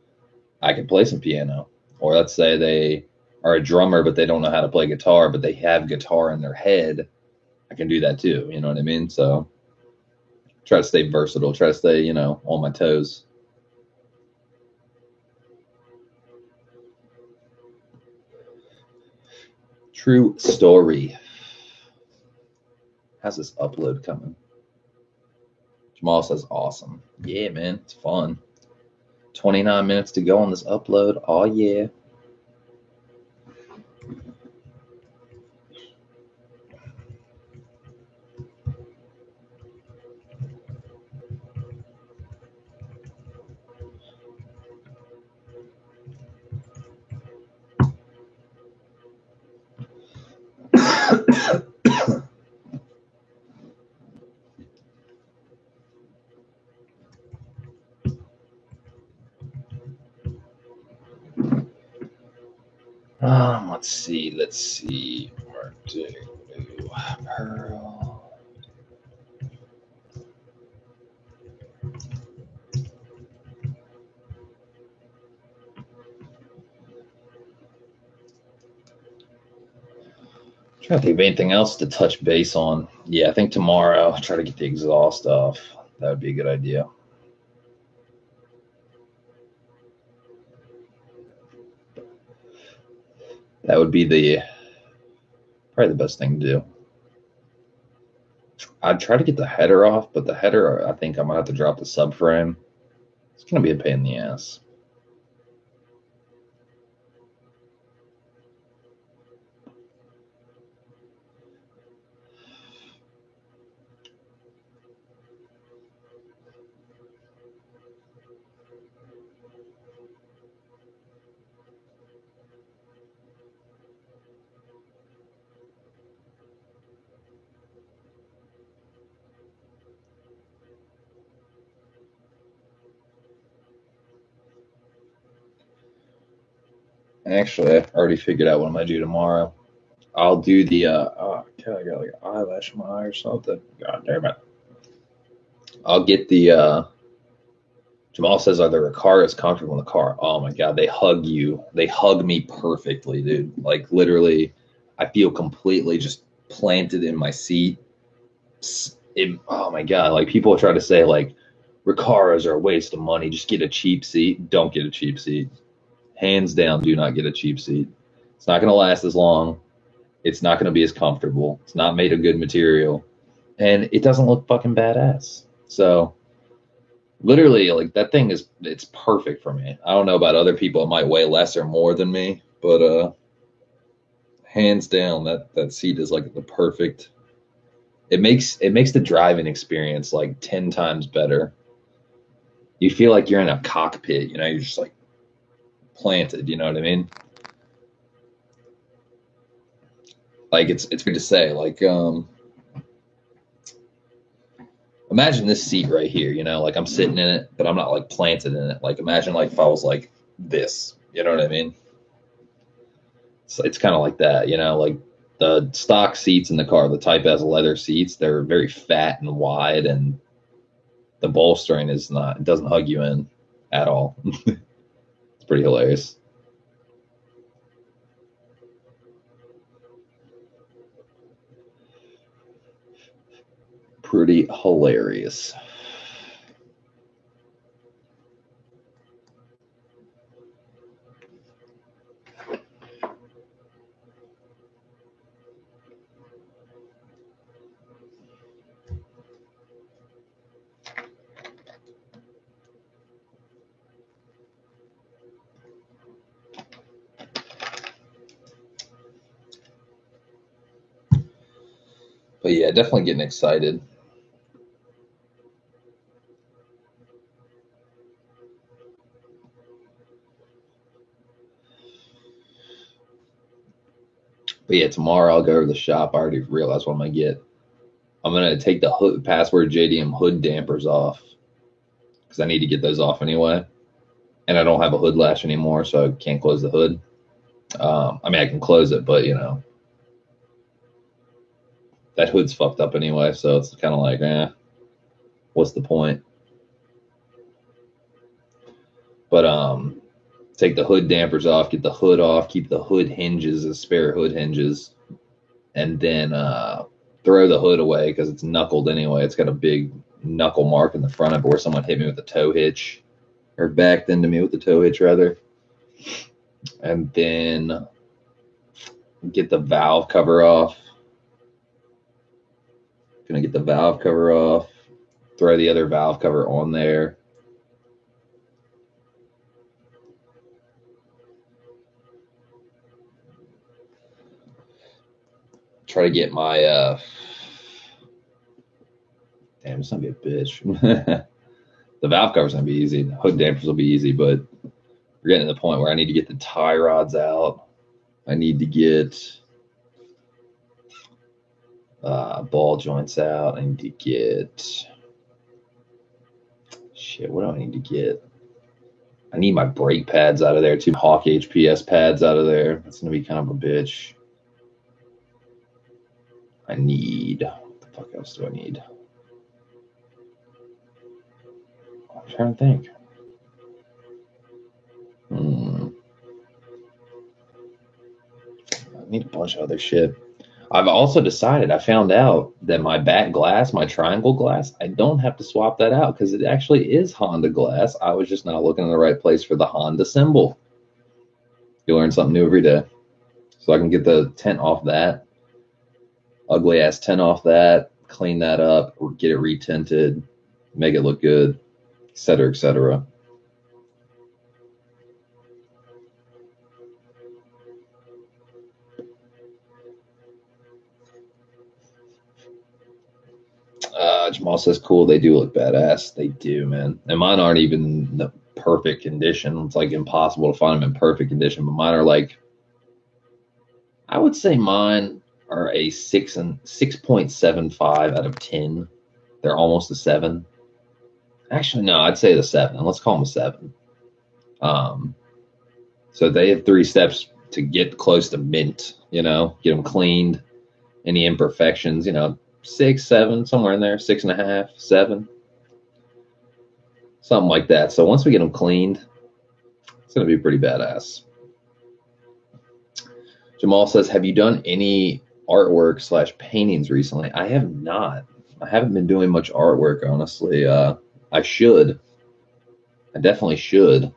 I can play some piano. Or let's say they are a drummer, but they don't know how to play guitar, but they have guitar in their head. I can do that too. You know what I mean? So try to stay versatile, try to stay, on my toes. True story. How's this upload coming? Jamal says, awesome. Yeah, man, it's fun. 29 minutes to go on this upload. Oh, yeah. Let's see. Arctic Blue Pearl. Trying to think of anything else to touch base on. Yeah, I think tomorrow I'll try to get the exhaust off. That would be a good idea. That would be probably the best thing to do. I'd try to get the header off, but the header, I think I'm gonna have to drop the subframe. It's gonna be a pain in the ass. Actually, I already figured out what I'm gonna do tomorrow. I'll do the oh god, I got like an eyelash in my eye or something. God damn it. I'll get the Jamal says, are the Recaras comfortable in the car? Oh my god, they hug you. They hug me perfectly, dude. Like literally, I feel completely just planted in my seat. Oh my god, like people try to say like Recaras are a waste of money. Just get a cheap seat. Don't get a cheap seat. Hands down, do not get a cheap seat. It's not going to last as long. It's not going to be as comfortable. It's not made of good material. And it doesn't look fucking badass. So literally, like that thing it's perfect for me. I don't know about other people. It might weigh less or more than me, but hands down, that seat is like the perfect. It makes the driving experience like 10 times better. You feel like you're in a cockpit, you know, you're just like planted, you know what I mean? Like it's weird to say, like imagine this seat right here, you know, like I'm sitting in it, but I'm not like planted in it. Like imagine like if I was like this, you know what I mean? It's kind of like that, you know, like the stock seats in the car, the Type S leather seats, they're very fat and wide, and the bolstering is not, it doesn't hug you in at all. It's pretty hilarious. Pretty hilarious. But yeah, definitely getting excited. But yeah, tomorrow I'll go to the shop. I already realized what I'm gonna get. I'm gonna take the hood Password JDM hood dampers off because I need to get those off anyway. And I don't have a hood latch anymore, so I can't close the hood. I mean, I can close it, but you know, that hood's fucked up anyway, so it's kind of like, what's the point? But take the hood dampers off, get the hood off, keep the hood hinges as spare hood hinges, and then throw the hood away because it's knuckled anyway. It's got a big knuckle mark in the front of it where someone hit me with a tow hitch, or backed into me with the tow hitch rather. And then get the valve cover off. Gonna get the valve cover off, throw the other valve cover on there. Try to get my damn, it's gonna be a bitch. The valve cover's gonna be easy. The hood dampers will be easy, but we're getting to the point where I need to get the tie rods out. I need to get ball joints out. I need to get shit. What do I need to get? I need my brake pads out of there too. Hawk HPS pads out of there. That's gonna be kind of a bitch. I need, what the fuck else do I need? I'm trying to think. I need a bunch of other shit. I've also decided, I found out that my back glass, my triangle glass, I don't have to swap that out because it actually is Honda glass. I was just not looking in the right place for the Honda symbol. You learn something new every day. So I can get the tint off that, ugly ass tint off that, clean that up, get it retinted, make it look good, et cetera, et cetera. Jamal says, cool. They do look badass. They do, man. And mine aren't even the perfect condition. It's like impossible to find them in perfect condition. But mine are like, I would say mine are a 6.75 out of 10. They're almost a 7. Actually, no, I'd say the 7. Let's call them a 7. So they have 3 steps to get close to mint. You know, get them cleaned. Any imperfections, you know, 6, 7, somewhere in there, 6.5, 7, something like that. So once we get them cleaned, it's going to be pretty badass. Jamal says, have you done any artwork / paintings recently? I have not. I haven't been doing much artwork, honestly. I should. I definitely should.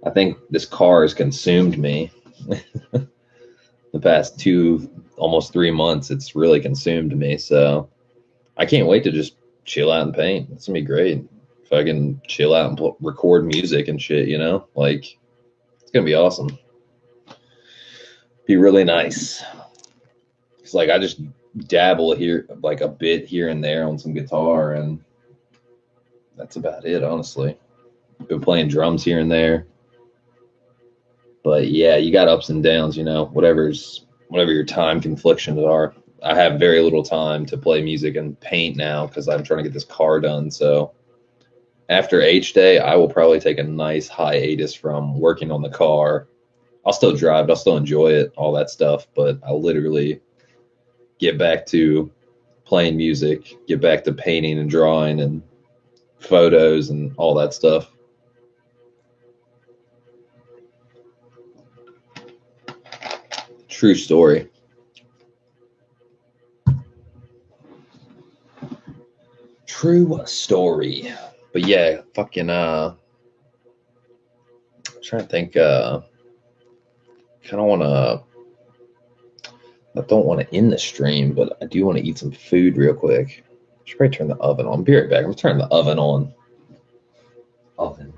I think this car has consumed me. The past 2, almost 3 months, it's really consumed me. So I can't wait to just chill out and paint. It's gonna be great. If I can chill out and record music and shit, you know, like it's gonna be awesome. Be really nice. It's like I just dabble here, like a bit here and there on some guitar, and that's about it, honestly. Been playing drums here and there, but yeah, you got ups and downs, you know. Whatever your time conflictions are. I have very little time to play music and paint now because I'm trying to get this car done. So after H Day, I will probably take a nice hiatus from working on the car. I'll still drive, I'll still enjoy it, all that stuff, but I'll literally get back to playing music, get back to painting and drawing and photos and all that stuff. True story. True story. But yeah, fucking I'm trying to think kinda I don't want to end the stream, but I do want to eat some food real quick. I should probably turn the oven on. I'll be right back. I'm turning the oven on. Oven.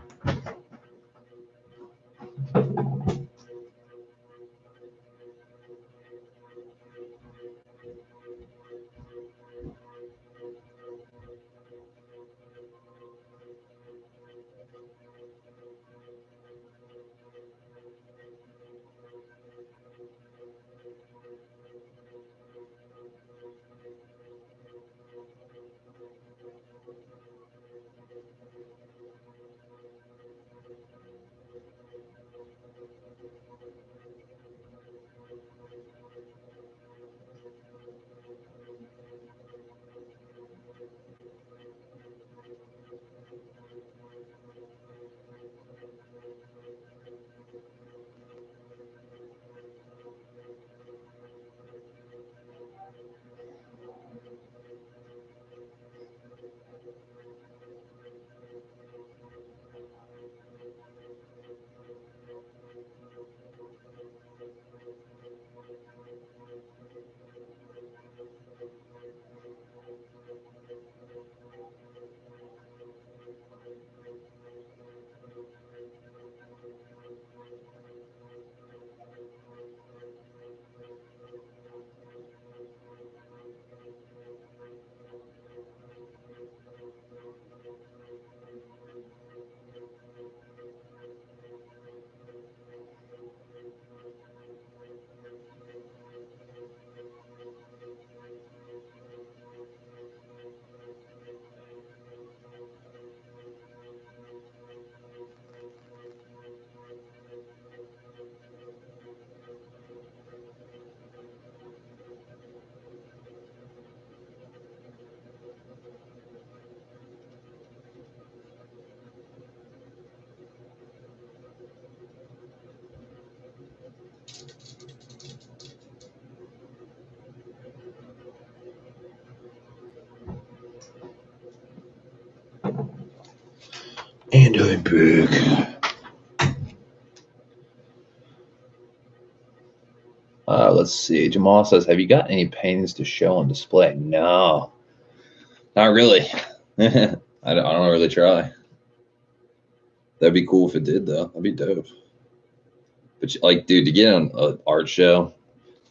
And I'm back. Let's see. Jamal says, have you got any paintings to show on display? No, not really. I don't really try. That'd be cool if it did, though. That'd be dope. But like, dude, to get on an art show,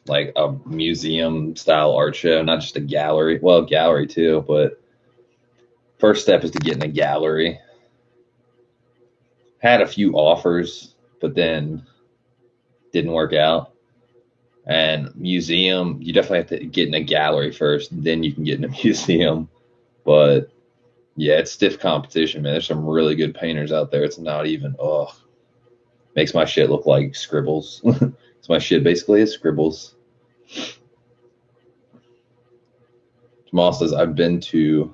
like a museum style art show, not just a gallery. Well, gallery too, but first step is to get in a gallery. Had a few offers, but then didn't work out. And museum, you definitely have to get in a gallery first, then you can get in a museum. But yeah, it's stiff competition, man. There's some really good painters out there. It's not even, makes my shit look like scribbles. So my shit basically is scribbles. Jamal says, I've been to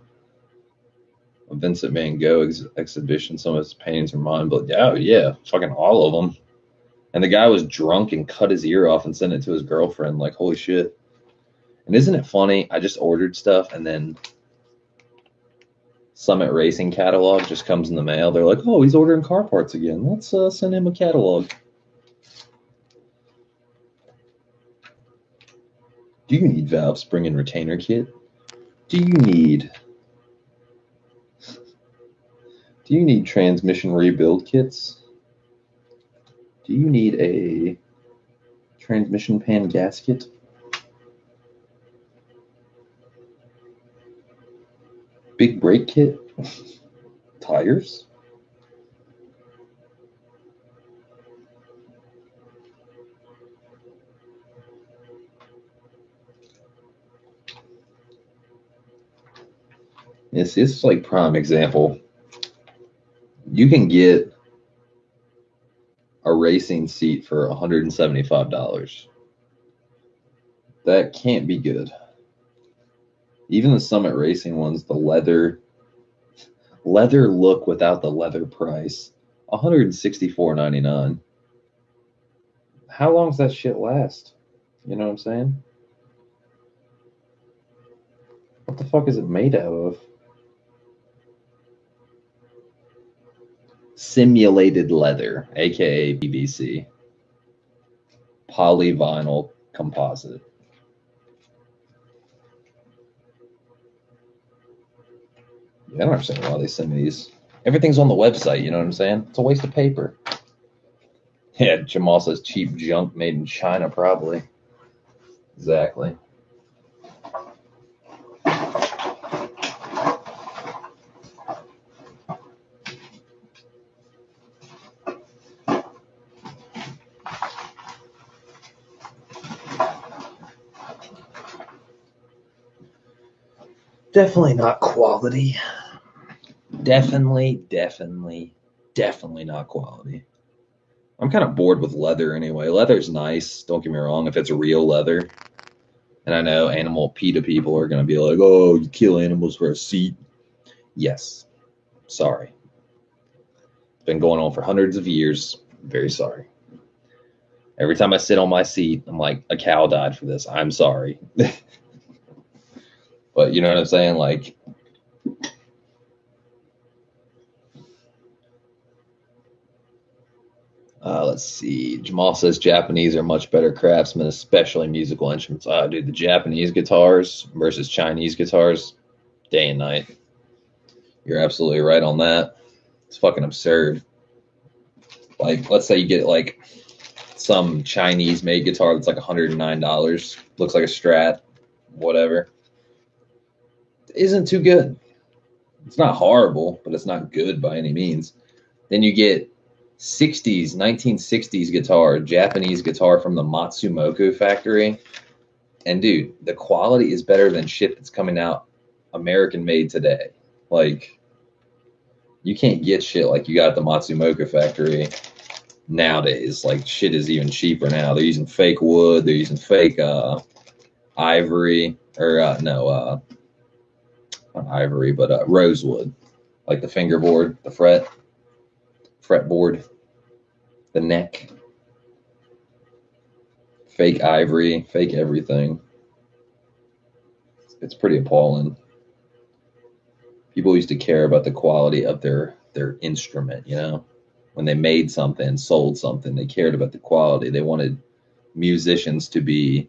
a Vincent Van Gogh exhibition. Some of his paintings are mine, but yeah, fucking all of them. And the guy was drunk and cut his ear off and sent it to his girlfriend. Like, holy shit. And isn't it funny? I just ordered stuff and then Summit Racing catalog just comes in the mail. They're like, oh, he's ordering car parts again. Let's send him a catalog. Do you need valve spring and retainer kit? Do you need transmission rebuild kits? Do you need a transmission pan gasket? Big brake kit? Tires? This is like prime example. You can get a racing seat for $175. That can't be good. Even the Summit Racing ones, the leather look without the leather price, $164.99. How long does that shit last? You know what I'm saying? What the fuck is it made out of? Simulated leather, aka PVC. Polyvinyl composite. Yeah, I don't understand why they send me these. Everything's on the website, you know what I'm saying? It's a waste of paper. Yeah, Jamal says cheap junk made in China, probably. Exactly. Definitely not quality. Definitely not quality. I'm kind of bored with leather anyway. Leather's nice, don't get me wrong, if it's real leather. And I know animal PETA people are going to be like, oh, you kill animals for a seat. Yes. Sorry. It's been going on for hundreds of years. Very sorry. Every time I sit on my seat, I'm like, a cow died for this. I'm sorry. But you know what I'm saying? Like, let's see. Jamal says Japanese are much better craftsmen, especially musical instruments. Dude, the Japanese guitars versus Chinese guitars, day and night. You're absolutely right on that. It's fucking absurd. Like, let's say you get like some Chinese made guitar that's like $109, looks like a Strat, whatever. Isn't too good. It's not horrible, but it's not good by any means. Then you get 1960s guitar, Japanese guitar from the Matsumoto factory. And dude, the quality is better than shit that's coming out American made today. Like, you can't get shit like you got at the Matsumoto factory nowadays. Like, shit is even cheaper now. They're using fake wood. They're using fake ivory. Or, not ivory, but rosewood. Like the fingerboard, the fretboard, the neck. Fake ivory, fake everything. It's pretty appalling. People used to care about the quality of their their instrument, you know? When they made something, sold something, they cared about the quality. They wanted musicians to be,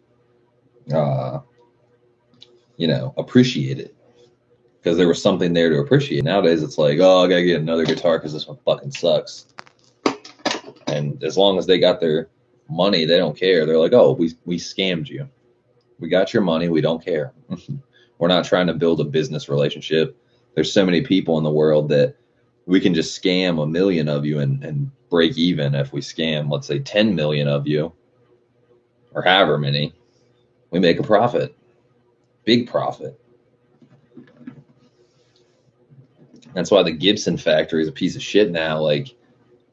appreciated because there was something there to appreciate. Nowadays, it's like, oh, I gotta get another guitar because this one fucking sucks. And as long as they got their money, they don't care. They're like, oh, we scammed you. We got your money. We don't care. We're not trying to build a business relationship. There's so many people in the world that we can just scam 1 million of you and break even. If we scam, let's say 10 million of you or however many, we make a profit, big profit. That's why the Gibson factory is a piece of shit now. Like,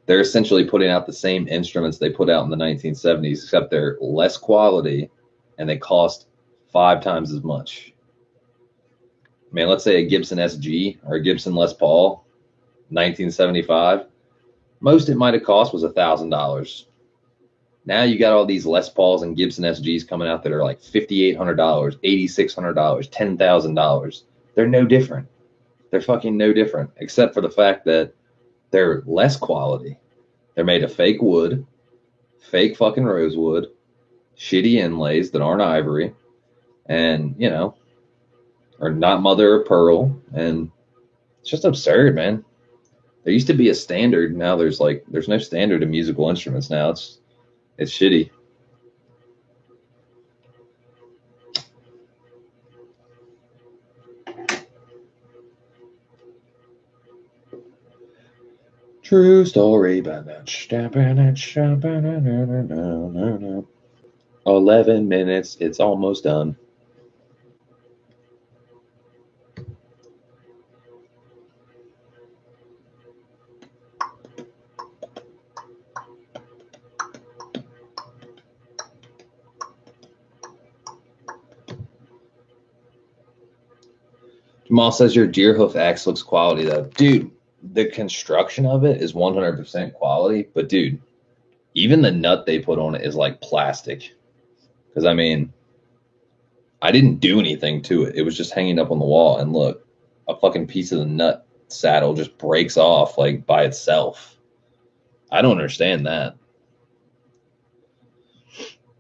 they're essentially putting out the same instruments they put out in the 1970s, except they're less quality and they cost 5 times as much. I mean, let's say a Gibson SG or a Gibson Les Paul, 1975. Most it might have cost was $1,000. Now you got all these Les Pauls and Gibson SGs coming out that are like $5,800, $8,600, $10,000. They're no different. They're fucking no different, except for the fact that they're less quality. They're made of fake wood, fake fucking rosewood, shitty inlays that aren't ivory, and, are not mother of pearl. And it's just absurd, man. There used to be a standard. Now there's no standard in musical instruments now. It's shitty. True story, but not 11 minutes. It's almost done. Jamal says your Deerhoof axe looks quality though. Dude, the construction of it is 100% quality, but dude, even the nut they put on it is like plastic. Because, I mean, I didn't do anything to it. It was just hanging up on the wall. And look, a fucking piece of the nut saddle just breaks off like by itself. I don't understand that.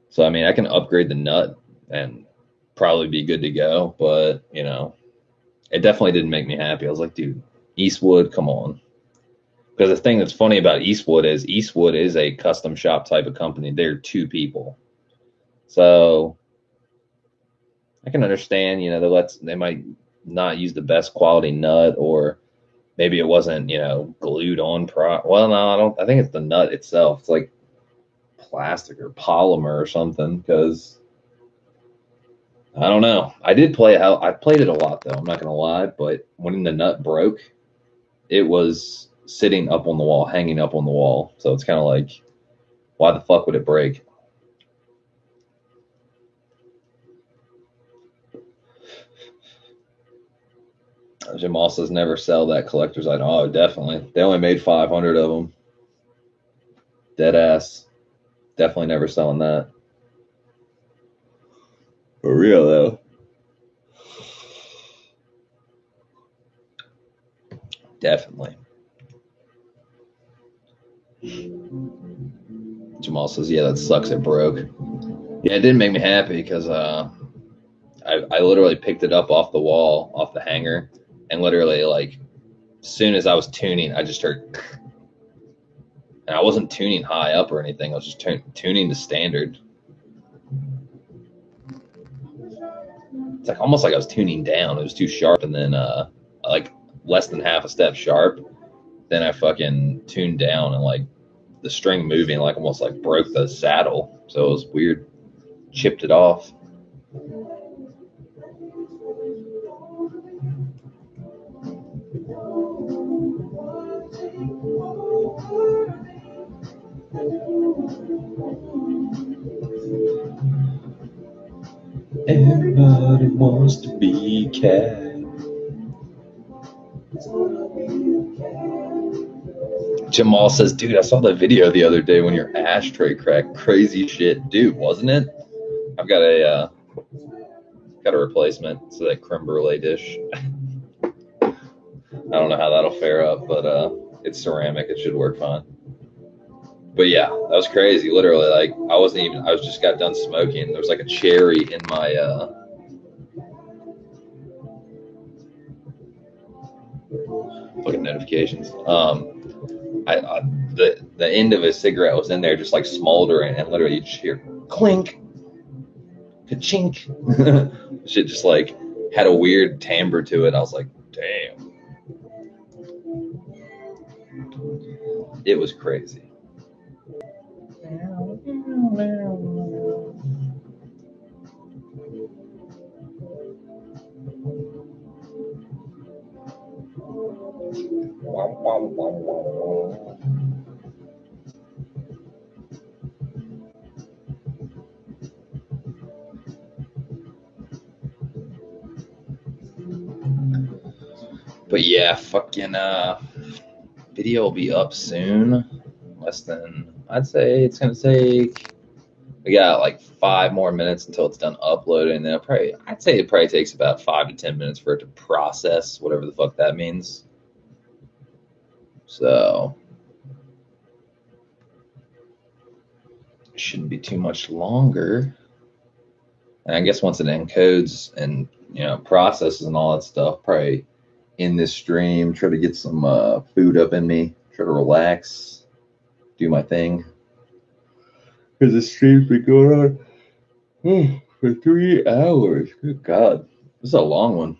So, I mean, I can upgrade the nut and probably be good to go. But, it definitely didn't make me happy. I was like, dude, Eastwood, come on. Because the thing that's funny about Eastwood is a custom shop type of company. They're 2 people. So I can understand, they might not use the best quality nut, or maybe it wasn't, glued on. Well, no, I think it's the nut itself. It's like plastic or polymer or something, because I don't know. I played it a lot though. I'm not going to lie, but when the nut broke, it was sitting up on the wall, hanging up on the wall. So it's kind of like, why the fuck would it break? Jamal says never sell that collector's item. Oh, definitely. They only made 500 of them. Dead ass. Definitely never selling that. For real, though. Definitely. Jamal says, yeah, that sucks. It broke. Yeah, it didn't make me happy because I literally picked it up off the wall, off the hanger, and literally, like, as soon as I was tuning, I just heard, and I wasn't tuning high up or anything. I was just tuning to standard. It's like almost like I was tuning down. It was too sharp, and then like less than half a step sharp. Then I fucking tuned down, and like the string moving like almost like broke the saddle. So it was weird. Chipped it off. Everybody wants to be cat. Jamal says, dude, I saw the video the other day when your ashtray cracked. Crazy shit. Dude, wasn't it? I've got a replacement. It's that creme brulee dish. I don't know how that'll fare up, but It's ceramic. It should work fine. But yeah, that was crazy. Literally, like I was just got done smoking. There was like a cherry in my fucking notifications. The end of his cigarette was in there, just like smoldering, and literally you just hear clink, ka-chink. Shit just like had a weird timbre to it. I was like, damn, it was crazy. But yeah, fucking video will be up soon. Less than, I'd say it's gonna take. We got like 5 more minutes until it's done uploading. Then I'd say it probably takes about 5 to 10 minutes for it to process, whatever the fuck that means. So it shouldn't be too much longer. And I guess once it encodes and processes and all that stuff, probably in this stream, try to get some food up in me, try to relax, do my thing. Because the stream's been going on for 3 hours. Good God. This is a long one.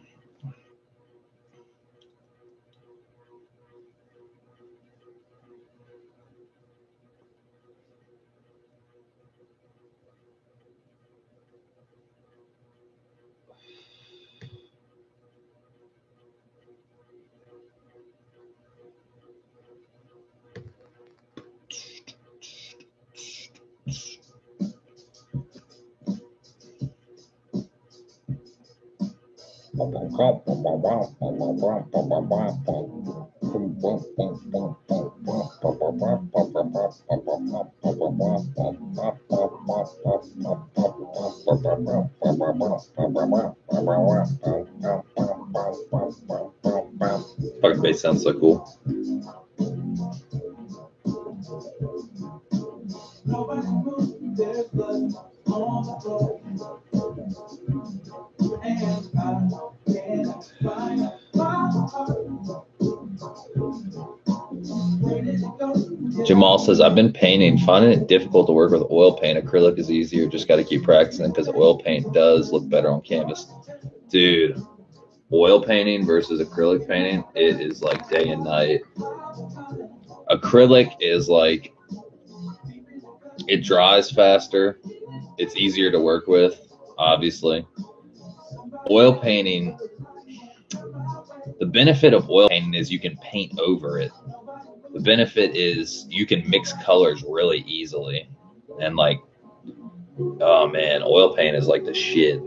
Fucking bass sounds so cool. Jamal says, I've been painting, finding it difficult to work with oil paint. Acrylic is easier, just got to keep practicing because oil paint does look better on canvas. Dude, oil painting versus acrylic painting, it is like day and night. Acrylic is like, it dries faster. It's easier to work with, obviously. Oil painting, the benefit of oil painting is you can paint over it. The benefit is you can mix colors really easily. And like, oh man, oil paint is like the shit.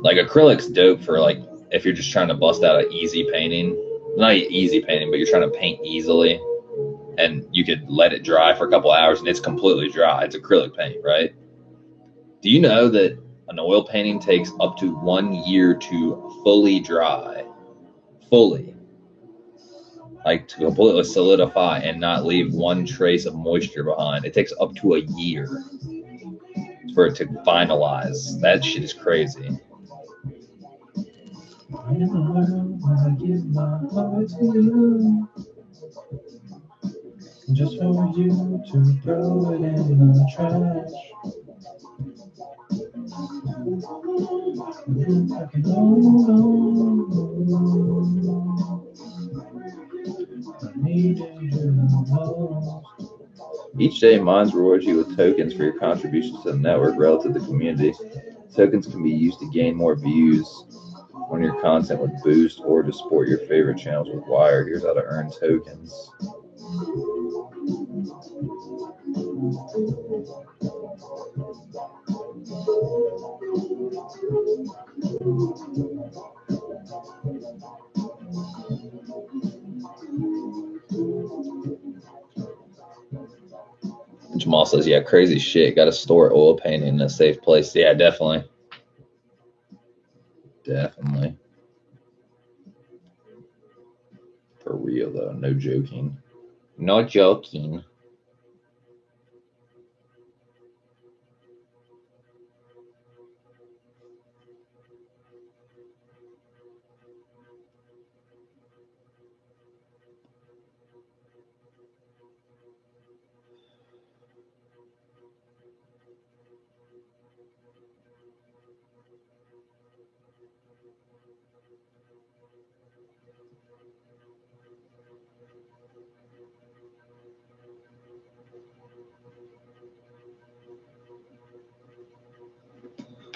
Like acrylic's dope for like, if you're just trying to bust out an easy painting. Not easy painting, but you're trying to paint easily. And you could let it dry for a couple hours and it's completely dry. It's acrylic paint, right? Do you know that an oil painting takes up to 1 year to fully dry? Fully. Like to completely solidify and not leave one trace of moisture behind. It takes up to a year for it to finalize. That shit is crazy. Just for you to throw it in the trash. I can hold on. I need you most. Each day, Minds rewards you with tokens for your contributions to the network relative to the community. Tokens can be used to gain more views on your content with Boost or to support your favorite channels with Wire. Here's how to earn tokens. Jamal says, yeah, crazy shit. Got to store oil paint in a safe place. Yeah, definitely. Definitely. For For real though, no joking. No joking.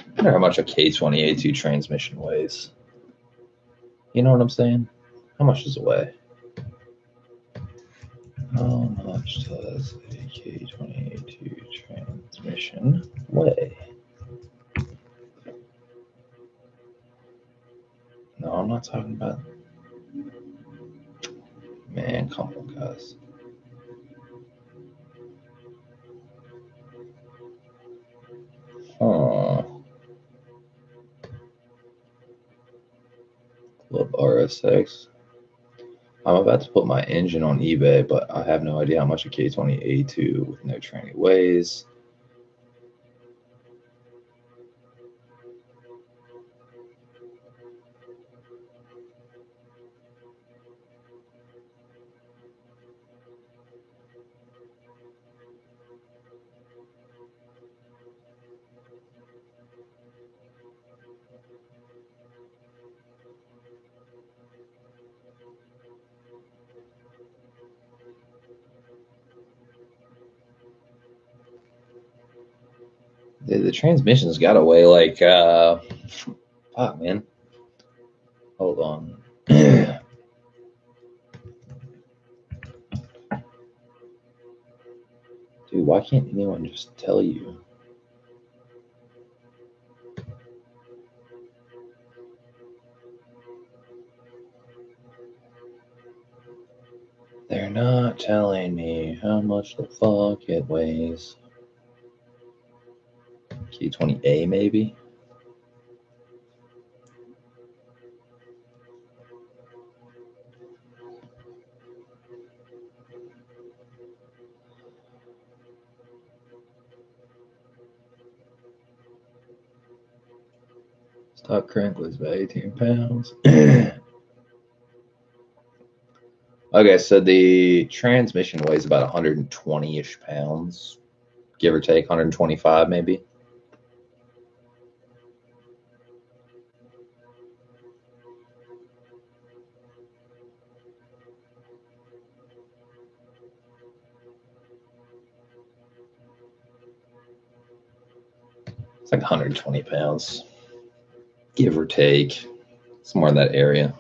I wonder how much a K20A2 transmission weighs. You know what I'm saying? How much does it weigh? How much does a K20A2 transmission weigh? No, I'm not talking about. Man, come on, guys. Huh. Club RSX. I'm about to put my engine on eBay, but I have no idea how much a K20A2 with no tranny weighs. The transmission's got to weigh like, fuck, man. Hold on. Dude, why can't anyone just tell you? They're not telling me how much the fuck it weighs. K20A maybe? Stock crank was about 18 pounds. Okay, so the transmission weighs about 120-ish pounds, give or take, 125 maybe. It's like 120 pounds, give or take, somewhere in that area.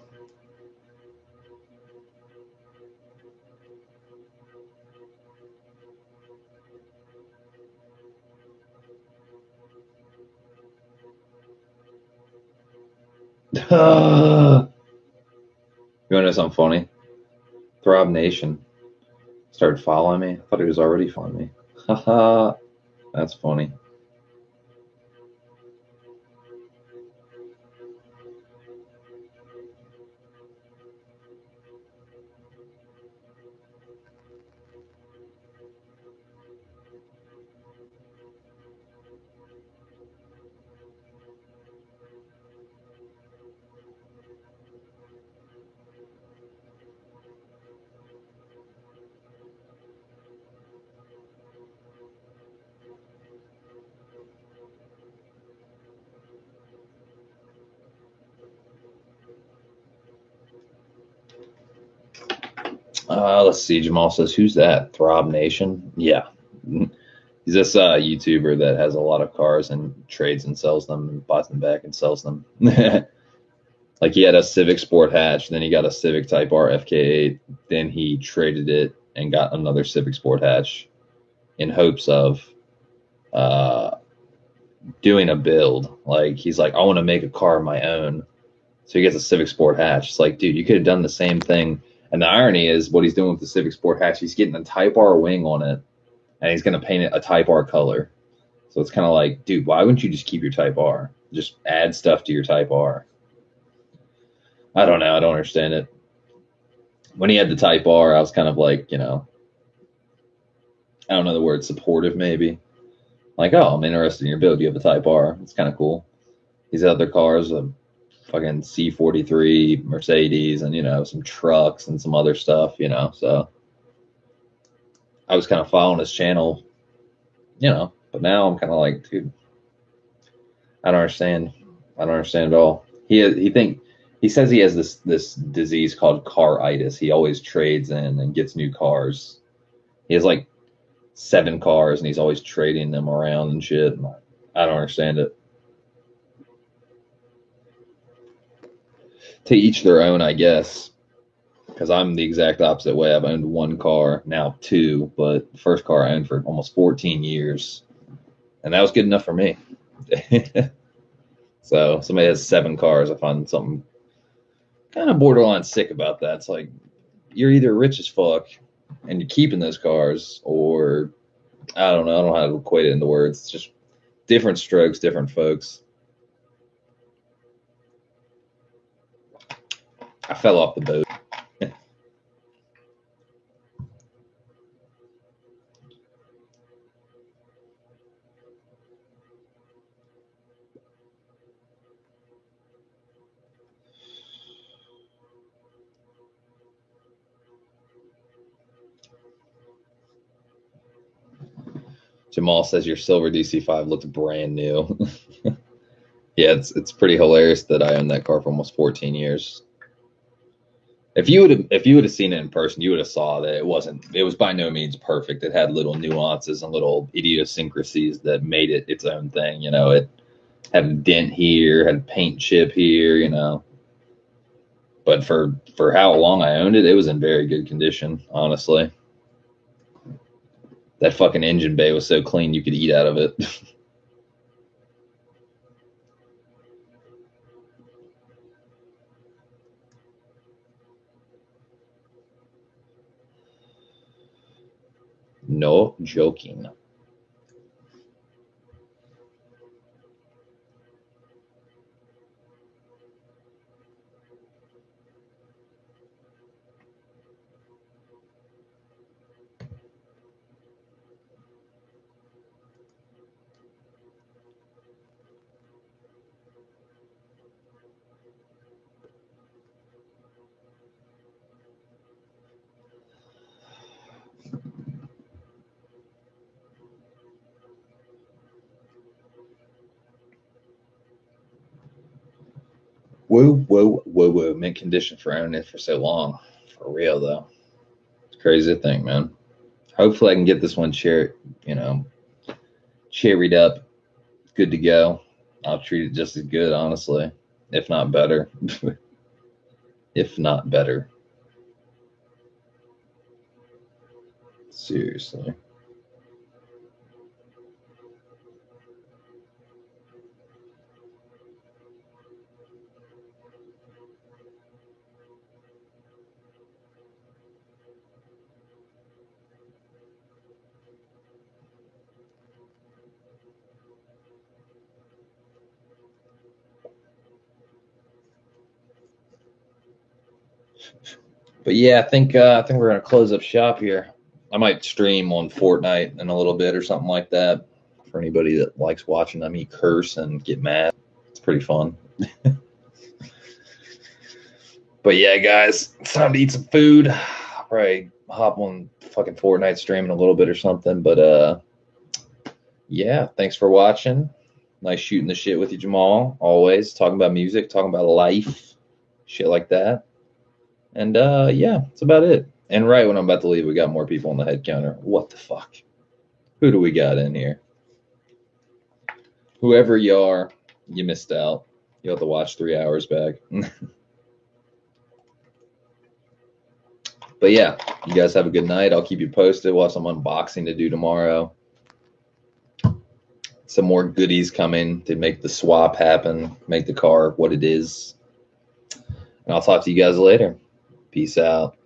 You want to know something funny? Throb Nation started following me. I thought he was already following me. Haha, that's funny. Let's see. Jamal says, "Who's that? Throb Nation?" Yeah, he's this YouTuber that has a lot of cars and trades and sells them and buys them back and sells them. Like he had a Civic Sport hatch, then he got a Civic Type R FK8, then he traded it and got another Civic Sport hatch in hopes of doing a build. Like he's like, I want to make a car of my own. So he gets a Civic Sport hatch. It's like, dude, you could have done the same thing. And the irony is what he's doing with the Civic Sport hatch, he's getting a Type R wing on it, and he's going to paint it a Type R color. So it's kind of like, dude, why wouldn't you just keep your Type R? Just add stuff to your Type R. I don't know. I don't understand it. when he had the Type R, I was kind of like, you know, I don't know the word, supportive maybe. Like, oh, I'm interested in your build. You have a Type R. It's kind of cool. These other cars, a fucking C43 Mercedes, and, you know, some trucks and some other stuff, you know. So I was kind of following his channel, you know. But now I'm kind of like, dude, I don't understand. I don't understand at all. He says he has this disease called car-itis. He always trades in and gets new cars. He has like 7 cars, and he's always trading them around and shit. And I don't understand it. To each their own, I guess. Because I'm the exact opposite way. I've owned 1 car, now 2, but the first car I owned for almost 14 years. And that was good enough for me. So somebody has 7 cars. I find something kind of borderline sick about that. It's like, you're either rich as fuck and you're keeping those cars, or I don't know how to equate it into words. It's just different strokes, different folks. I fell off the boat. Jamal says your silver DC5 looks brand new. Yeah, it's pretty hilarious that I owned that car for almost 14 years. If you would have seen it in person, you would have saw that it was by no means perfect. It had little nuances and little idiosyncrasies that made it its own thing. You know, it had a dent here, had a paint chip here, you know. But for how long I owned it, it was in very good condition, honestly. That fucking engine bay was so clean you could eat out of it. No joking. Whoa. Mint condition for owning it for so long. For real, though. It's crazy to think, man. Hopefully I can get this one cherried up. Good to go. I'll treat it just as good, honestly. If not better. If not better. Seriously. But yeah, I think we're gonna close up shop here. I might stream on Fortnite in a little bit or something like that. For anybody that likes watching me curse and get mad, it's pretty fun. But yeah, guys, it's time to eat some food. I'll probably hop on fucking Fortnite stream in a little bit or something. But yeah, thanks for watching. Nice shooting the shit with you, Jamal. Always talking about music, talking about life, shit like that. And yeah, that's about it. And right when I'm about to leave, we got more people on the head counter. What the fuck? Who do we got in here? Whoever you are, you missed out. You'll have to watch 3 hours back. But yeah, you guys have a good night. I'll keep you posted. We'll have some unboxing to do tomorrow. Some more goodies coming to make the swap happen, make the car what it is. And I'll talk to you guys later. Peace out.